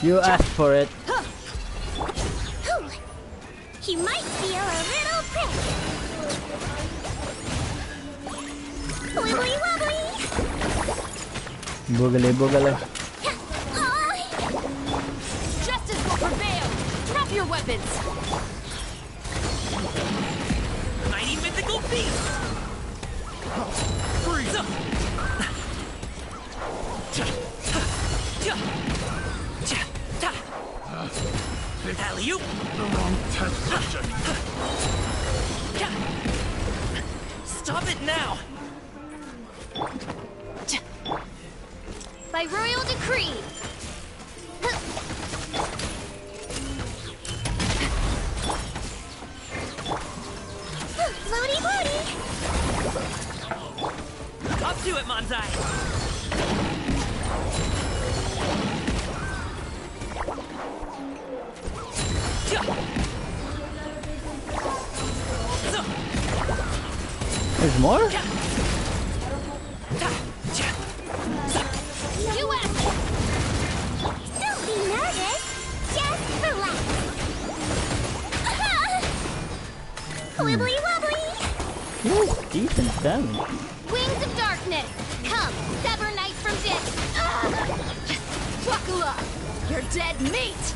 Speaker 1: You asked for it.
Speaker 3: He might feel a little prick. Wibbly wobbly.
Speaker 1: Boogly boogly.
Speaker 16: Justice will prevail! Drop your weapons!
Speaker 14: Mighty mythical beast! Freeze! Alley-oop!
Speaker 10: The wrong test subject.
Speaker 14: Stop it now!
Speaker 18: By royal decree.
Speaker 3: Floaty woody.
Speaker 14: Up to it, Manzai!
Speaker 1: There's more?
Speaker 16: You asked!
Speaker 3: Don't be nervous. Just relax. Wibbly wobbly.
Speaker 1: Ooh, decent damage.
Speaker 18: Wings of darkness. Come, sever night from day.
Speaker 16: Buckle up! You're dead meat!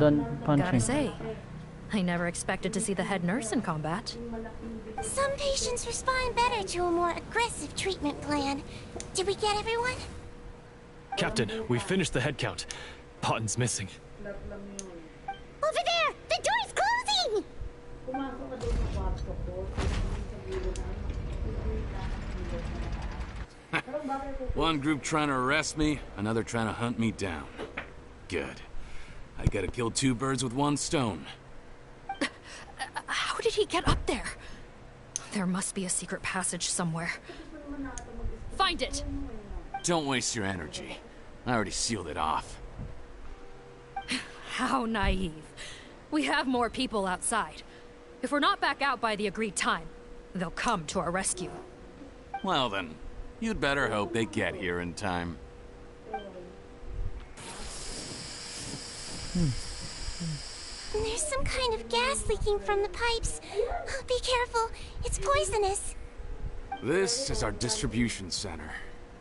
Speaker 1: Done punching.
Speaker 16: Gotta say, I never expected to see the head nurse in combat.
Speaker 3: Some patients respond better to a more aggressive treatment plan. Did we get everyone?
Speaker 14: Captain, we finished the head count. Potten's missing.
Speaker 11: Over there! The door's closing!
Speaker 9: One group trying to arrest me, another trying to hunt me down. Good. I gotta kill two birds with one stone.
Speaker 16: How did he get up there? There must be a secret passage somewhere. Find it!
Speaker 9: Don't waste your energy. I already sealed it off.
Speaker 16: How naive. We have more people outside. If we're not back out by the agreed time, they'll come to our rescue.
Speaker 9: Well then, you'd better hope they get here in time.
Speaker 3: There's some kind of gas leaking from the pipes. Be careful. It's poisonous.
Speaker 9: This is our distribution center,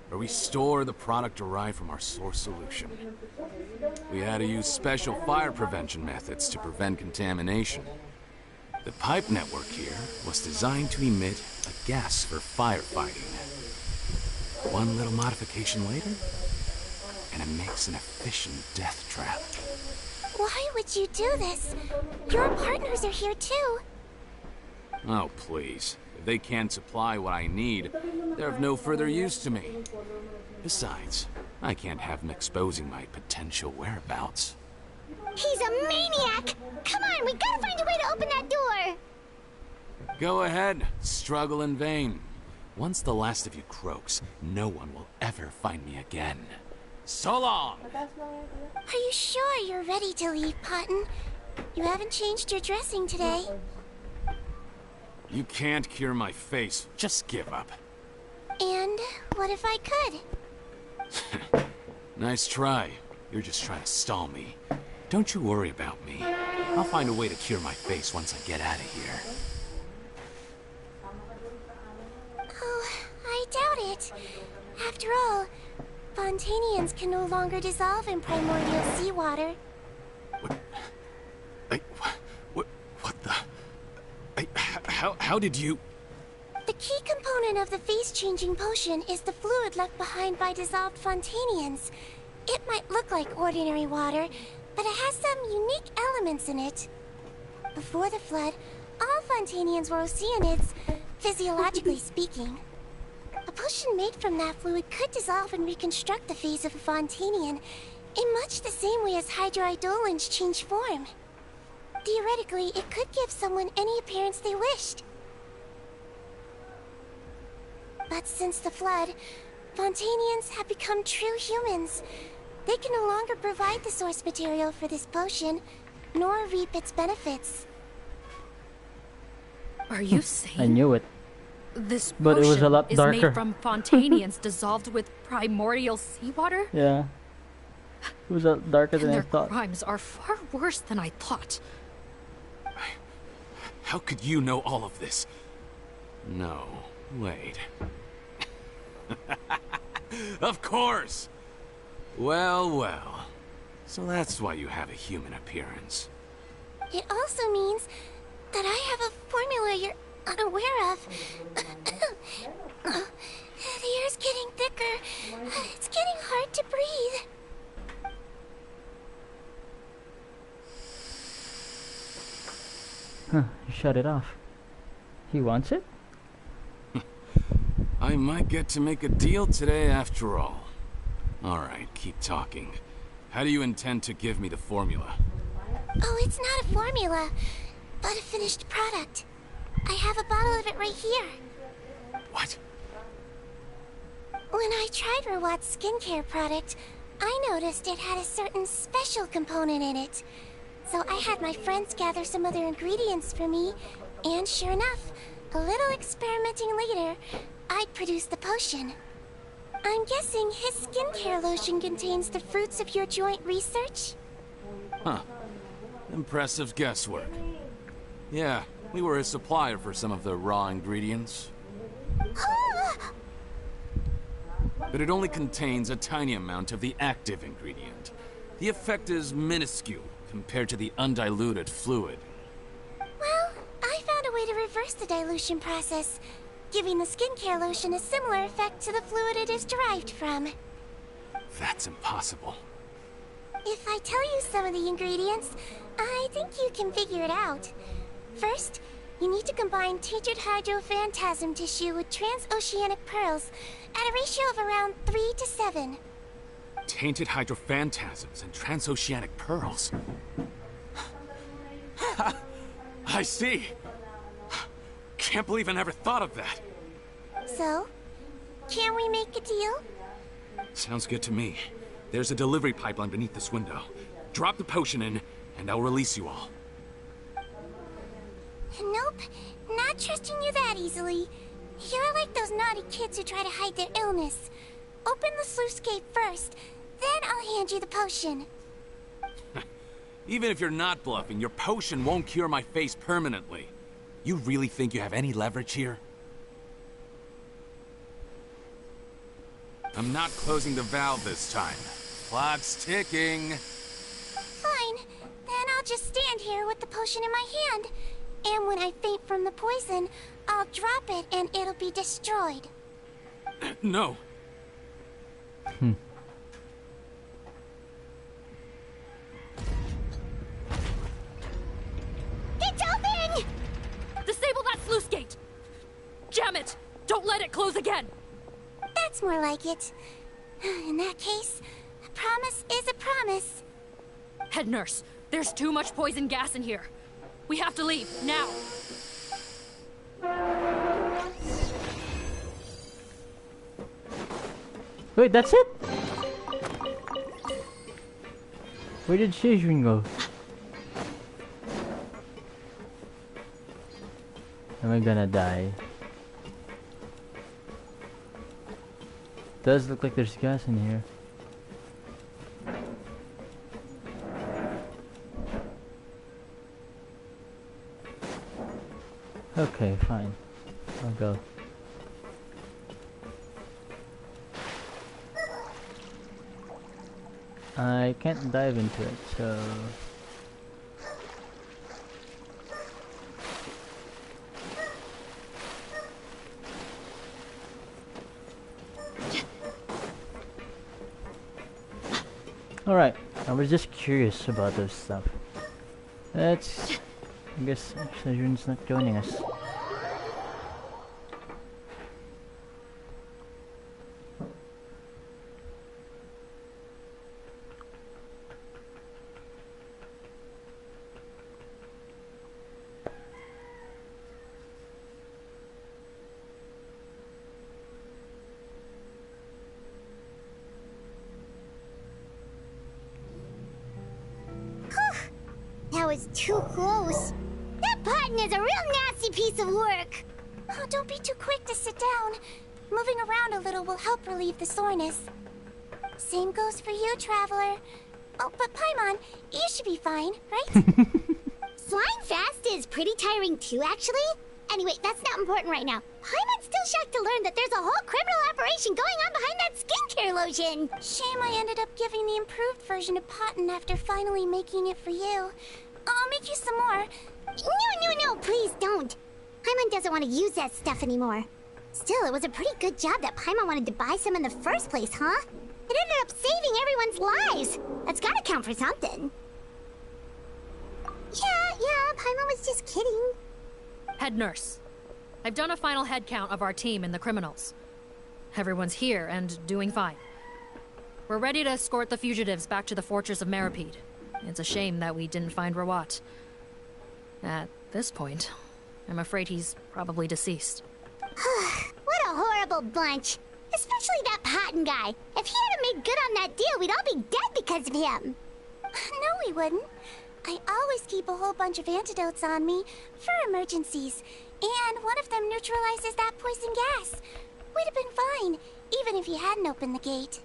Speaker 9: where we store the product derived from our source solution. We had to use special fire prevention methods to prevent contamination. The pipe network here was designed to emit a gas for firefighting. One little modification later, and it makes an efficient death trap.
Speaker 3: Why would you do this? Your partners are here too.
Speaker 9: Oh, please. If they can't supply what I need, they're of no further use to me. Besides, I can't have them exposing my potential whereabouts.
Speaker 11: He's a maniac! Come on, we gotta find a way to open that door!
Speaker 9: Go ahead, struggle in vain. Once the last of you croaks, no one will ever find me again. So long!
Speaker 3: Are you sure you're ready to leave, Potten? You haven't changed your dressing today.
Speaker 9: You can't cure my face. Just give up.
Speaker 3: And what if I could?
Speaker 9: Nice try. You're just trying to stall me. Don't you worry about me. I'll find a way to cure my face once I get out of here.
Speaker 3: Oh, I doubt it. After all, Fontanians can no longer dissolve in primordial seawater.
Speaker 9: How did you...
Speaker 3: The key component of the phase-changing potion is the fluid left behind by dissolved Fontanians. It might look like ordinary water, but it has some unique elements in it. Before the flood, all Fontanians were oceanids, physiologically speaking. A potion made from that fluid could dissolve and reconstruct the phase of a Fontanian in much the same way as hydroidolins change form. Theoretically, it could give someone any appearance they wished. But since the flood, Fontanians have become true humans. They can no longer provide the source material for this potion, nor reap its benefits.
Speaker 16: Are you saying?
Speaker 1: I knew it.
Speaker 16: This
Speaker 1: But it was a
Speaker 16: potion
Speaker 1: lot
Speaker 16: is
Speaker 1: darker.
Speaker 16: made from Fontanians dissolved with primordial seawater?
Speaker 1: Yeah. It was a lot darker than
Speaker 16: And
Speaker 1: I
Speaker 16: their
Speaker 1: thought.
Speaker 16: crimes are far worse than I thought.
Speaker 9: How could you know all of this? No, wait. Of course! Well, well. So that's why you have a human appearance.
Speaker 3: It also means that I have a formula you're unaware of. The air's getting thicker. It's getting hard to breathe.
Speaker 1: Huh, you shut it off. He wants it?
Speaker 9: I might get to make a deal today after all. Alright, keep talking. How do you intend to give me the formula?
Speaker 3: Oh, it's not a formula, but a finished product. I have a bottle of it right here.
Speaker 9: What?
Speaker 3: When I tried Rawat's skincare product, I noticed it had a certain special component in it. So I had my friends gather some other ingredients for me, and sure enough, a little experimenting later, I'd produced the potion. I'm guessing his skincare lotion contains the fruits of your joint research?
Speaker 9: Huh. Impressive guesswork. Yeah, we were his supplier for some of the raw ingredients. But it only contains a tiny amount of the active ingredient. The effect is minuscule compared to the undiluted fluid.
Speaker 3: Well, I found a way to reverse the dilution process, giving the skincare lotion a similar effect to the fluid it is derived from.
Speaker 9: That's impossible.
Speaker 3: If I tell you some of the ingredients, I think you can figure it out. First, you need to combine tainted hydrophantasm tissue with transoceanic pearls at a ratio of around 3 to 7.
Speaker 9: Tainted hydrophantasms and transoceanic pearls. I see. Can't believe I never thought of that.
Speaker 3: So, can we make a deal?
Speaker 9: Sounds good to me. There's a delivery pipeline beneath this window. Drop the potion in, and I'll release you all.
Speaker 3: Nope, not trusting you that easily. You're like those naughty kids who try to hide their illness. Open the sluice gate first, then I'll hand you the potion.
Speaker 9: Even if you're not bluffing, your potion won't cure my face permanently. You really think you have any leverage here? I'm not closing the valve this time. Clock's ticking.
Speaker 3: Fine, then I'll just stand here with the potion in my hand. And when I faint from the poison, I'll drop it and it'll be destroyed.
Speaker 9: No.
Speaker 3: It's open!
Speaker 16: Disable that sluice gate! Jam it! Don't let it close again!
Speaker 3: That's more like it. In that case, a promise is a promise.
Speaker 16: Head nurse, there's too much poison gas in here. We have to leave, now!
Speaker 1: Wait, that's it? Where did Shijun go? Am I gonna die? Does look like there's gas in here. Okay, fine. I'll go. I can't dive into it, so... Alright, I was just curious about this stuff. Let's... I guess Sejun's not joining us.
Speaker 11: That was too close. That button is a real nasty piece of work.
Speaker 3: Oh, don't be too quick to sit down. Moving around a little will help relieve the soreness. Same goes for you, Traveler. Oh, but Paimon, you should be fine, right?
Speaker 11: Flying fast is pretty tiring too, actually. Anyway, that's not important right now. Paimon's still shocked to learn that there's a whole criminal operation going on behind that skincare lotion.
Speaker 3: Shame I ended up giving the improved version to Potten after finally making it for you. I'll make you some more.
Speaker 11: No, please don't. Paimon doesn't want to use that stuff anymore. Still, it was a pretty good job that Paimon wanted to buy some in the first place, huh? It ended up saving everyone's lives. That's gotta count for something. Yeah, Paimon was just kidding.
Speaker 16: Head nurse, I've done a final head count of our team and the criminals. Everyone's here and doing fine. We're ready to escort the fugitives back to the fortress of Meripede. It's a shame that we didn't find Rawat. At this point, I'm afraid he's probably deceased.
Speaker 11: What a horrible bunch. Especially that Potten guy. If he hadn't made good on that deal, we'd all be dead because of him.
Speaker 3: No, we wouldn't. I always keep a whole bunch of antidotes on me for emergencies. And one of them neutralizes that poison gas. We'd have been fine, even if you hadn't opened the gate.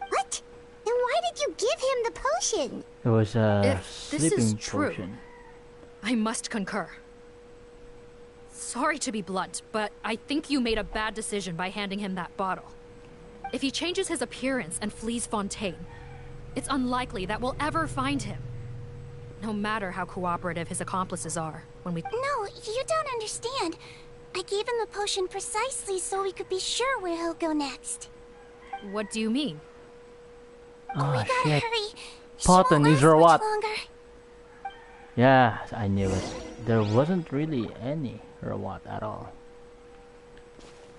Speaker 11: What? Then why did you give him the potion?
Speaker 1: It was a
Speaker 16: If this is
Speaker 1: sleeping
Speaker 16: true,
Speaker 1: potion.
Speaker 16: I must concur. Sorry to be blunt, but I think you made a bad decision by handing him that bottle. If he changes his appearance and flees Fontaine, it's unlikely that we'll ever find him. No matter how cooperative his accomplices are, when we...
Speaker 3: No, you don't understand. I gave him the potion precisely so we could be sure where he'll go next.
Speaker 16: What do you mean?
Speaker 1: Oh,
Speaker 3: we gotta
Speaker 1: shit.
Speaker 3: hurry.
Speaker 1: Potten is or what?
Speaker 3: Longer.
Speaker 1: Yeah, I knew it. There wasn't really any Rawat at all.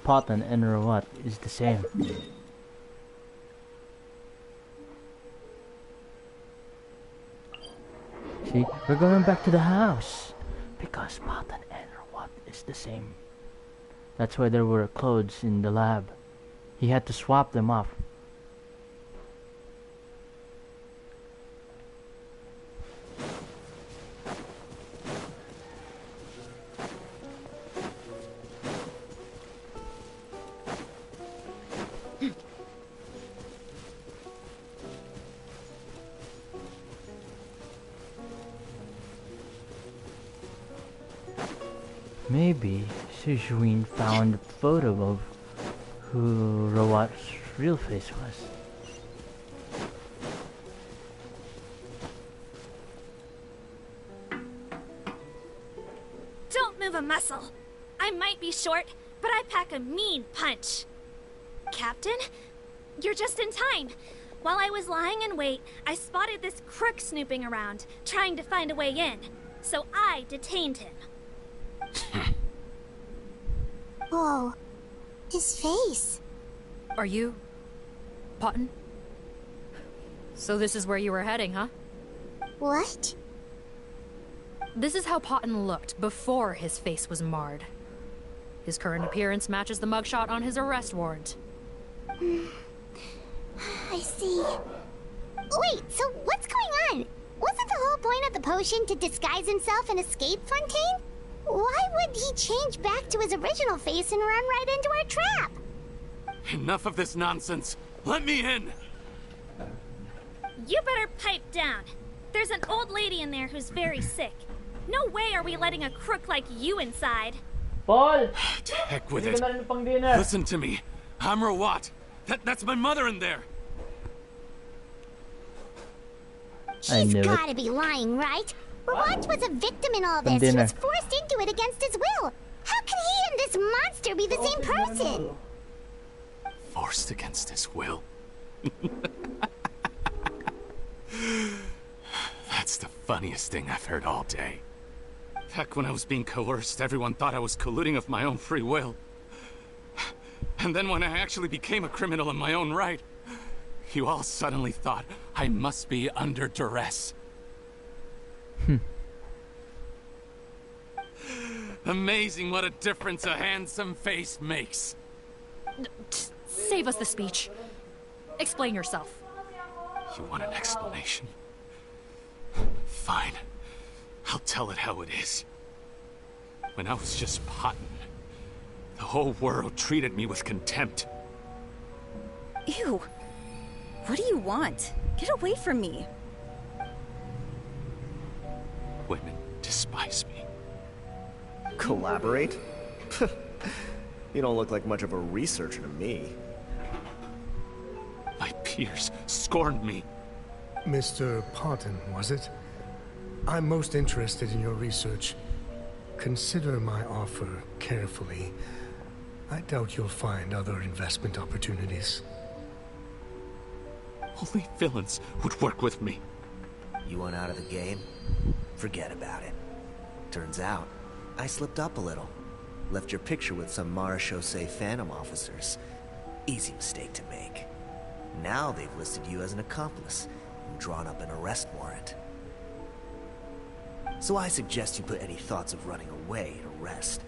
Speaker 1: Potten and Rawat is the same. See, we're going back to the house because Potten and Rawat is the same. That's why there were clothes in the lab. He had to swap them off. Maybe Sijuin found a photo of who Rawat's real face was.
Speaker 18: Don't move a muscle. I might be short, but I pack a mean punch. Captain, you're just in time. While I was lying in wait, I spotted this crook snooping around, trying to find a way in. So I detained him.
Speaker 11: Whoa. His face.
Speaker 16: Are you... Potten? So this is where you were heading, huh?
Speaker 11: What?
Speaker 16: This is how Potten looked before his face was marred. His current appearance matches the mugshot on his arrest warrant.
Speaker 3: I see.
Speaker 11: Wait, so what's going on? Wasn't the whole point of the potion to disguise himself and escape Fontaine? Why would he change back to his original face and run right into our trap?
Speaker 9: Enough of this nonsense. Let me in.
Speaker 18: You better pipe down. There's an old lady in there who's very sick. No way are we letting a crook like you inside.
Speaker 1: Paul!
Speaker 9: To heck with it. Listen to me. I'm Rawat. That's my mother in there.
Speaker 11: He's gotta be lying, right? Rawat was a victim in all this. He was forced into it against his will. How can he and this monster be the same person?
Speaker 9: Forced against his will. That's the funniest thing I've heard all day. Back when I was being coerced, everyone thought I was colluding of my own free will. And then when I actually became a criminal in my own right, you all suddenly thought I must be under duress. Amazing what a difference a handsome face makes.
Speaker 16: Save us the speech. Explain yourself.
Speaker 9: You want an explanation? Fine. I'll tell it how it is. When I was just Potton, the whole world treated me with contempt.
Speaker 21: Ew. What do you want? Get away from me.
Speaker 9: Women despise me.
Speaker 19: Collaborate? You don't look like much of a researcher to me.
Speaker 9: My peers scorned me.
Speaker 13: Mr. Potton, was it? I'm most interested in your research. Consider my offer carefully. I doubt you'll find other investment opportunities.
Speaker 9: Only villains would work with me.
Speaker 19: You want out of the game? Forget about it. Turns out, I slipped up a little. Left your picture with some Marechaussee Phantom officers. Easy mistake to make. Now they've listed you as an accomplice and drawn up an arrest warrant. So I suggest you put any thoughts of running away to rest.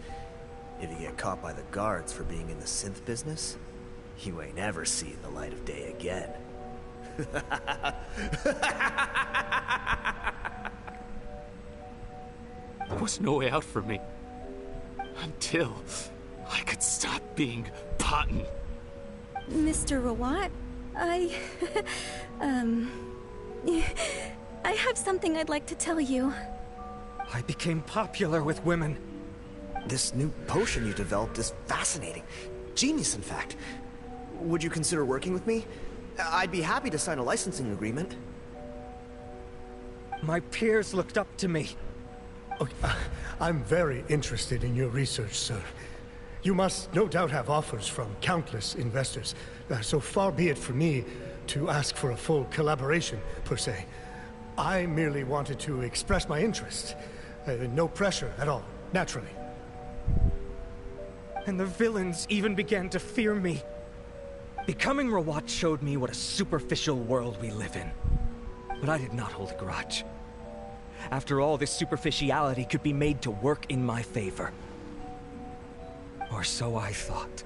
Speaker 19: If you get caught by the guards for being in the synth business, you ain't ever seen the light of day again.
Speaker 9: There was no way out for me. Until I could stop being Potton.
Speaker 21: Mr. Rawat, I have something I'd like to tell you.
Speaker 7: I became popular with women.
Speaker 19: This new potion you developed is fascinating. Genius, in fact. Would you consider working with me? I'd be happy to sign a licensing agreement.
Speaker 7: My peers looked up to me.
Speaker 13: I'm very interested in your research, sir. You must no doubt have offers from countless investors. So far be it from me to ask for a full collaboration, per se. I merely wanted to express my interest. No pressure at all, naturally.
Speaker 7: And the villains even began to fear me. Becoming Rawat showed me what a superficial world we live in. But I did not hold a grudge. After all, this superficiality could be made to work in my favor. Or so I thought.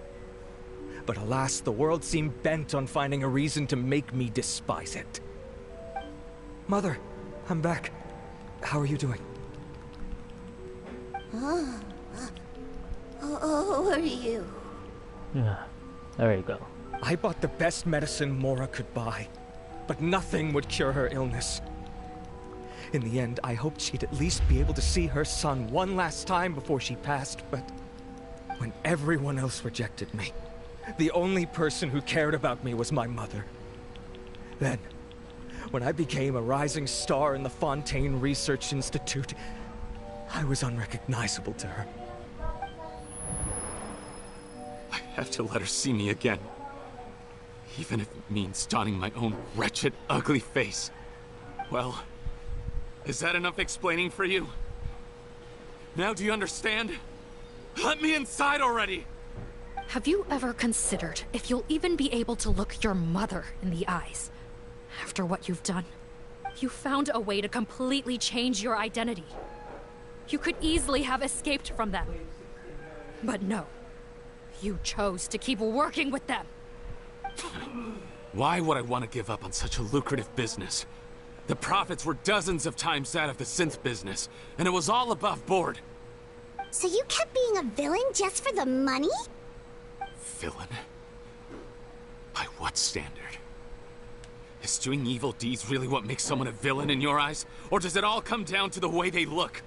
Speaker 7: But alas, the world seemed bent on finding a reason to make me despise it. Mother, I'm back. How are you doing?
Speaker 3: Who are you?
Speaker 1: Yeah, there you go.
Speaker 7: I bought the best medicine Mora could buy, but nothing would cure her illness. In the end, I hoped she'd at least be able to see her son one last time before she passed, but when everyone else rejected me, the only person who cared about me was my mother. Then, when I became a rising star in the Fontaine Research Institute, I was unrecognizable to her.
Speaker 9: I have to let her see me again. Even if it means donning my own wretched, ugly face. Well, is that enough explaining for you? Now do you understand? Let me inside already!
Speaker 16: Have you ever considered if you'll even be able to look your mother in the eyes? After what you've done, you found a way to completely change your identity. You could easily have escaped from them. But no, you chose to keep working with them.
Speaker 9: Why would I want to give up on such a lucrative business? The profits were dozens of times that of the synth business, and it was all above board.
Speaker 11: So you kept being a villain just for the money?
Speaker 9: Villain? By what standard? Is doing evil deeds really what makes someone a villain in your eyes? Or does it all come down to the way they look?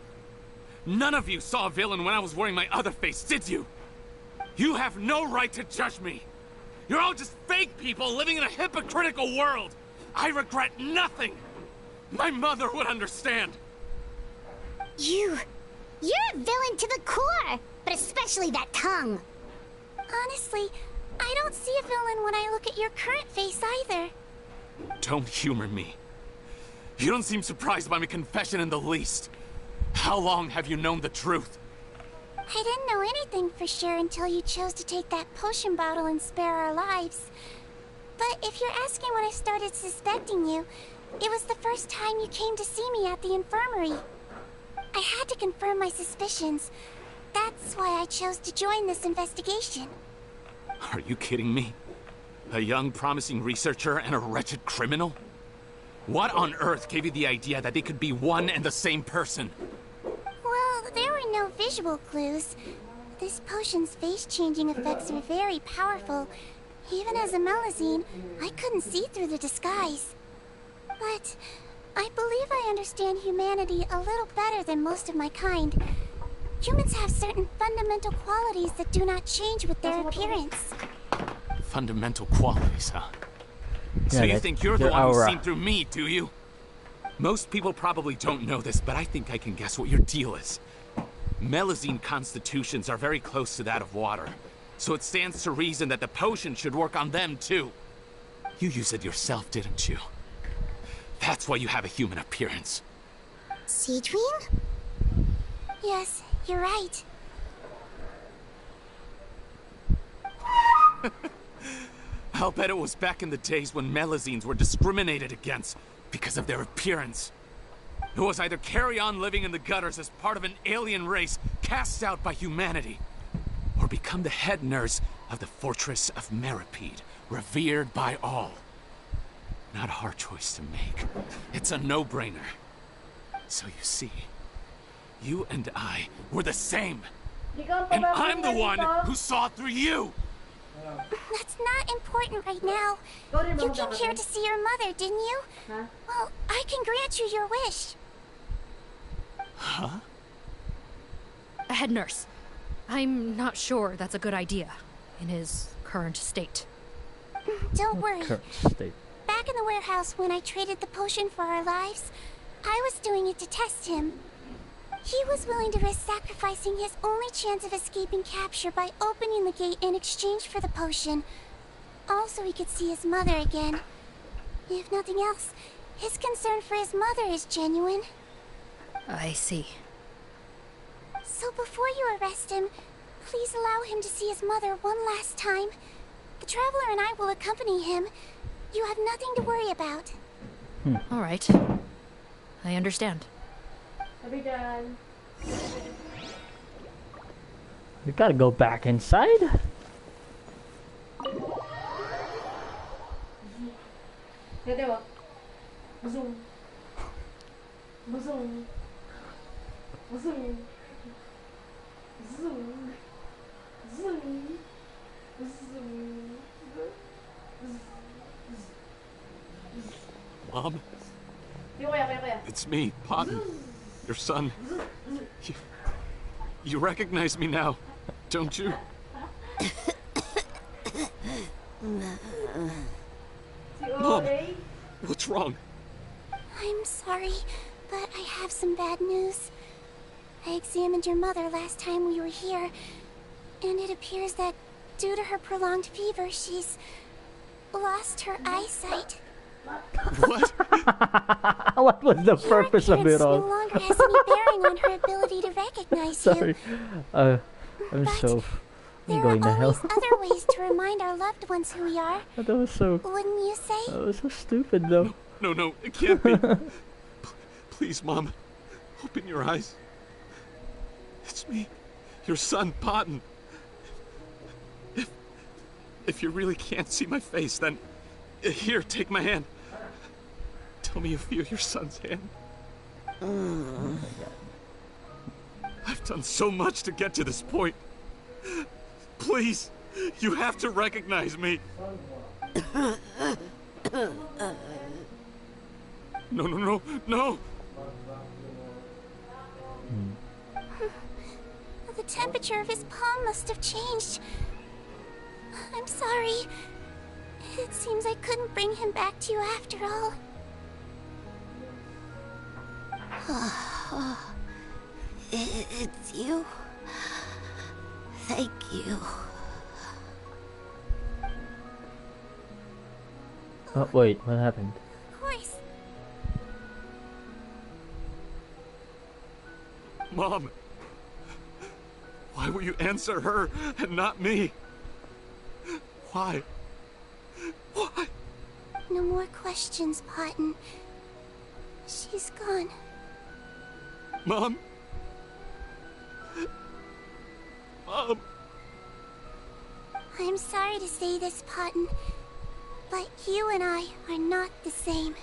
Speaker 9: None of you saw a villain when I was wearing my other face, did you? You have no right to judge me! You're all just fake people living in a hypocritical world! I regret nothing! My mother would understand!
Speaker 11: You're a villain to the core! But especially that tongue!
Speaker 3: Honestly, I don't see a villain when I look at your current face either.
Speaker 9: Don't humor me. You don't seem surprised by my confession in the least. How long have you known the truth?
Speaker 3: I didn't know anything for sure until you chose to take that potion bottle and spare our lives. But if you're asking when I started suspecting you, it was the first time you came to see me at the infirmary. I had to confirm my suspicions. That's why I chose to join this investigation.
Speaker 9: Are you kidding me? A young, promising researcher and a wretched criminal? What on earth gave you the idea that they could be one and the same person?
Speaker 3: Well, there were no visual clues. This potion's face-changing effects are very powerful. Even as a Melazine, I couldn't see through the disguise. But I believe I understand humanity a little better than most of my kind. Humans have certain fundamental qualities that do not change with their appearance.
Speaker 9: Fundamental qualities, huh? So
Speaker 1: Yeah,
Speaker 9: you think you're the one
Speaker 1: aura.
Speaker 9: who's seen through me, do you? Most people probably don't know this, but I think I can guess what your deal is. Melazine constitutions are very close to that of water, so it stands to reason that the potion should work on them too. You use it yourself, didn't you? That's why you have a human appearance.
Speaker 3: Siegewing? Yes, you're right.
Speaker 9: I'll bet it was back in the days when Melazines were discriminated against because of their appearance. It was either carry on living in the gutters as part of an alien race cast out by humanity, or become the head nurse of the fortress of Meripede, revered by all. Not a hard choice to make. It's a no-brainer. So you see, you and I were the same. And I'm the one who saw through you!
Speaker 3: That's not important right now. You came here to see your mother, didn't you? Well, I can grant you your wish.
Speaker 9: Huh?
Speaker 16: Head nurse, I'm not sure that's a good idea in his current state.
Speaker 3: Don't worry.
Speaker 1: Current state.
Speaker 3: Back in the warehouse when I traded the potion for our lives, I was doing it to test him. He was willing to risk sacrificing his only chance of escaping capture by opening the gate in exchange for the potion. Also, he could see his mother again. If nothing else, his concern for his mother is genuine.
Speaker 16: I see.
Speaker 3: So before you arrest him, please allow him to see his mother one last time. The Traveler and I will accompany him. You have nothing to worry about.
Speaker 16: All right. I understand.
Speaker 1: We gotta go back inside.
Speaker 9: Mom? It's me, Potten. Your son. You recognize me now, don't you? Mom, what's wrong?
Speaker 3: I'm sorry, but I have some bad news. I examined your mother last time we were here, and it appears that due to her prolonged fever, she's lost her eyesight.
Speaker 9: What?
Speaker 1: What was the purpose of it
Speaker 3: no
Speaker 1: all?
Speaker 3: longer has any bearing on her ability to recognize
Speaker 1: Sorry.
Speaker 3: you.
Speaker 1: I'm
Speaker 3: There
Speaker 1: going to
Speaker 3: are
Speaker 1: hell.
Speaker 3: always other ways to remind our loved ones who we are.
Speaker 1: That was so.
Speaker 3: Wouldn't you say?
Speaker 1: That was so stupid, though.
Speaker 9: No, it can't be. Please, Mom, open your eyes. It's me, your son, Potten. If you really can't see my face, then here, take my hand. Tell me you feel your son's hand. I've done so much to get to this point. Please, you have to recognize me. No.
Speaker 3: The temperature of his palm must have changed. I'm sorry. It seems I couldn't bring him back to you after all.
Speaker 11: It's you. Thank you.
Speaker 1: Oh, wait, what happened?
Speaker 3: Of course.
Speaker 10: Mom, why will you answer her and not me? Why? Why?
Speaker 3: No more questions, Potton. She's gone.
Speaker 10: Mom? Mom?
Speaker 3: I'm sorry to say this, Potton, but you and I are not the same.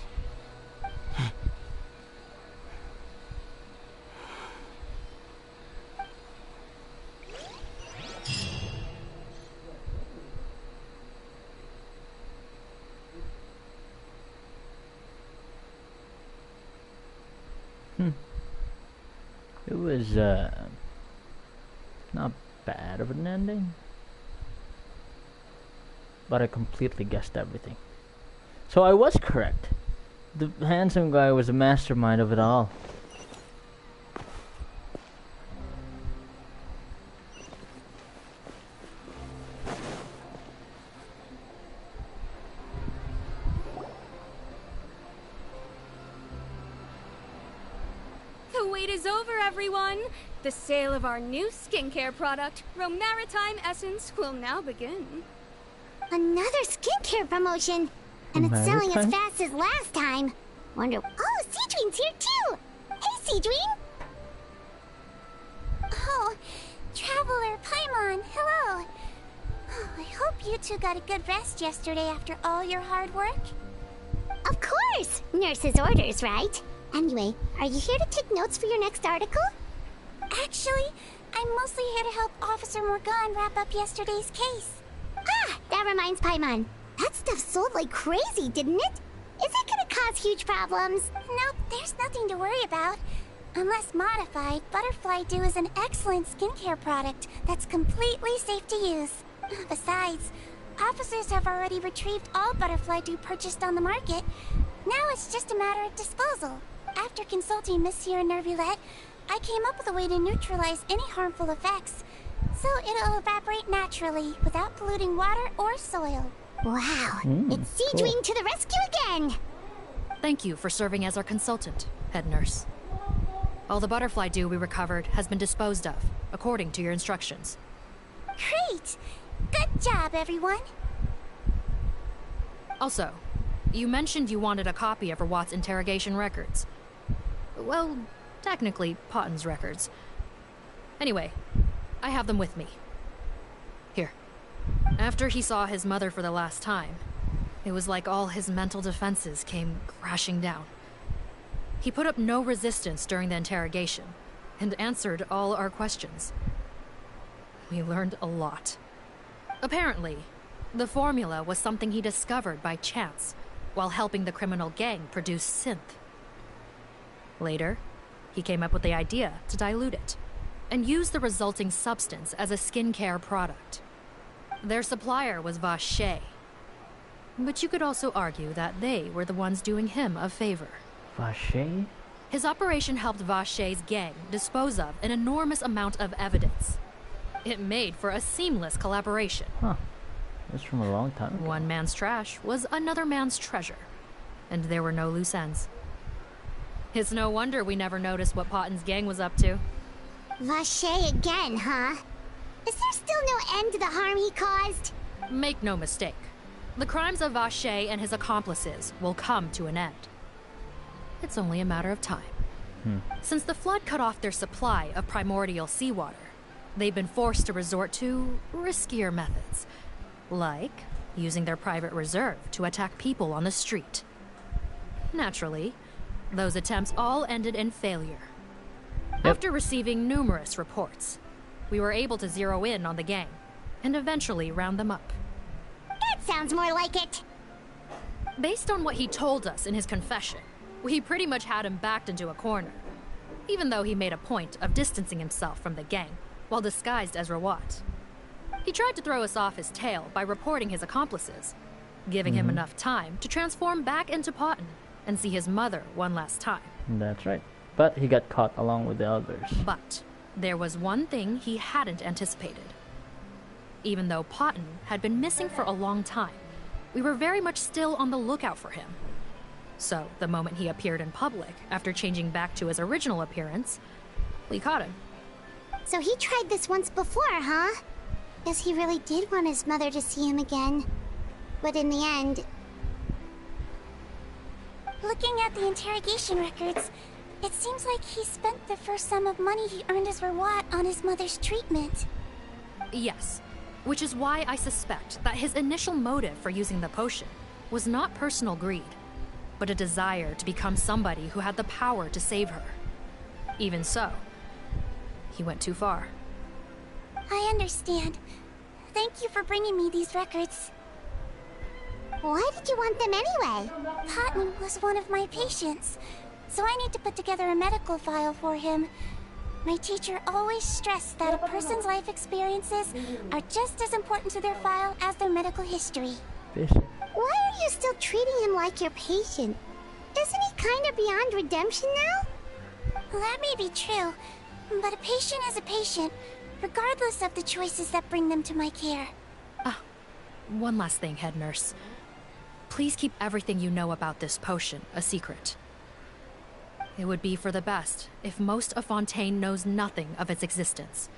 Speaker 1: It was, not bad of an ending. But I completely guessed everything. So I was correct. The handsome guy was a mastermind of it all.
Speaker 6: The wait is over, everyone! The sale of our new skincare product, Romaritime Essence, will now begin.
Speaker 11: Another skincare promotion! And it's selling as fast as last time. Wonder... Oh, Seedween's here too! Hey, Seedween!
Speaker 3: Oh, Traveler Paimon, hello! Oh, I hope you two got a good rest yesterday after all your hard work.
Speaker 11: Of course! Nurse's orders, right? Anyway, are you here to take notes for your next article?
Speaker 3: Actually, I'm mostly here to help Officer Morgan wrap up yesterday's case.
Speaker 11: Ah, that reminds Paimon. That stuff sold like crazy, didn't it? Is it gonna cause huge problems?
Speaker 3: Nope, there's nothing to worry about. Unless modified, Butterfly Dew is an excellent skincare product that's completely safe to use. Besides, officers have already retrieved all Butterfly Dew purchased on the market. Now it's just a matter of disposal. After consulting Monsieur Nervulette, I came up with a way to neutralize any harmful effects. So it'll evaporate naturally, without polluting water or soil.
Speaker 11: Wow, it's Seedween to the rescue again!
Speaker 16: Thank you for serving as our consultant, head nurse. All the butterfly dew we recovered has been disposed of, according to your instructions.
Speaker 3: Great! Good job, everyone!
Speaker 16: Also, you mentioned you wanted a copy of Rawat's interrogation records. Well, technically, Potton's records. Anyway, I have them with me. Here. After he saw his mother for the last time, it was like all his mental defenses came crashing down. He put up no resistance during the interrogation, and answered all our questions. We learned a lot. Apparently, the formula was something he discovered by chance, while helping the criminal gang produce synth. Later, he came up with the idea to dilute it, and use the resulting substance as a skincare product. Their supplier was Vache. But you could also argue that they were the ones doing him a favor.
Speaker 1: Vache?
Speaker 16: His operation helped Vache's gang dispose of an enormous amount of evidence. It made for a seamless collaboration.
Speaker 1: Huh. That's from a long time ago.
Speaker 16: One man's trash was another man's treasure. And there were no loose ends. It's no wonder we never noticed what Potton's gang was up to.
Speaker 11: Vache again, huh? Is there still no end to the harm he caused?
Speaker 16: Make no mistake. The crimes of Vache and his accomplices will come to an end. It's only a matter of time. Since the flood cut off their supply of primordial seawater, they've been forced to resort to riskier methods, like using their private reserve to attack people on the street. Naturally, those attempts all ended in failure. After receiving numerous reports, we were able to zero in on the gang, and eventually round them up.
Speaker 11: That sounds more like it!
Speaker 16: Based on what he told us in his confession, we pretty much had him backed into a corner, even though he made a point of distancing himself from the gang while disguised as Rawat. He tried to throw us off his tail by reporting his accomplices, giving him enough time to transform back into Potton and see his mother one last time.
Speaker 1: That's right. But he got caught along with the others.
Speaker 16: But there was one thing he hadn't anticipated. Even though Potton had been missing for a long time, we were very much still on the lookout for him. So, the moment he appeared in public, after changing back to his original appearance, we caught him.
Speaker 11: So he tried this once before, huh? Guess he really did want his mother to see him again. But in the end...
Speaker 3: Looking at the interrogation records, it seems like he spent the first sum of money he earned as reward on his mother's treatment.
Speaker 16: Yes, which is why I suspect that his initial motive for using the potion was not personal greed, but a desire to become somebody who had the power to save her. Even so, he went too far.
Speaker 3: I understand. Thank you for bringing me these records.
Speaker 11: Why did you want them anyway?
Speaker 3: Patton was one of my patients, so I need to put together a medical file for him. My teacher always stressed that a person's life experiences are just as important to their file as their medical history.
Speaker 11: Why are you still treating him like your patient? Isn't he kind of beyond redemption now?
Speaker 3: That may be true, but a patient is a patient, regardless of the choices that bring them to my care.
Speaker 16: One last thing, head nurse. Please keep everything you know about this potion a secret. It would be for the best if most of Fontaine knows nothing of its existence.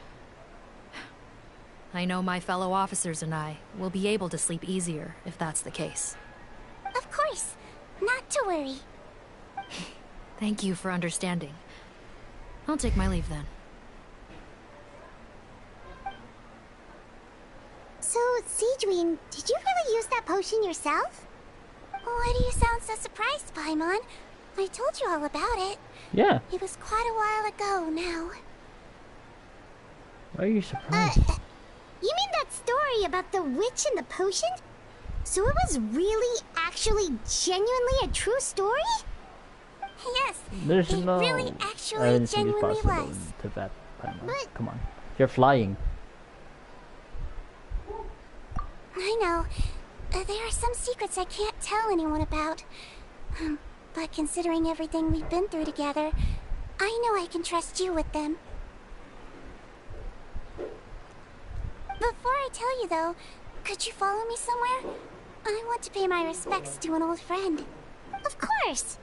Speaker 16: I know my fellow officers and I will be able to sleep easier if that's the case.
Speaker 3: Of course. Not to worry.
Speaker 16: Thank you for understanding. I'll take my leave then.
Speaker 11: So, Sejuin, did you really use that potion yourself?
Speaker 3: Why do you sound so surprised, Paimon? I told you all about it.
Speaker 1: Yeah.
Speaker 3: It was quite a while ago now.
Speaker 1: Why are you surprised?
Speaker 11: You mean that story about the witch and the potion? So it was really, actually, genuinely a true story?
Speaker 3: Yes.
Speaker 1: There's
Speaker 3: it
Speaker 1: no
Speaker 3: really, actually, genuinely was.
Speaker 1: To that, Paimon. Come on. You're flying.
Speaker 3: I know. There are some secrets I can't tell anyone about. But considering everything we've been through together, I know I can trust you with them. Before I tell you, though, could you follow me somewhere? I want to pay my respects to an old friend.
Speaker 11: Of course!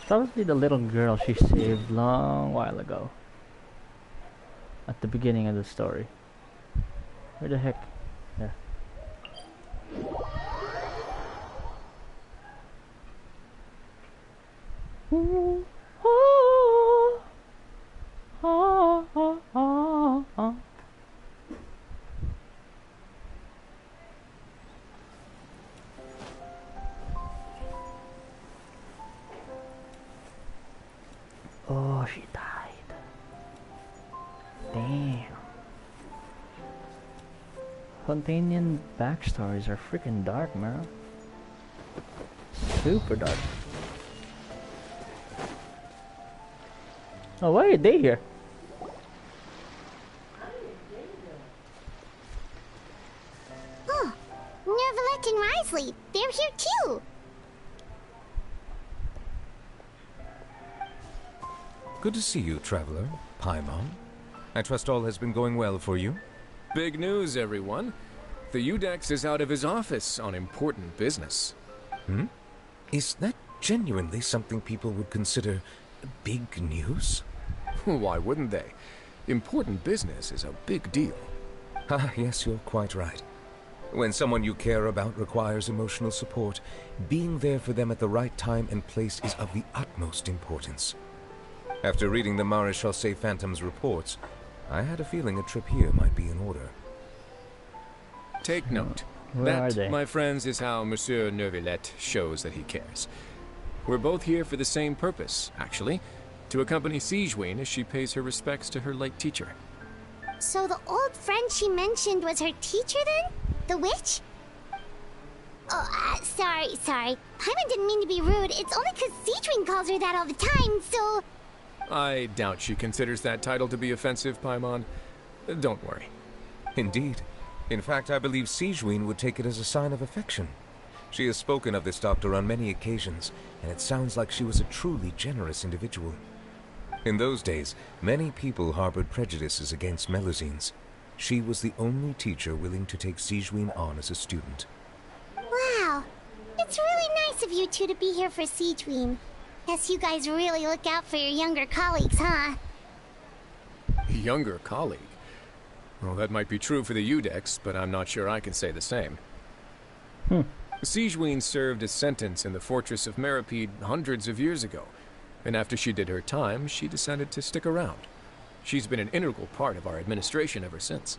Speaker 1: Probably the little girl she saved long while ago. At the beginning of the story. Where the heck? There. Oh, she died. Damn. Fontanian backstories are freaking dark, man. Super dark. Oh, why are they here?
Speaker 11: Oh, Nervalette and Risley, they're here too!
Speaker 5: Good to see you, traveler. Paimon. I trust all has been going well for you?
Speaker 8: Big news, everyone. The Udex is out of his office on important business.
Speaker 5: Is that genuinely something people would consider big news?
Speaker 8: Why wouldn't they? Important business is a big deal.
Speaker 5: Ah, yes, you're quite right. When someone you care about requires emotional support, being there for them at the right time and place is of the utmost importance. After reading the Maréchal Phantom's reports, I had a feeling a trip here might be in order.
Speaker 8: Take note.
Speaker 1: Where are they?
Speaker 8: That, my friends, is how Monsieur Nervalette shows that he cares. We're both here for the same purpose, actually. To accompany Sejuin as she pays her respects to her late teacher.
Speaker 11: So the old friend she mentioned was her teacher then? The witch? Oh, sorry. Paimon didn't mean to be rude. It's only because Sejuin calls her that all the time, so...
Speaker 8: I doubt she considers that title to be offensive, Paimon. Don't worry.
Speaker 5: Indeed. In fact, I believe Sejuin would take it as a sign of affection. She has spoken of this doctor on many occasions, and it sounds like she was a truly generous individual. In those days, many people harbored prejudices against Melusines. She was the only teacher willing to take Sejuin on as a student.
Speaker 11: Wow, it's really of you two to be here for Siegeween. Guess you guys really look out for your younger colleagues, huh?
Speaker 8: Younger colleague? Well, that might be true for the Udex, but I'm not sure I can say the same. Siegeween served a sentence in the fortress of Meripede hundreds of years ago, and after she did her time, she decided to stick around. She's been an integral part of our administration ever since.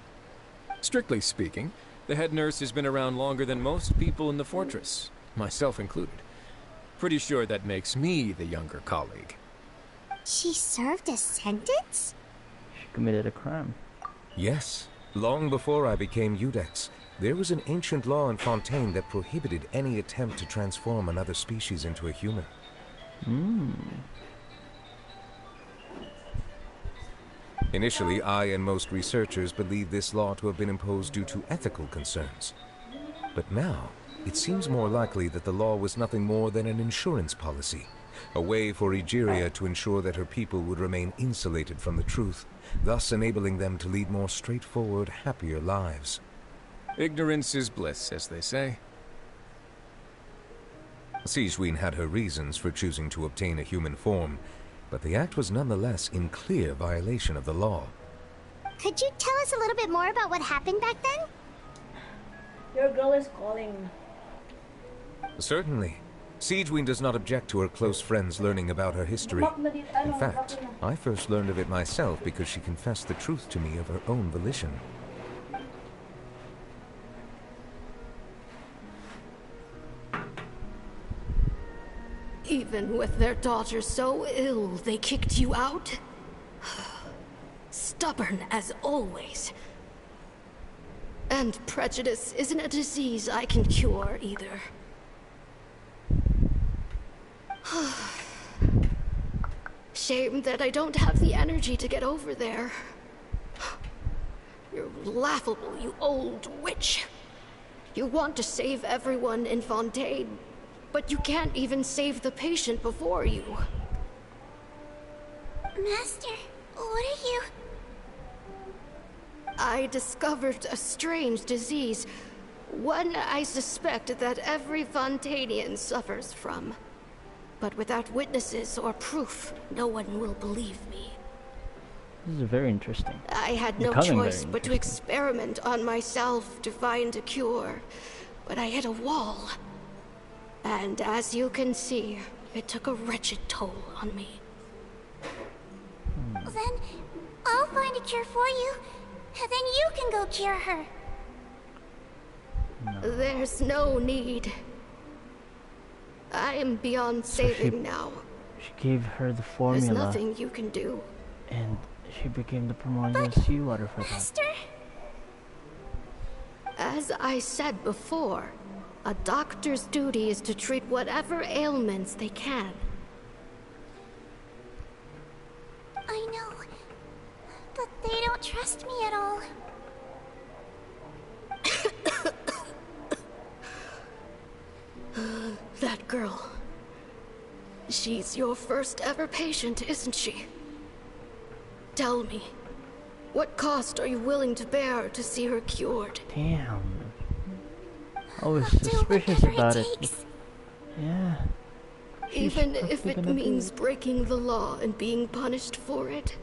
Speaker 8: Strictly speaking, the head nurse has been around longer than most people in the fortress, myself included. Pretty sure that makes me the younger colleague.
Speaker 11: She served a sentence?
Speaker 1: She committed a crime.
Speaker 5: Yes. Long before I became Udex, there was an ancient law in Fontaine that prohibited any attempt to transform another species into a human. Initially, I and most researchers believed this law to have been imposed due to ethical concerns. But now, it seems more likely that the law was nothing more than an insurance policy, a way for Egeria to ensure that her people would remain insulated from the truth, thus enabling them to lead more straightforward, happier lives.
Speaker 8: Ignorance is bliss, as they say.
Speaker 5: Siegeween had her reasons for choosing to obtain a human form, but the act was nonetheless in clear violation of the law.
Speaker 11: Could you tell us a little bit more about what happened back then?
Speaker 20: Your girl is calling.
Speaker 5: Certainly. Siegeween does not object to her close friends learning about her history. In fact, I first learned of it myself because she confessed the truth to me of her own volition.
Speaker 12: Even with their daughter so ill, they kicked you out? Stubborn as always. And prejudice isn't a disease I can cure either. Shame that I don't have the energy to get over there. You're laughable, you old witch. You want to save everyone in Fontaine, but you can't even save the patient before you.
Speaker 3: Master, what are you?
Speaker 12: I discovered a strange disease, one I suspect that every Fontainian suffers from. But without witnesses or proof, no one will believe me.
Speaker 1: This is very interesting.
Speaker 12: I had no choice but to experiment on myself to find a cure, but I hit a wall. And as you can see, it took a wretched toll on me.
Speaker 3: Then I'll find a cure for you, and then you can go cure her.
Speaker 12: No. There's no need. I am beyond saving now.
Speaker 1: She gave her the formula.
Speaker 12: There's nothing you can do.
Speaker 1: And she became the primordial seawater for
Speaker 3: Master?
Speaker 12: that. As I said before, a doctor's duty is to treat whatever ailments they can.
Speaker 3: I know, but they don't trust me at all.
Speaker 12: That girl. She's your first ever patient, isn't she? Tell me, what cost are you willing to bear to see her cured?
Speaker 1: Damn. I was suspicious about it. Yeah.
Speaker 12: Even if it means breaking the law and being punished for it?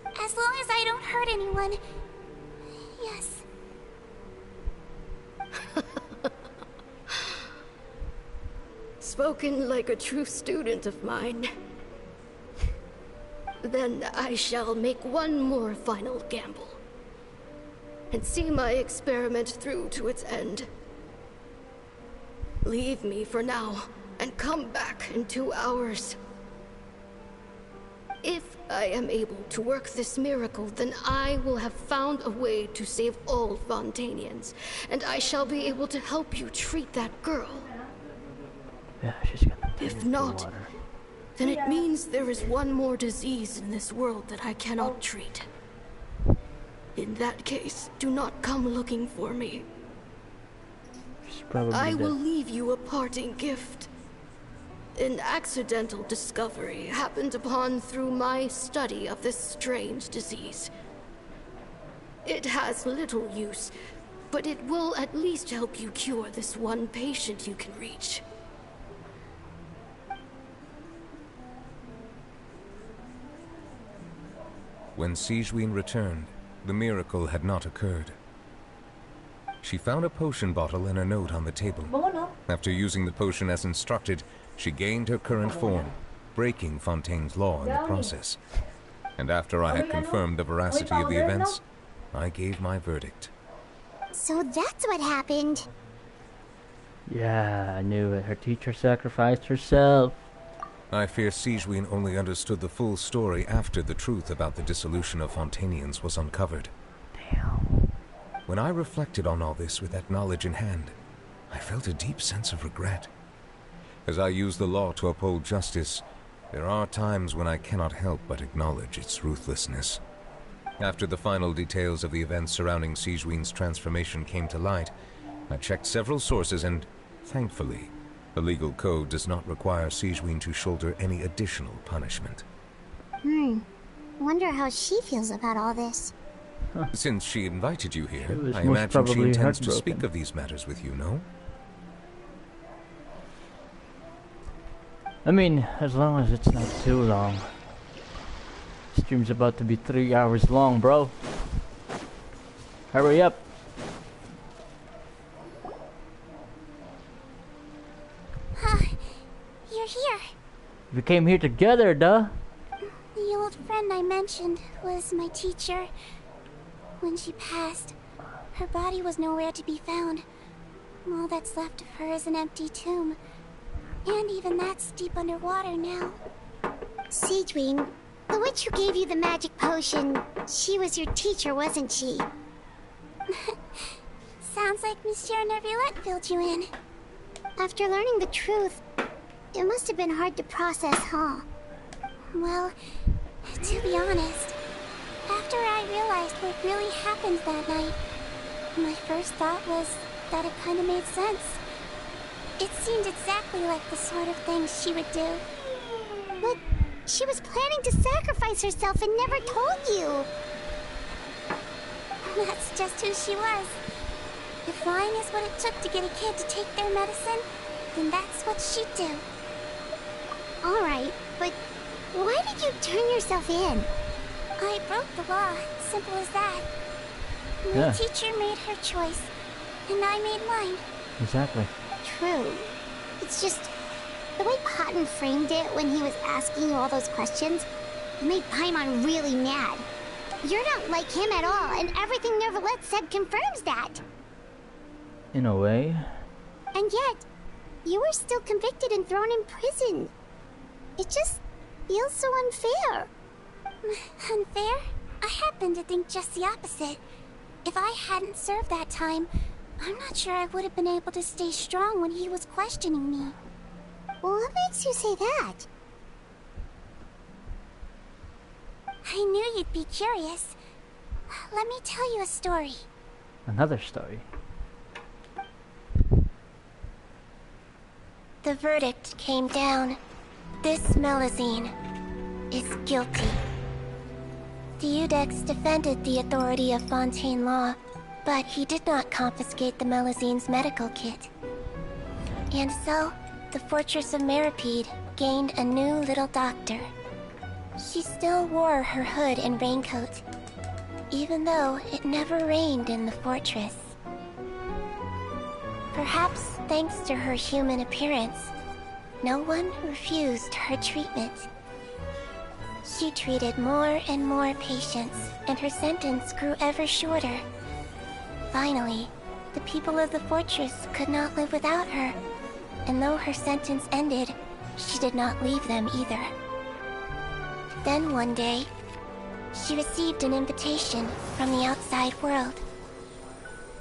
Speaker 3: As long as I don't hurt anyone. Yes.
Speaker 12: Spoken like a true student of mine. Then I shall make one more final gamble. And see my experiment through to its end. Leave me for now, and come back in 2 hours. If I am able to work this miracle, then I will have found a way to save all Fontainians, and I shall be able to help you treat that girl.
Speaker 1: Yeah, she's gonna
Speaker 12: If not, then it means there is one more disease in this world that I cannot treat. In that case, do not come looking for me. I will leave you a parting gift. An accidental discovery happened upon through my study of this strange disease. It has little use, but it will at least help you cure this one patient you can reach.
Speaker 5: When Sigewinne returned, the miracle had not occurred. She found a potion bottle and a note on the table. After using the potion as instructed, she gained her current form, breaking Fontaine's law in the process. And after I had confirmed the veracity of the events, I gave my verdict.
Speaker 11: So that's what happened.
Speaker 1: Yeah, I knew it. Her teacher sacrificed herself.
Speaker 5: I fear Sigewinne only understood the full story after the truth about the dissolution of Fontainians was uncovered.
Speaker 1: Damn.
Speaker 5: When I reflected on all this with that knowledge in hand, I felt a deep sense of regret. As I use the law to uphold justice, there are times when I cannot help but acknowledge its ruthlessness. After the final details of the events surrounding Sigewinne's transformation came to light, I checked several sources and, thankfully, the legal code does not require Sigewinne to shoulder any additional punishment.
Speaker 11: Wonder how she feels about all this.
Speaker 5: Huh. Since she invited you here, I
Speaker 1: most
Speaker 5: imagine she
Speaker 1: probably
Speaker 5: intends to
Speaker 1: heartbroken.
Speaker 5: speak of these matters with you, no?
Speaker 1: I mean, as long as it's not too long. Stream's about to be 3 hours long, bro. Hurry up.
Speaker 3: You're here.
Speaker 1: We came here together, duh.
Speaker 3: The old friend I mentioned was my teacher. When she passed, her body was nowhere to be found. All that's left of her is an empty tomb. And even that's deep underwater now.
Speaker 11: Sigewinne, the witch who gave you the magic potion, she was your teacher, wasn't she?
Speaker 3: Sounds like Monsieur Neuvillette filled you in.
Speaker 11: After learning the truth, it must have been hard to process, huh?
Speaker 3: Well, to be honest, after I realized what really happened that night, my first thought was that it kind of made sense. It seemed exactly like the sort of thing she would do.
Speaker 11: But she was planning to sacrifice herself and never told you.
Speaker 3: That's just who she was. If lying is what it took to get a kid to take their medicine, then that's what she'd do.
Speaker 11: Alright, but why did you turn yourself in?
Speaker 3: I broke the law, simple as that. My teacher made her choice, and I made mine.
Speaker 1: Exactly.
Speaker 11: True. It's just, the way Cotton framed it when he was asking you all those questions, it made Paimon really mad. You're not like him at all, and everything Neuvillette said confirms that.
Speaker 1: In a way.
Speaker 11: And yet, you were still convicted and thrown in prison. It just feels so unfair.
Speaker 3: Unfair? I happen to think just the opposite. If I hadn't served that time, I'm not sure I would have been able to stay strong when he was questioning me.
Speaker 11: Well, what makes you say that?
Speaker 3: I knew you'd be curious. Let me tell you a story.
Speaker 1: Another story.
Speaker 3: The verdict came down. This Melusine is guilty. The Iudex defended the authority of Fontaine law, but he did not confiscate the Melusine's medical kit. And so, the Fortress of Meripede gained a new little doctor. She still wore her hood and raincoat, even though it never rained in the fortress. Perhaps thanks to her human appearance, no one refused her treatment. She treated more and more patients, and her sentence grew ever shorter. Finally, the people of the fortress could not live without her, and though her sentence ended, she did not leave them either. Then one day, she received an invitation from the outside world.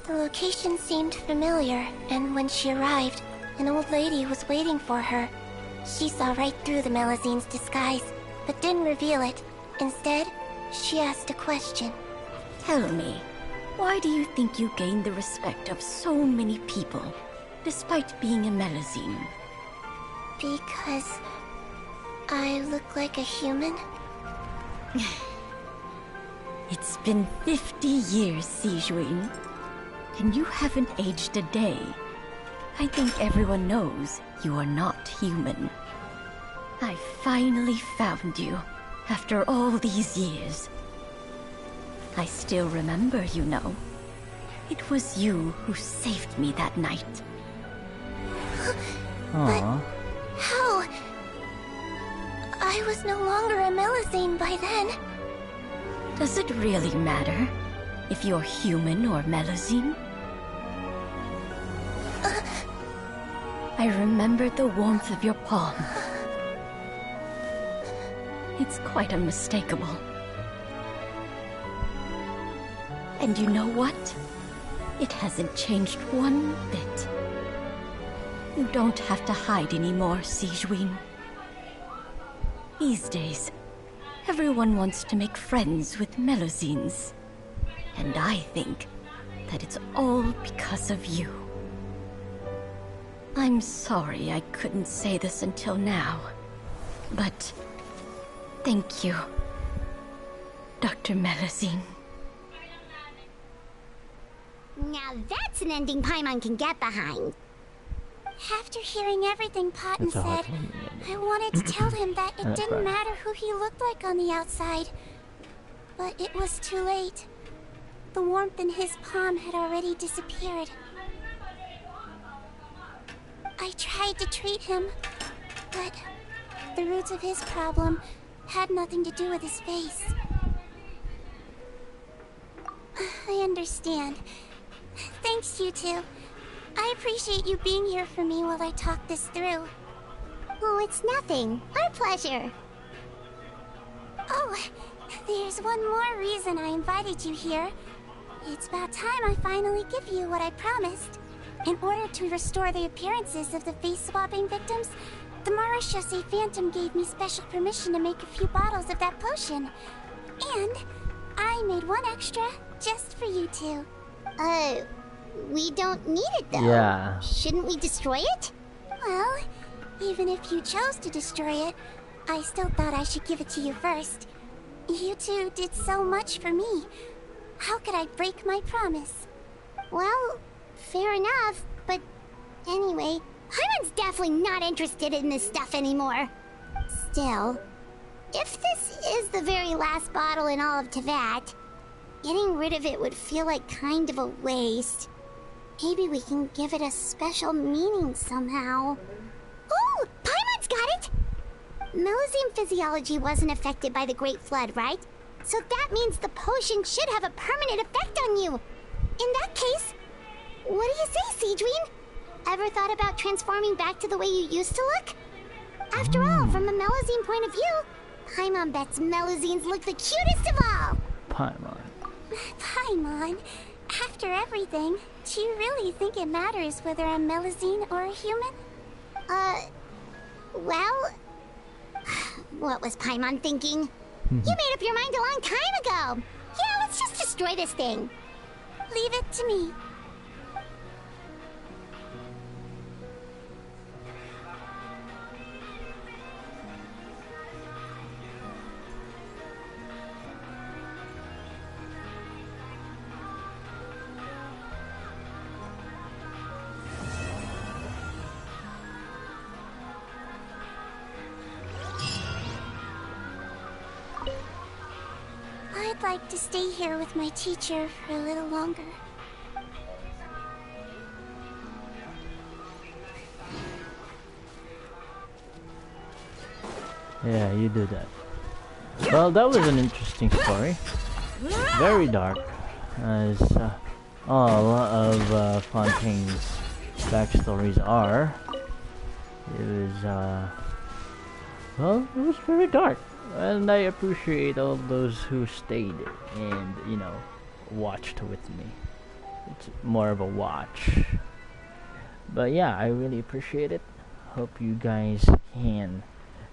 Speaker 3: The location seemed familiar, and when she arrived, an old lady was waiting for her. She saw right through the Melusine's disguise, but didn't reveal it. Instead, she asked a question.
Speaker 4: Tell me, why do you think you gained the respect of so many people, despite being a Melusine?
Speaker 3: Because I look like a human?
Speaker 4: It's been 50 years, Sigewinne. and you haven't aged a day. I think everyone knows you are not human. I finally found you, after all these years. I still remember, you know. It was you who saved me that night.
Speaker 3: But how? I was no longer a Melusine by then.
Speaker 4: Does it really matter if you're human or Melusine? I remember the warmth of your palm. It's quite unmistakable. And you know what? It hasn't changed one bit. You don't have to hide anymore, Sigewinne. These days, everyone wants to make friends with Melusines. And I think that it's all because of you. I'm sorry I couldn't say this until now, but thank you, Dr. Melusine.
Speaker 11: Now that's an ending Paimon can get behind.
Speaker 3: After hearing everything Paten said, I wanted to tell him that it didn't matter who he looked like on the outside. But it was too late. The warmth in his palm had already disappeared. I tried to treat him, but the roots of his problem had nothing to do with his face. I understand. Thanks, you two. I appreciate you being here for me while I talk this through.
Speaker 11: Oh, it's nothing. Our pleasure.
Speaker 3: Oh, there's one more reason I invited you here. It's about time I finally give you what I promised. In order to restore the appearances of the face-swapping victims, the Marechaussee Phantom gave me special permission to make a few bottles of that potion. And I made one extra just for you two.
Speaker 11: We don't need it though.
Speaker 1: Yeah.
Speaker 11: Shouldn't we destroy it?
Speaker 3: Well, even if you chose to destroy it, I still thought I should give it to you first. You two did so much for me. How could I break my promise?
Speaker 11: Well, fair enough, but anyway, Paimon's definitely not interested in this stuff anymore. Still, if this is the very last bottle in all of Teyvat, getting rid of it would feel like kind of a waste. Maybe we can give it a special meaning somehow. Oh, Paimon's got it! Melusine physiology wasn't affected by the Great Flood, right? So that means the potion should have a permanent effect on you. In that case, what do you say, Sigewinne? Ever thought about transforming back to the way you used to look? After all, from a Melusine point of view, Paimon bets Melusines look the cutest of all.
Speaker 1: Paimon.
Speaker 3: Paimon, after everything, do you really think it matters whether I'm Melusine or a human?
Speaker 11: Well... What was Paimon thinking? You made up your mind a long time ago. Yeah, let's just destroy this thing.
Speaker 3: Leave it to me. I'd like to stay here with my teacher for a little longer.
Speaker 1: Yeah, you do that. Well, that was an interesting story. Very dark, as all of Fontaine's backstories are. It was, well, it was very dark. And I appreciate all those who stayed and, you know, watched with me. It's more of a watch. But yeah, I really appreciate it. Hope you guys can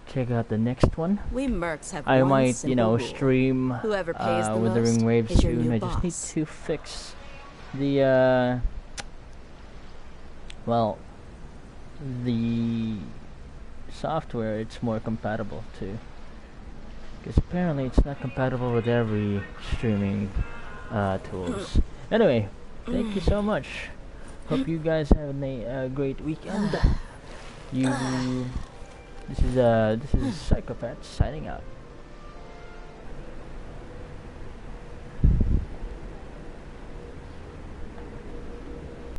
Speaker 1: check out the next one.
Speaker 2: We mercs have
Speaker 1: I
Speaker 2: one
Speaker 1: might, you know,
Speaker 2: simple rule.
Speaker 1: stream
Speaker 2: Whoever pays the
Speaker 1: Withering
Speaker 2: most
Speaker 1: Waves
Speaker 2: is your
Speaker 1: soon.
Speaker 2: new
Speaker 1: I just need
Speaker 2: boss.
Speaker 1: to fix the, well, the software it's more compatible to. Because apparently it's not compatible with every streaming tools. Anyway, Thank you so much. Hope you guys have a great weekend. This is Psychopath signing out.